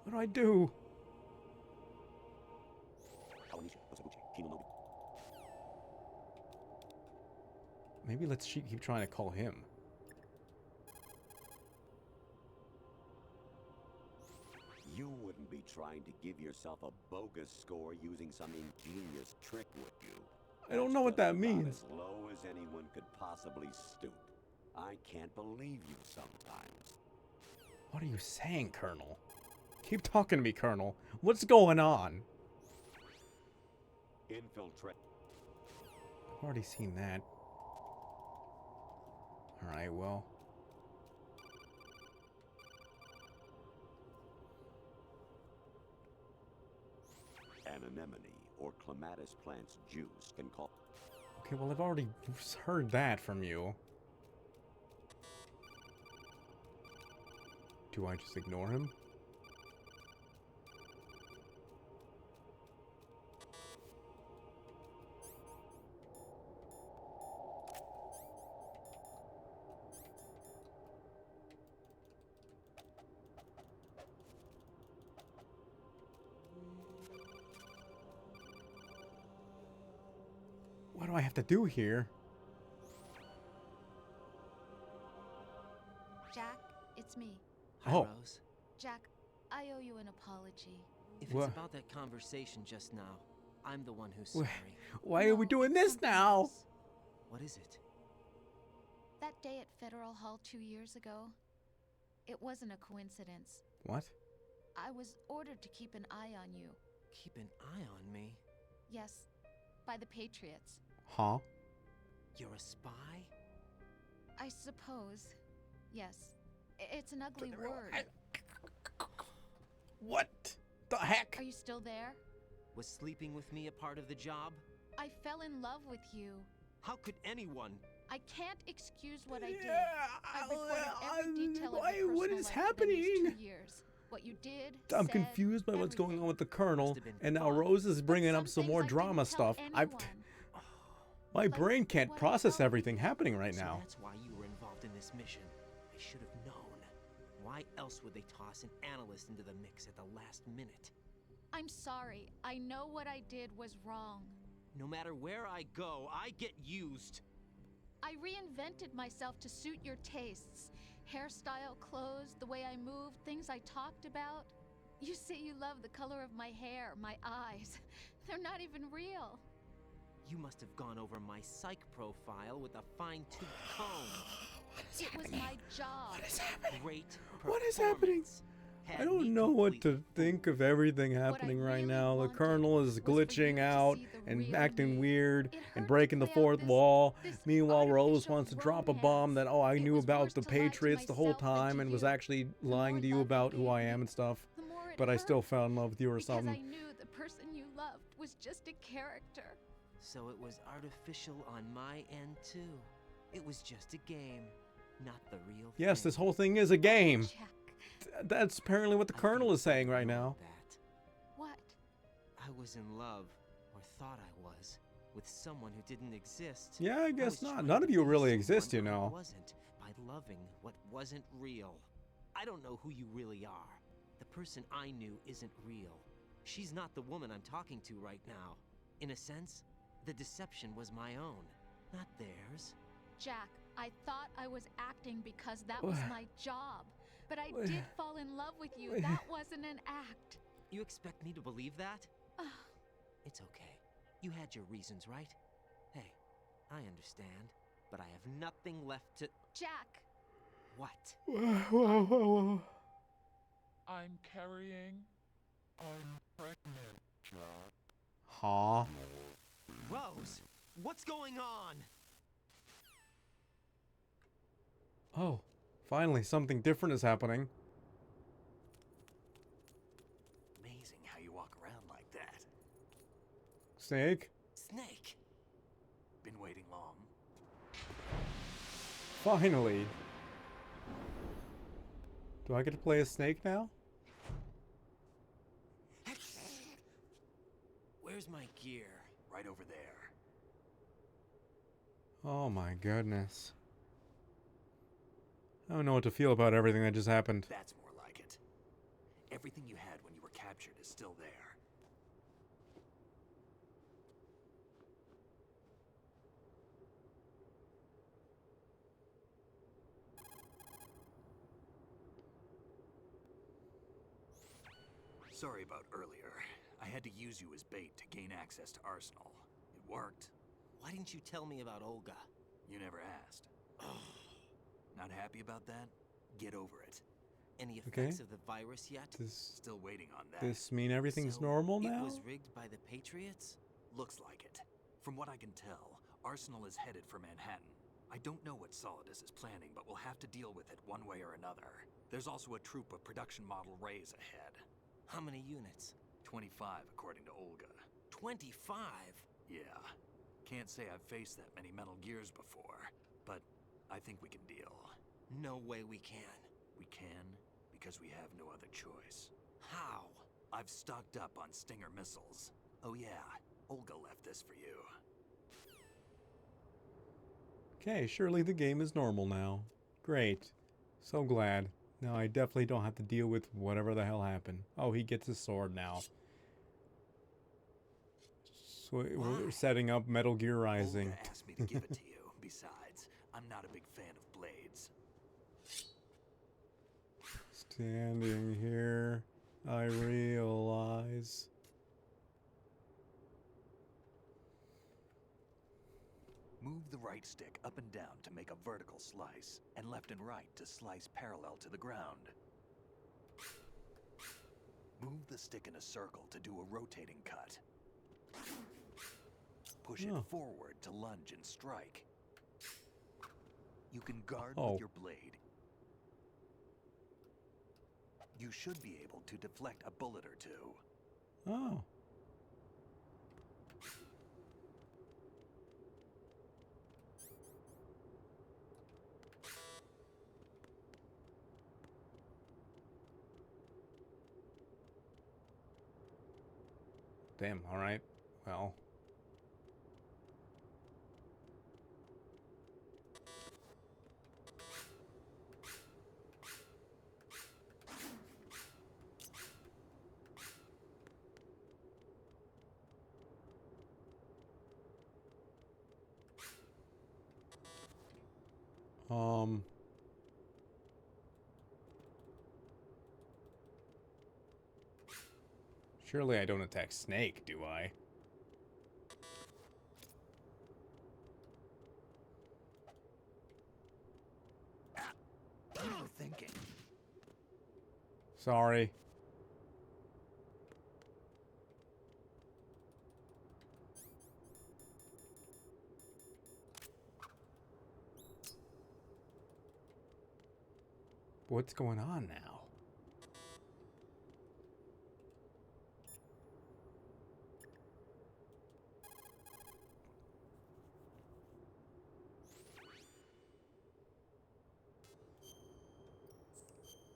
What do I do? Maybe let's keep trying to call him. You wouldn't be trying to give yourself a bogus score using some ingenious trick, would you? I don't know what that means. As low as anyone could possibly stoop. I can't believe you sometimes. What are you saying, Colonel? Keep talking to me, Colonel. What's going on? Infiltrate. I've already seen that. Alright, well. Anemone or clematis plant's juice can cause... Okay, well, I've already heard that from you. Do I just ignore him? What do I have to do here? Jack, it's me. Hi, Rose. Jack, I owe you an apology. If it's about that conversation just now, I'm the one who's sorry. Why are we doing this now? What is it? That day at Federal Hall 2 years ago, it wasn't a coincidence. What? I was ordered to keep an eye on you. Keep an eye on me? Yes, by the Patriots. Huh? You're a spy? I suppose. Yes. It's an ugly word. What the heck? Are you still there? Was sleeping with me a part of the job? I fell in love with you. How could anyone? I can't excuse what I did. I've recorded every detail of your what personal is life happening? within these 2 years. What you did, I'm said, confused by what's going on with the Colonel, been and now Rose is bringing up some more drama stuff. My brain can't process everything happening right now. So that's why you were involved in this mission. I should have known. Why else would they toss an analyst into the mix at the last minute? I'm sorry. I know what I did was wrong. No matter where I go, I get used. I reinvented myself to suit your tastes. Hairstyle, clothes, the way I moved, things I talked about. You say you love the color of my hair, my eyes. They're not even real. You must have gone over my psych profile with a fine-tooth comb. It was my job. What is happening? Great What is happening? I don't know what to think of everything happening right now. The Colonel is glitching out and acting weird and breaking the fourth wall. Meanwhile, Rose wants to drop a bomb that, oh, I knew about the Patriots the whole time and was actually lying to you about who I am and stuff. But I still fell in love with you or something. Because I knew the person you loved was just a character. So it was artificial on my end, too. It was just a game, not the real thing. Yes, this whole thing is a game. That's apparently what the Colonel is saying right now. What? I was in love, or thought I was, with someone who didn't exist. Yeah, I guess was not. trying None to of you be really someone exist, you who I know. wasn't, by loving what wasn't real. I don't know who you really are. The person I knew isn't real. She's not the woman I'm talking to right now. In a sense, the deception was my own, not theirs. Jack, I thought I was acting because that was my job. But I did fall in love with you. That wasn't an act. You expect me to believe that? It's okay. You had your reasons, right? Hey, I understand. But I have nothing left to... Jack! What? I'm carrying... I'm pregnant, Jack. Huh? Rose, what's going on? Oh, finally something different is happening. Amazing how you walk around like that. Snake? Snake? Been waiting long? Finally. Do I get to play a snake now? Where's my gear? Right over there. Oh my goodness. I don't know what to feel about everything that just happened. That's more like it. Everything you had when you were captured is still there. Sorry about earlier. I had to use you as bait to gain access to Arsenal. It worked. Why didn't you tell me about Olga? You never asked. Not happy about that? Get over it. Any effects Okay. of the virus yet? Still waiting on that. This mean everything's So, normal now? It was rigged by the Patriots? Looks like it. From what I can tell, Arsenal is headed for Manhattan. I don't know what Solidus is planning, but we'll have to deal with it one way or another. There's also a troop of production model Rays ahead. How many units? 25, according to Olga. 25? Yeah. Can't say I've faced that many Metal Gears before, but I think we can deal. No way we can. We can, because we have no other choice. How? I've stocked up on Stinger missiles. Oh yeah, Olga left this for you. Okay, surely the game is normal now. Great. So glad. Now I definitely don't have to deal with whatever the hell happened. Oh, he gets his sword now. So we're setting up Metal Gear Rising. Olga asked me to give it to you. Besides, I'm not a big fan of blades. Standing here, I realize. Move the right stick up and down to make a vertical slice, and left and right to slice parallel to the ground. Move the stick in a circle to do a rotating cut. Push it forward to lunge and strike. You can guard with your blade. You should be able to deflect a bullet or two. Oh. Damn, alright. Well. Surely I don't attack Snake, do I? What are you thinking? Sorry. What's going on now?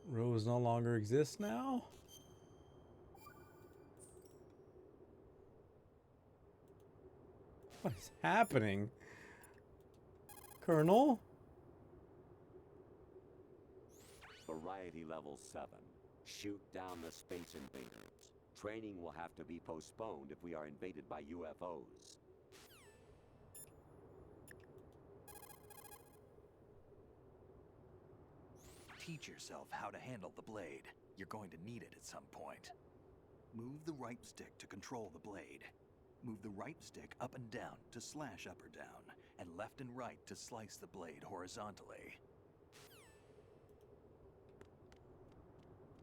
Rose no longer exists now? What is happening? Colonel? Variety level 7. Shoot down the space invaders. Training will have to be postponed if we are invaded by UFOs. Teach yourself how to handle the blade. You're going to need it at some point. Move the right stick to control the blade. Move the right stick up and down to slash up or down, and left and right to slice the blade horizontally.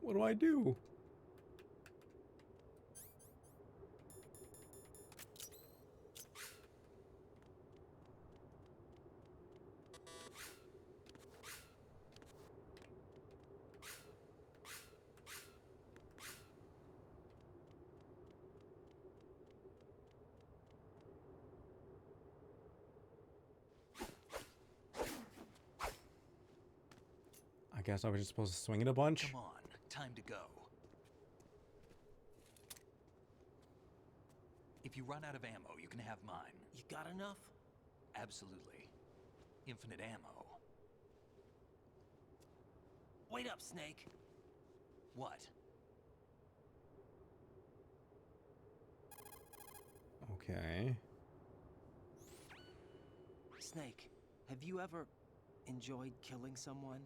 What do I do? I guess I was just supposed to swing it a bunch. Come on, time to go. If you run out of ammo, you can have mine. You got enough? Absolutely. Infinite ammo. Wait up, Snake. What? Okay. Snake, have you ever enjoyed killing someone?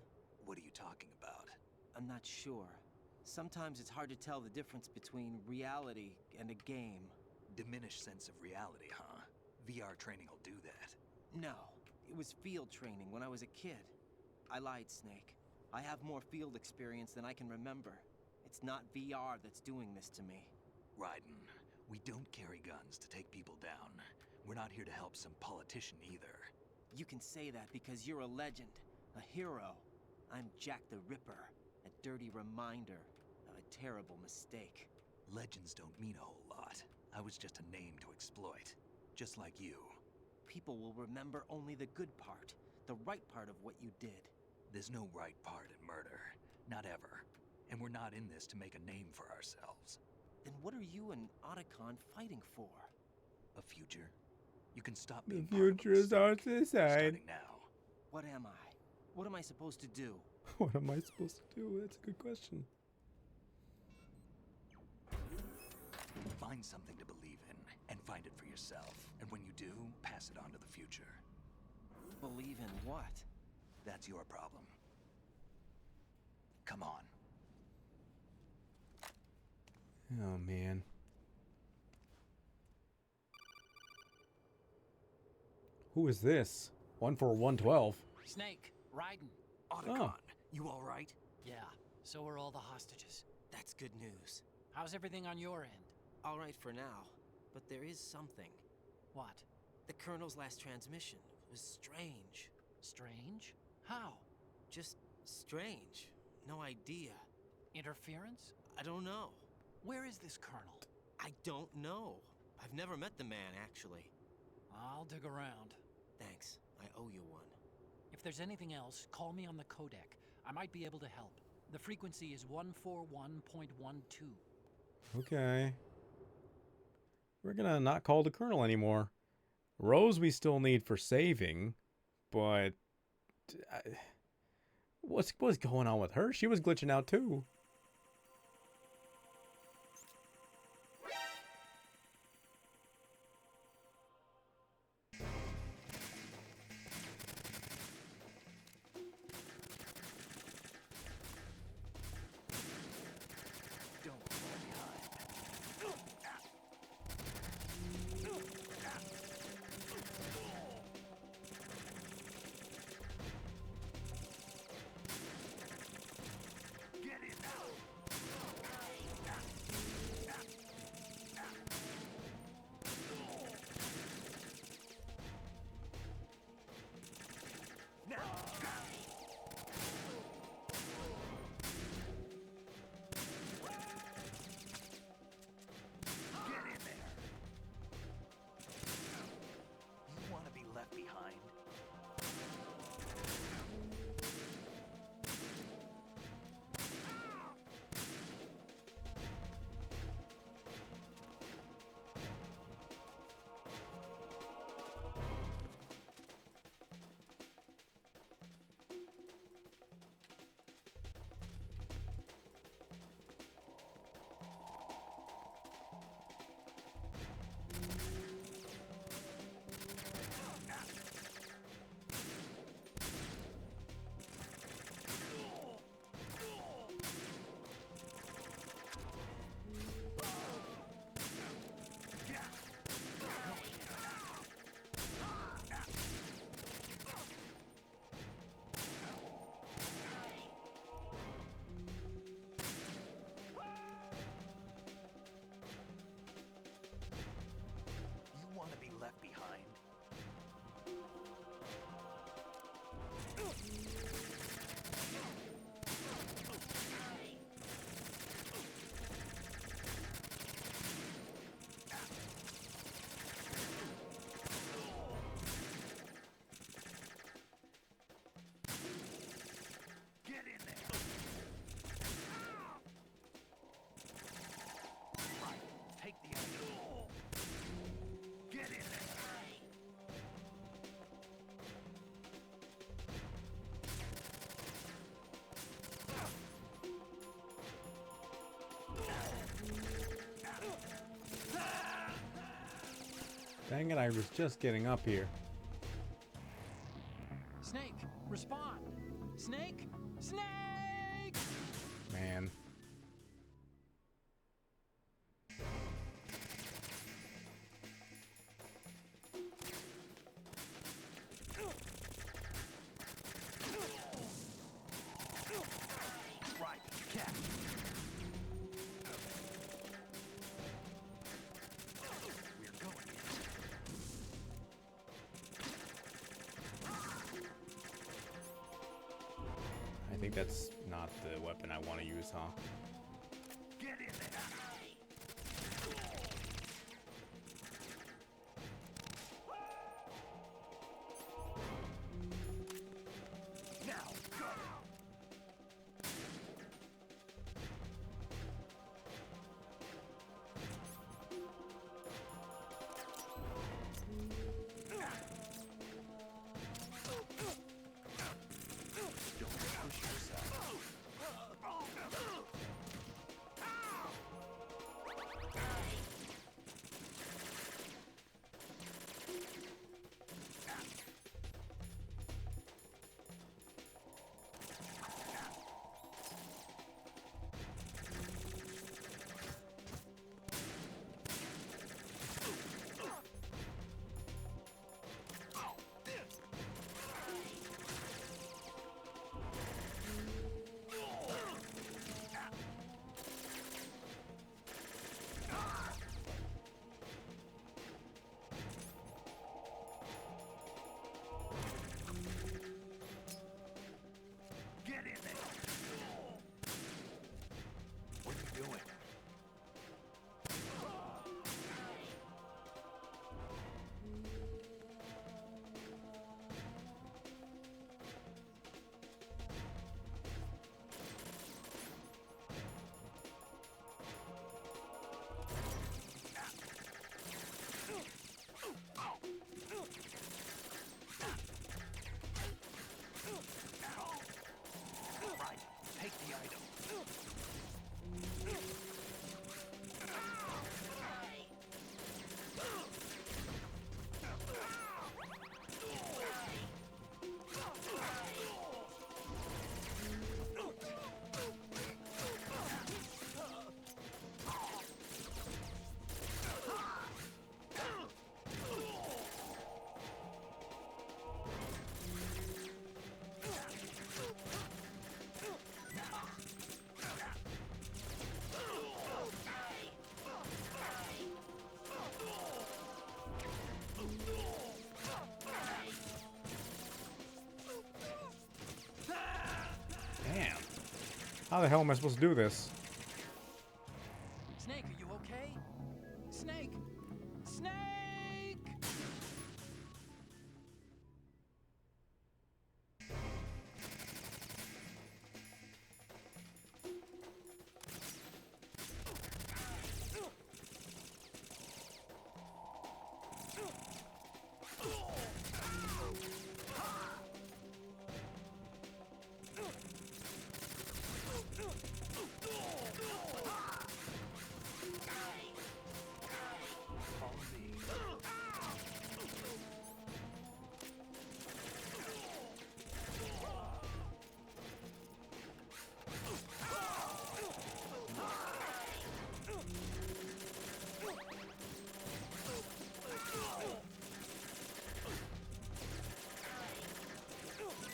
What are you talking about? I'm not sure. Sometimes it's hard to tell the difference between reality and a game. Diminished sense of reality, huh? VR training will do that. No, it was field training when I was a kid. I lied, Snake. I have more field experience than I can remember. It's not VR that's doing this to me. Raiden, we don't carry guns to take people down. We're not here to help some politician either. You can say that because you're a legend, a hero. I'm Jack the Ripper, a dirty reminder of a terrible mistake. Legends don't mean a whole lot. I was just a name to exploit, just like you. People will remember only the good part, the right part of what you did. There's no right part in murder, not ever. And we're not in this to make a name for ourselves. Then what are you and Otacon fighting for? A future? You can stop The being future is our society. starting now. What am I? What am I supposed to do? What am I supposed to do? That's a good question. Find something to believe in, and find it for yourself. And when you do, pass it on to the future. Believe in what? That's your problem. Come on. Oh, man. Who is this? 14112. Snake, Raiden. Otacon, you all right? Yeah, so are all the hostages. That's good news. How's everything on your end? All right for now, but there is something. What? The Colonel's last transmission was strange. Strange? How? Just strange. No idea. Interference? I don't know. Where is this Colonel? I don't know. I've never met the man, actually. I'll dig around. Thanks. I owe you one. If there's anything else, call me on the codec. I might be able to help. The frequency is 141.12. Okay. We're gonna not call the Colonel anymore. Rose we still need for saving, but... what's going on with her? She was glitching out too. Dang it, I was just getting up here. Snake, respond! Snake! Snake! Man. Right, catch. We're going. I think that's not the weapon I want to use, huh? Get in there. Now, go. Don't push yourself. Get in there. What are you doing? Right, take the item. Damn. How the hell am I supposed to do this? Snake, are you okay? Snake! Snake!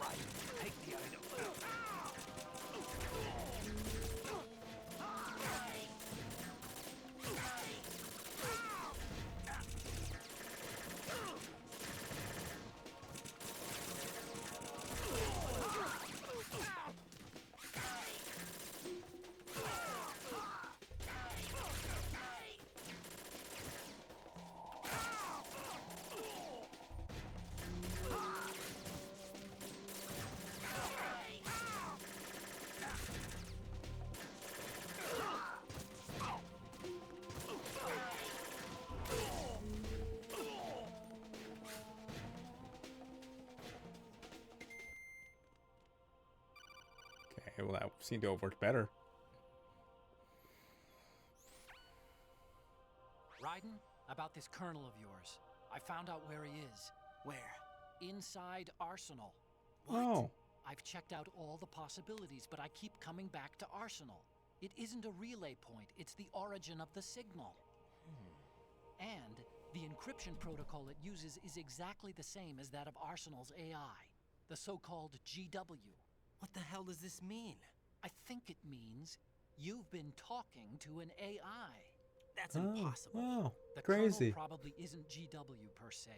Right, take the item. Okay, well that seemed to have worked better. Raiden, about this colonel of yours. I found out where he is. Where? Inside Arsenal. Oh. I've checked out all the possibilities, but I keep coming back to Arsenal. It isn't a relay point, it's the origin of the signal. And the encryption protocol it uses is exactly the same as that of Arsenal's AI, the so-called GW. What the hell does this mean? I think it means you've been talking to an AI. That's impossible. Wow. The Crazy. kernel probably isn't GW per se.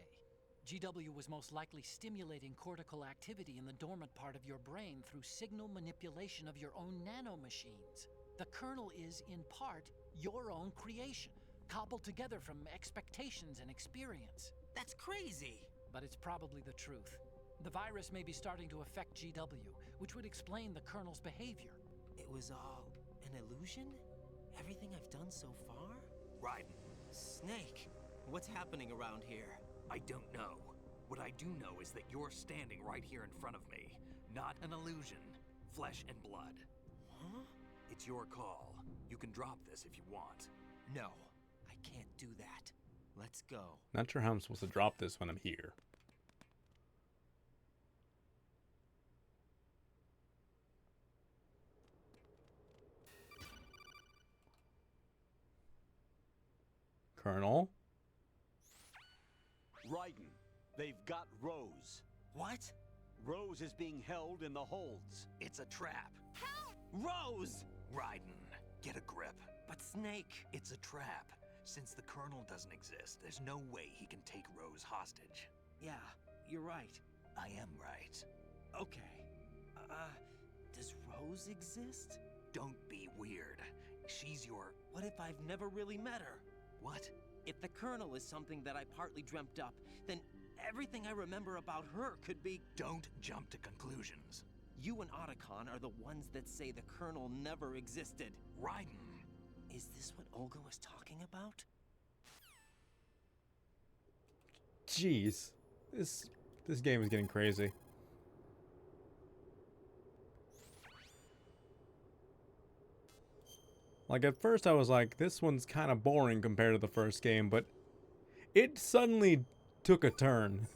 GW was most likely stimulating cortical activity in the dormant part of your brain through signal manipulation of your own nanomachines. The kernel is, in part, your own creation, cobbled together from expectations and experience. That's crazy. But it's probably the truth. The virus may be starting to affect GW, which would explain the kernel's behavior. It was all an illusion? Everything I've done so far? Raiden. Snake, what's happening around here? I don't know. What I do know is that you're standing right here in front of me. Not an illusion. Flesh and blood. Huh? It's your call. You can drop this if you want. No, I can't do that. Let's go. Not sure how I'm supposed to drop this when I'm here. Colonel? Raiden, they've got Rose. What? Rose is being held in the holds. It's a trap. Help! Rose! Raiden, get a grip. But Snake... It's a trap. Since the Colonel doesn't exist, there's no way he can take Rose hostage. Yeah, you're right. I am right. Okay. Does Rose exist? Don't be weird. She's your... What if I've never really met her? What? If the Colonel is something that I partly dreamt up, then everything I remember about her could be... Don't jump to conclusions. You and Otacon are the ones that say the Colonel never existed. Raiden. Is this what Olga was talking about? Jeez. This game is getting crazy. Like, at first I was like, this one's kind of boring compared to the first game, but it suddenly took a turn.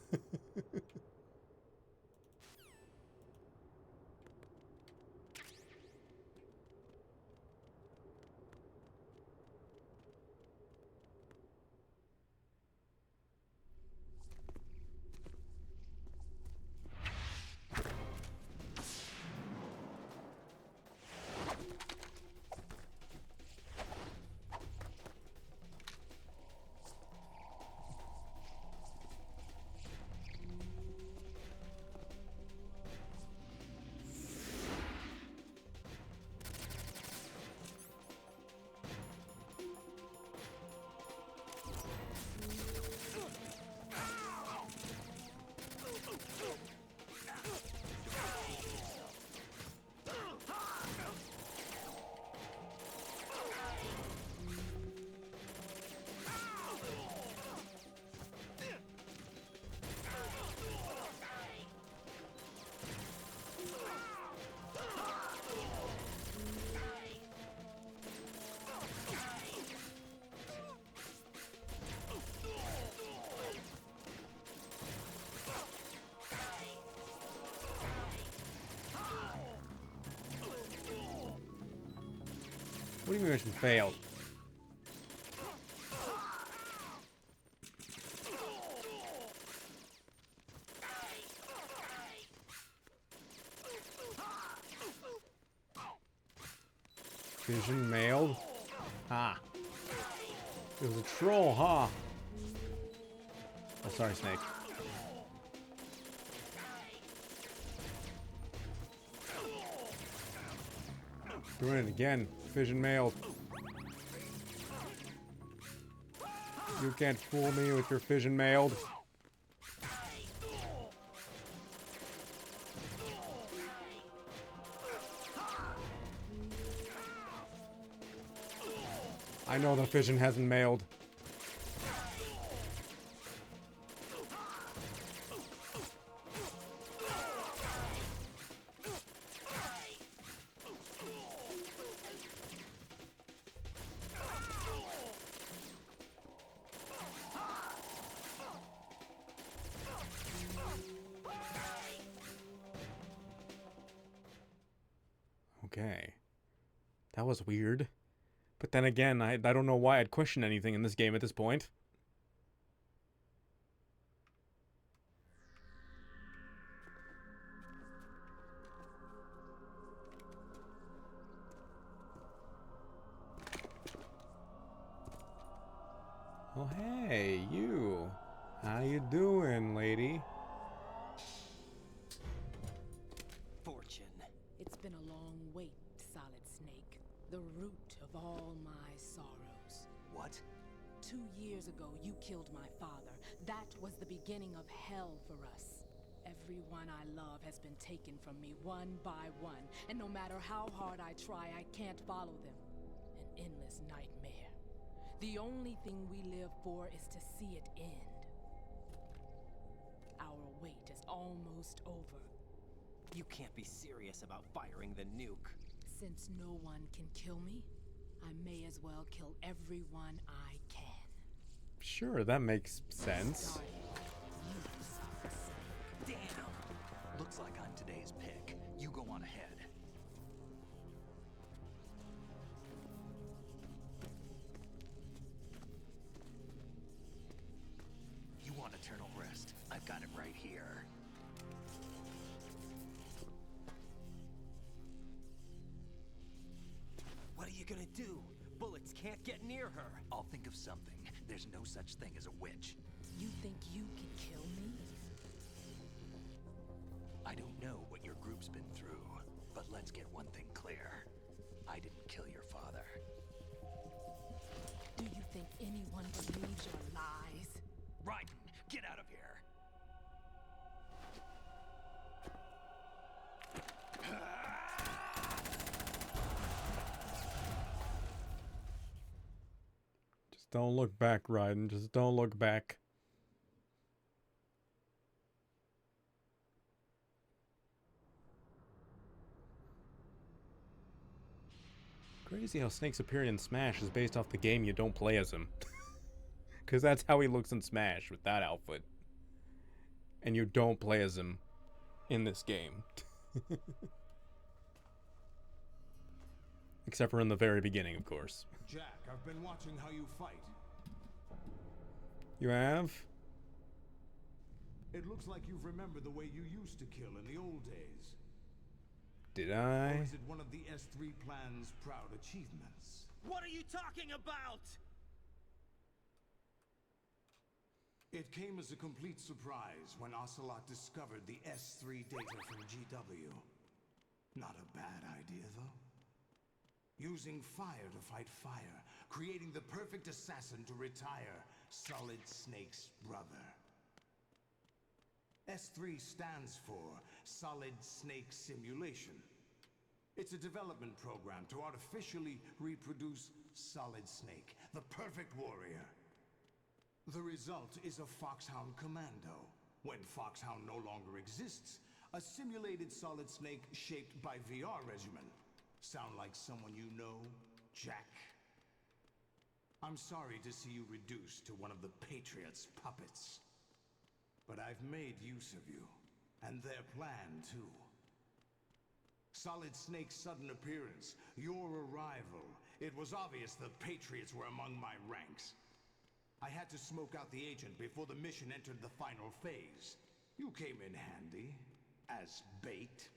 What do you mean mission failed? Vision mailed. Ah. It was a troll, huh? Oh, sorry, Snake. Doing it again. Vision mailed. You can't fool me with your fission mailed. I know the fission hasn't mailed. That was weird. But then again, I don't know why I'd question anything in this game at this point. Oh, hey, you. How you doing, lady? Fortune. It's been a long wait, Solid Snake. The root of all my sorrows. What? 2 years ago, you killed my father. That was the beginning of hell for us. Everyone I love has been taken from me one by one, and no matter how hard I try, I can't follow them. An endless nightmare. The only thing we live for is to see it end. Our wait is almost over. You can't be serious about firing the nuke. Since no one can kill me, I may as well kill everyone I can. Sure, that makes sense. Damn! Looks like I'm today's pick. You go on ahead. You want eternal rest? I've got it right here. What are you gonna do? Bullets can't get near her. I'll think of something. There's no such thing as a witch. You think you can kill me? I don't know what your group's been through, but let's get one thing clear. I didn't kill your father. Do you think anyone believes your lies? Raiden, get out of here! Just don't look back, Raiden. Just don't look back. Crazy how Snake's appearance in Smash is based off the game you don't play as him. Because that's how he looks in Smash with that outfit. And you don't play as him in this game. Except for in the very beginning, of course. Jack, I've been watching how you fight. You have? It looks like you've remembered the way you used to kill in the old days. Did I? Or is it one of the S3 plan's proud achievements? What are you talking about? It came as a complete surprise when Ocelot discovered the S3 data from GW. Not a bad idea, though. Using fire to fight fire, creating the perfect assassin to retire Solid Snake's brother. S3 stands for Solid Snake Simulation. It's a development program to artificially reproduce Solid Snake, the perfect warrior. The result is a Foxhound Commando. When Foxhound no longer exists, a simulated Solid Snake shaped by VR regimen. Sound like someone you know, Jack? I'm sorry to see you reduced to one of the Patriots' puppets. But I've made use of you, and their plan too. Solid Snake's sudden appearance, your arrival. It was obvious the Patriots were among my ranks. I had to smoke out the agent before the mission entered the final phase. You came in handy, as bait.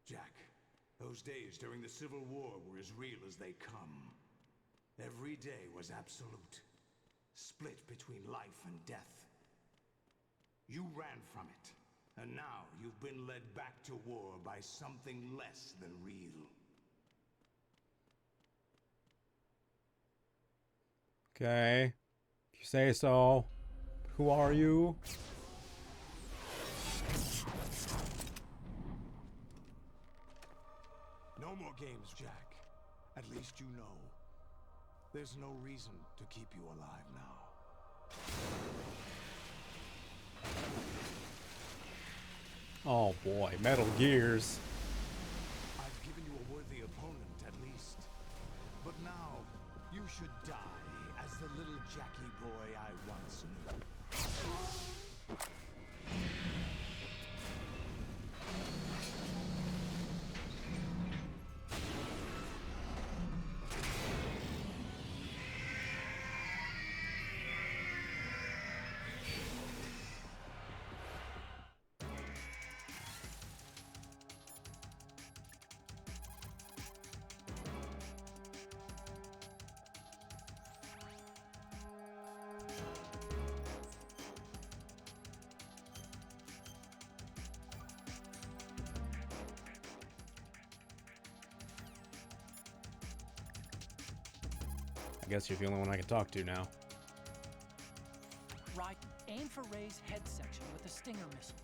Jack, those days during the Civil War were as real as they come. Every day was absolute. Split between life and death. You ran from it, and now you've been led back to war by something less than real. Okay. If you say so. Who are you? No more games, Jack. At least you know. There's no reason to keep you alive now. Oh boy, Metal Gears. I've given you a worthy opponent, at least. But now, you should die as the little Jackie boy I once knew. I guess you're the only one I can talk to now. Raiden, aim for Ray's head section with the Stinger missiles.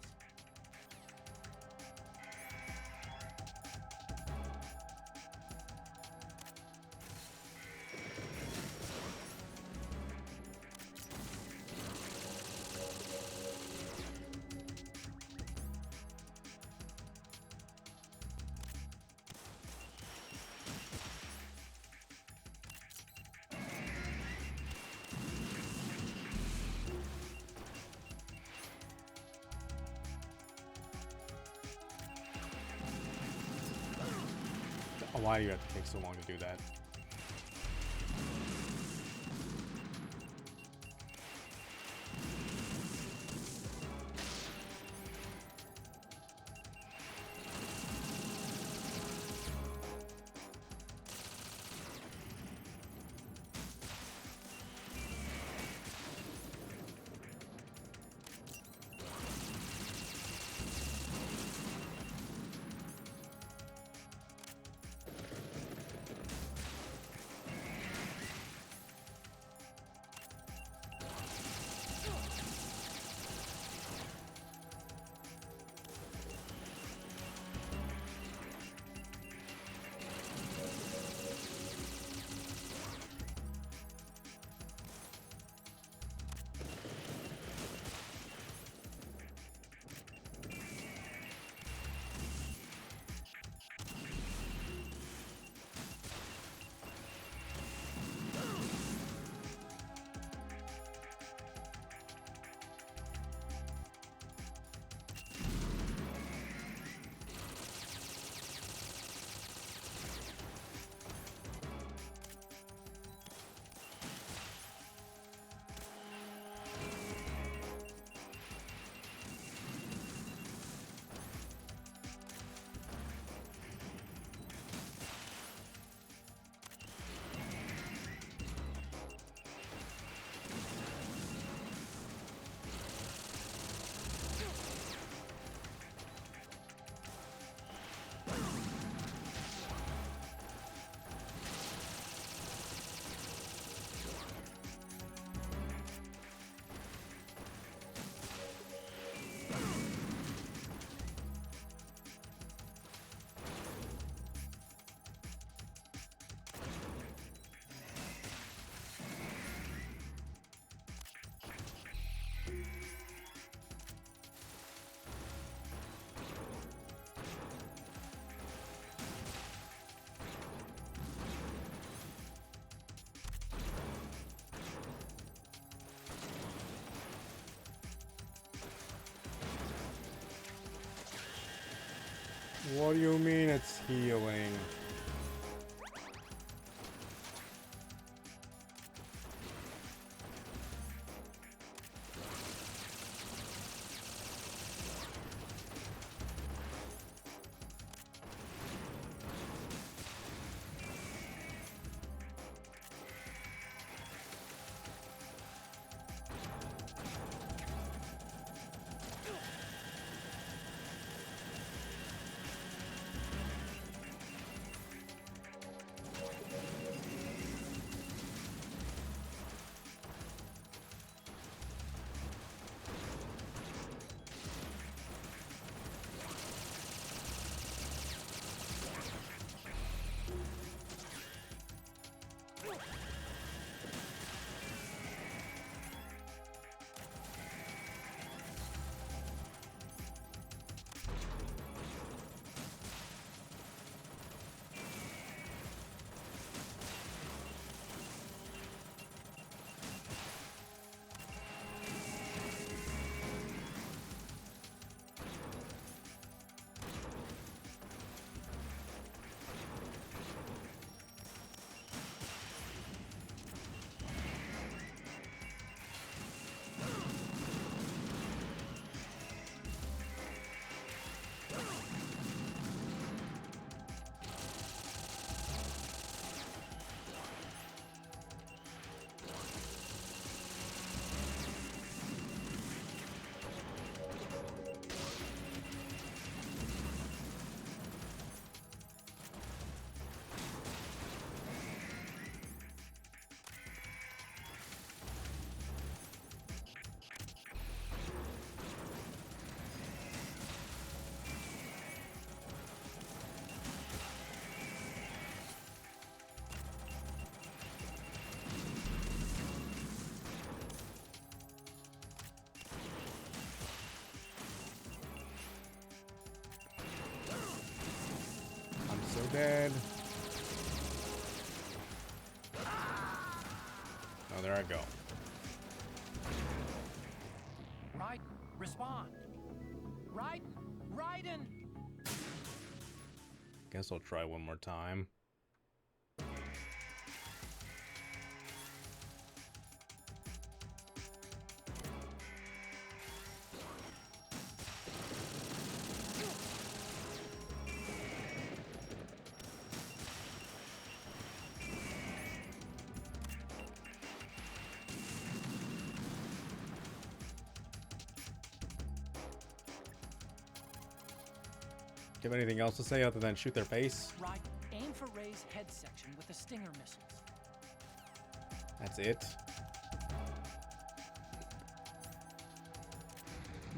Why do you have to take so long to do that? What do you mean it's healing? dead. Oh, there I go. Raiden, respond. Raiden! Guess I'll try one more time. Do you have anything else to say other than shoot their face? Right. Aim for Ray's head section with the Stinger missiles. That's it.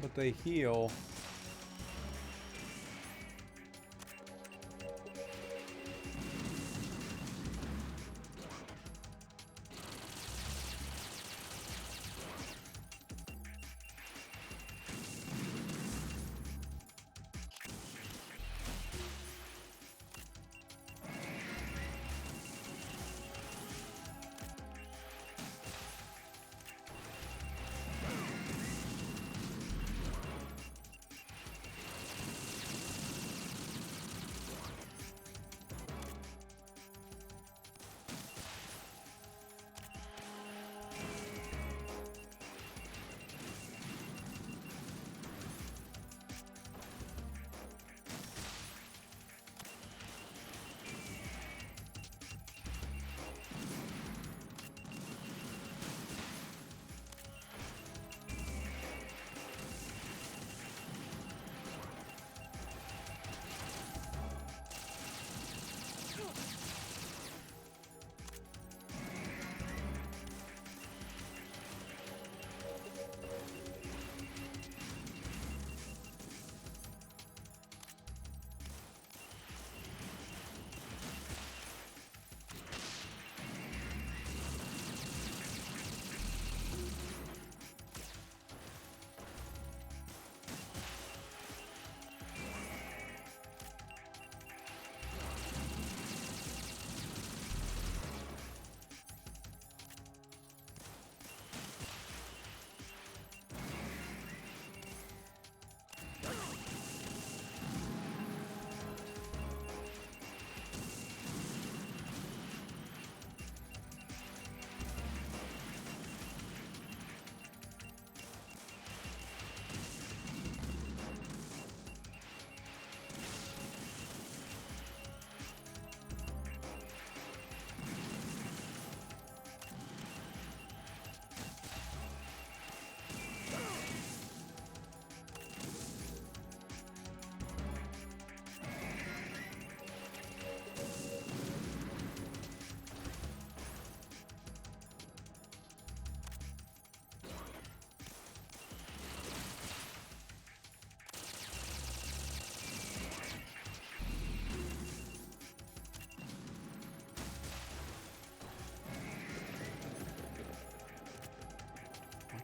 But they heal.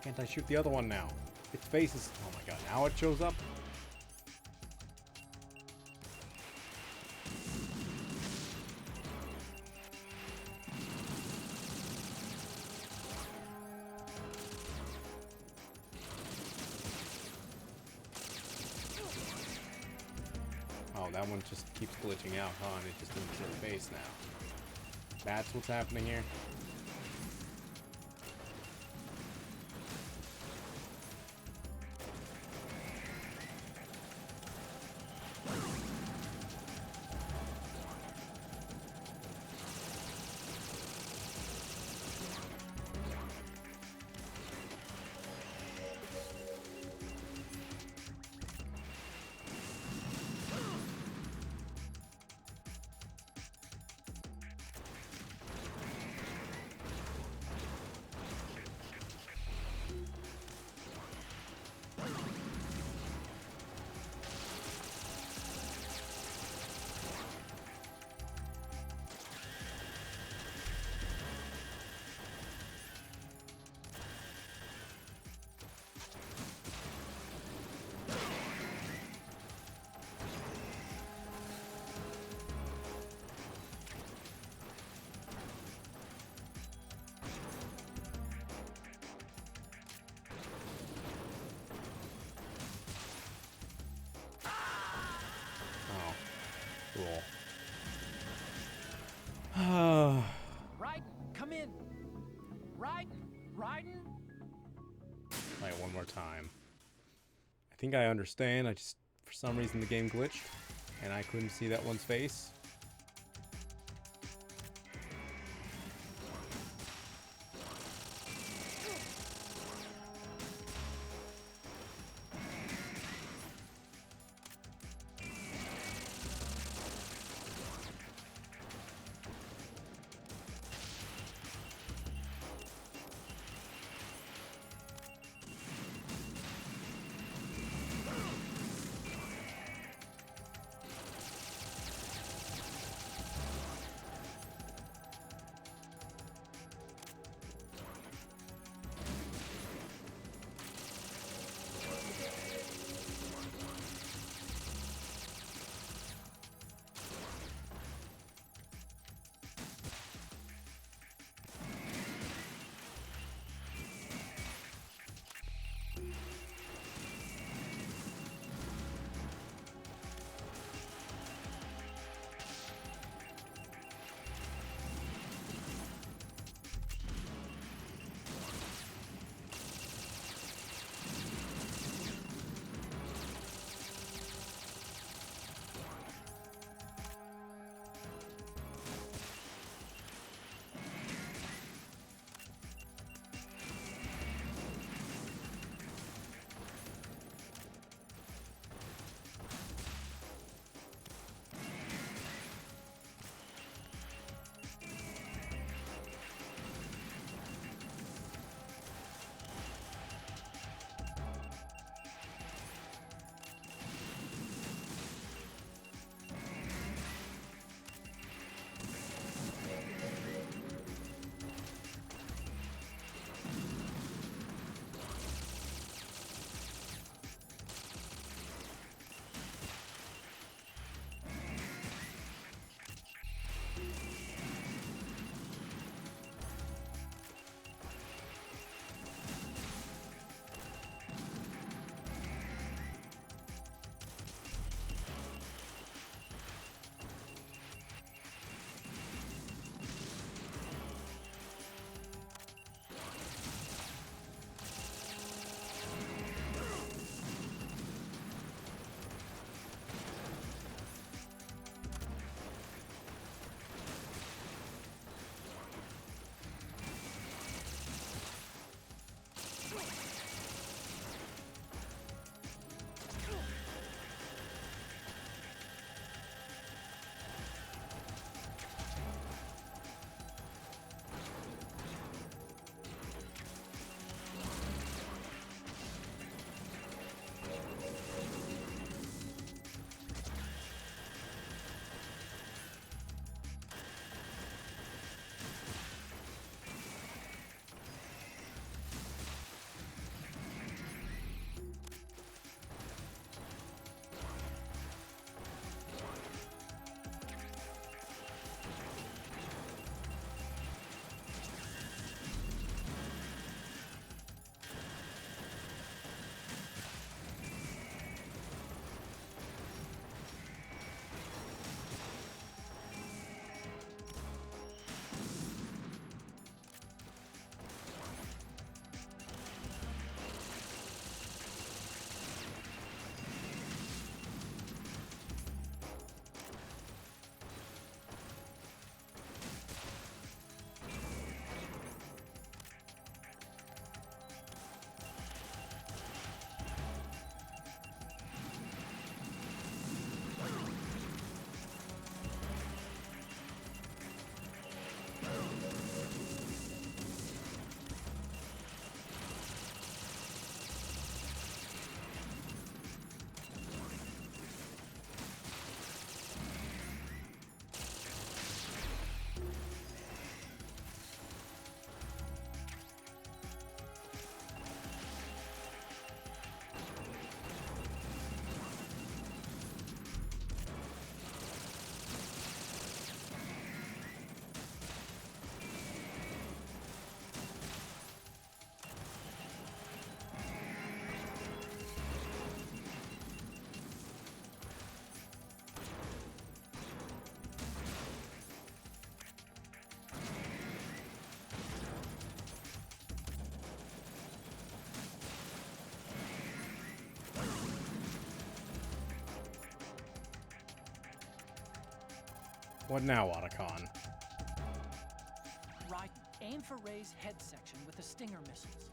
Can't I shoot the other one now? Its face is... Oh my god, now it shows up? Oh, that one just keeps glitching out, huh? And it just doesn't show the face now. That's what's happening here. in. Riding. Play it one more time. I think I understand. I just, for some reason, the game glitched, and I couldn't see that one's face. What now, Otacon? Right, aim for Ray's head section with the Stinger missiles.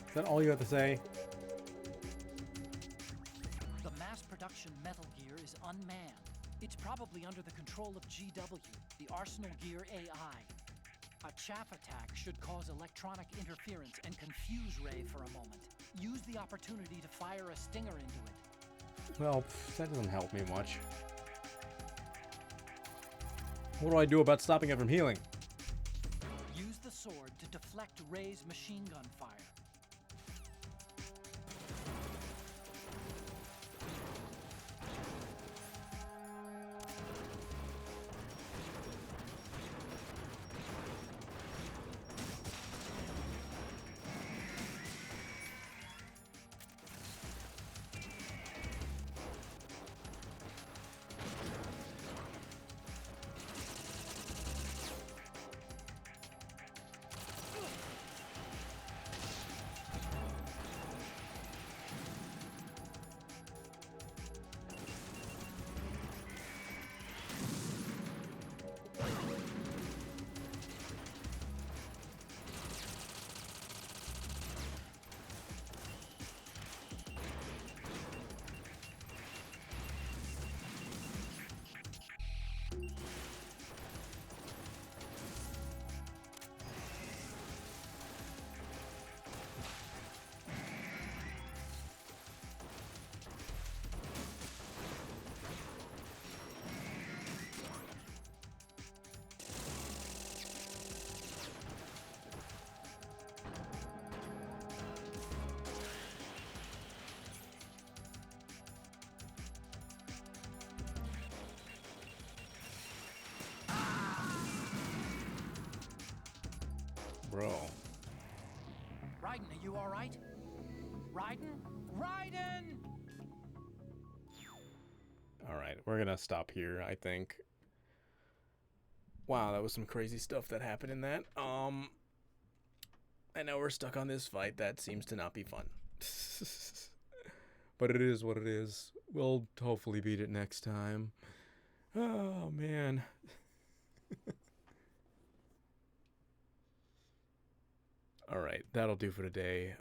Is that all you have to say? The mass production Metal Gear is unmanned. It's probably under the control of GW, the Arsenal Gear AI. A chaff attack should cause electronic interference and confuse Ray for a moment. Use the opportunity to fire a Stinger into it. Well, that doesn't help me much. What do I do about stopping it from healing? Use the sword to deflect Ray's machine gun fire. Bro. Raiden, are you alright? Raiden? Raiden! Alright, we're gonna stop here, I think. Wow, that was some crazy stuff that happened in that. I know we're stuck on this fight. That seems to not be fun. But it is what it is. We'll hopefully beat it next time. Oh, man. Alright, that'll do for today.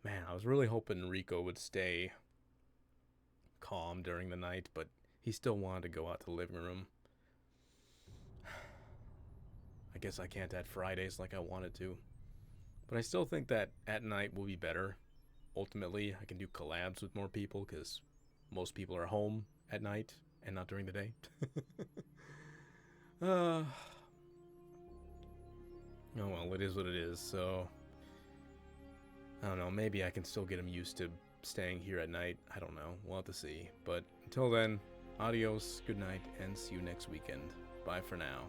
Man, I was really hoping Rico would stay calm during the night, but he still wanted to go out to the living room. I guess I can't add Fridays like I wanted to. But I still think that at night will be better. Ultimately, I can do collabs with more people because most people are home at night and not during the day. Oh well, it is what it is, so I don't know, maybe I can still get him used to staying here at night. I don't know, we'll have to see. But until then, adios, good night, and see you next weekend. Bye for now.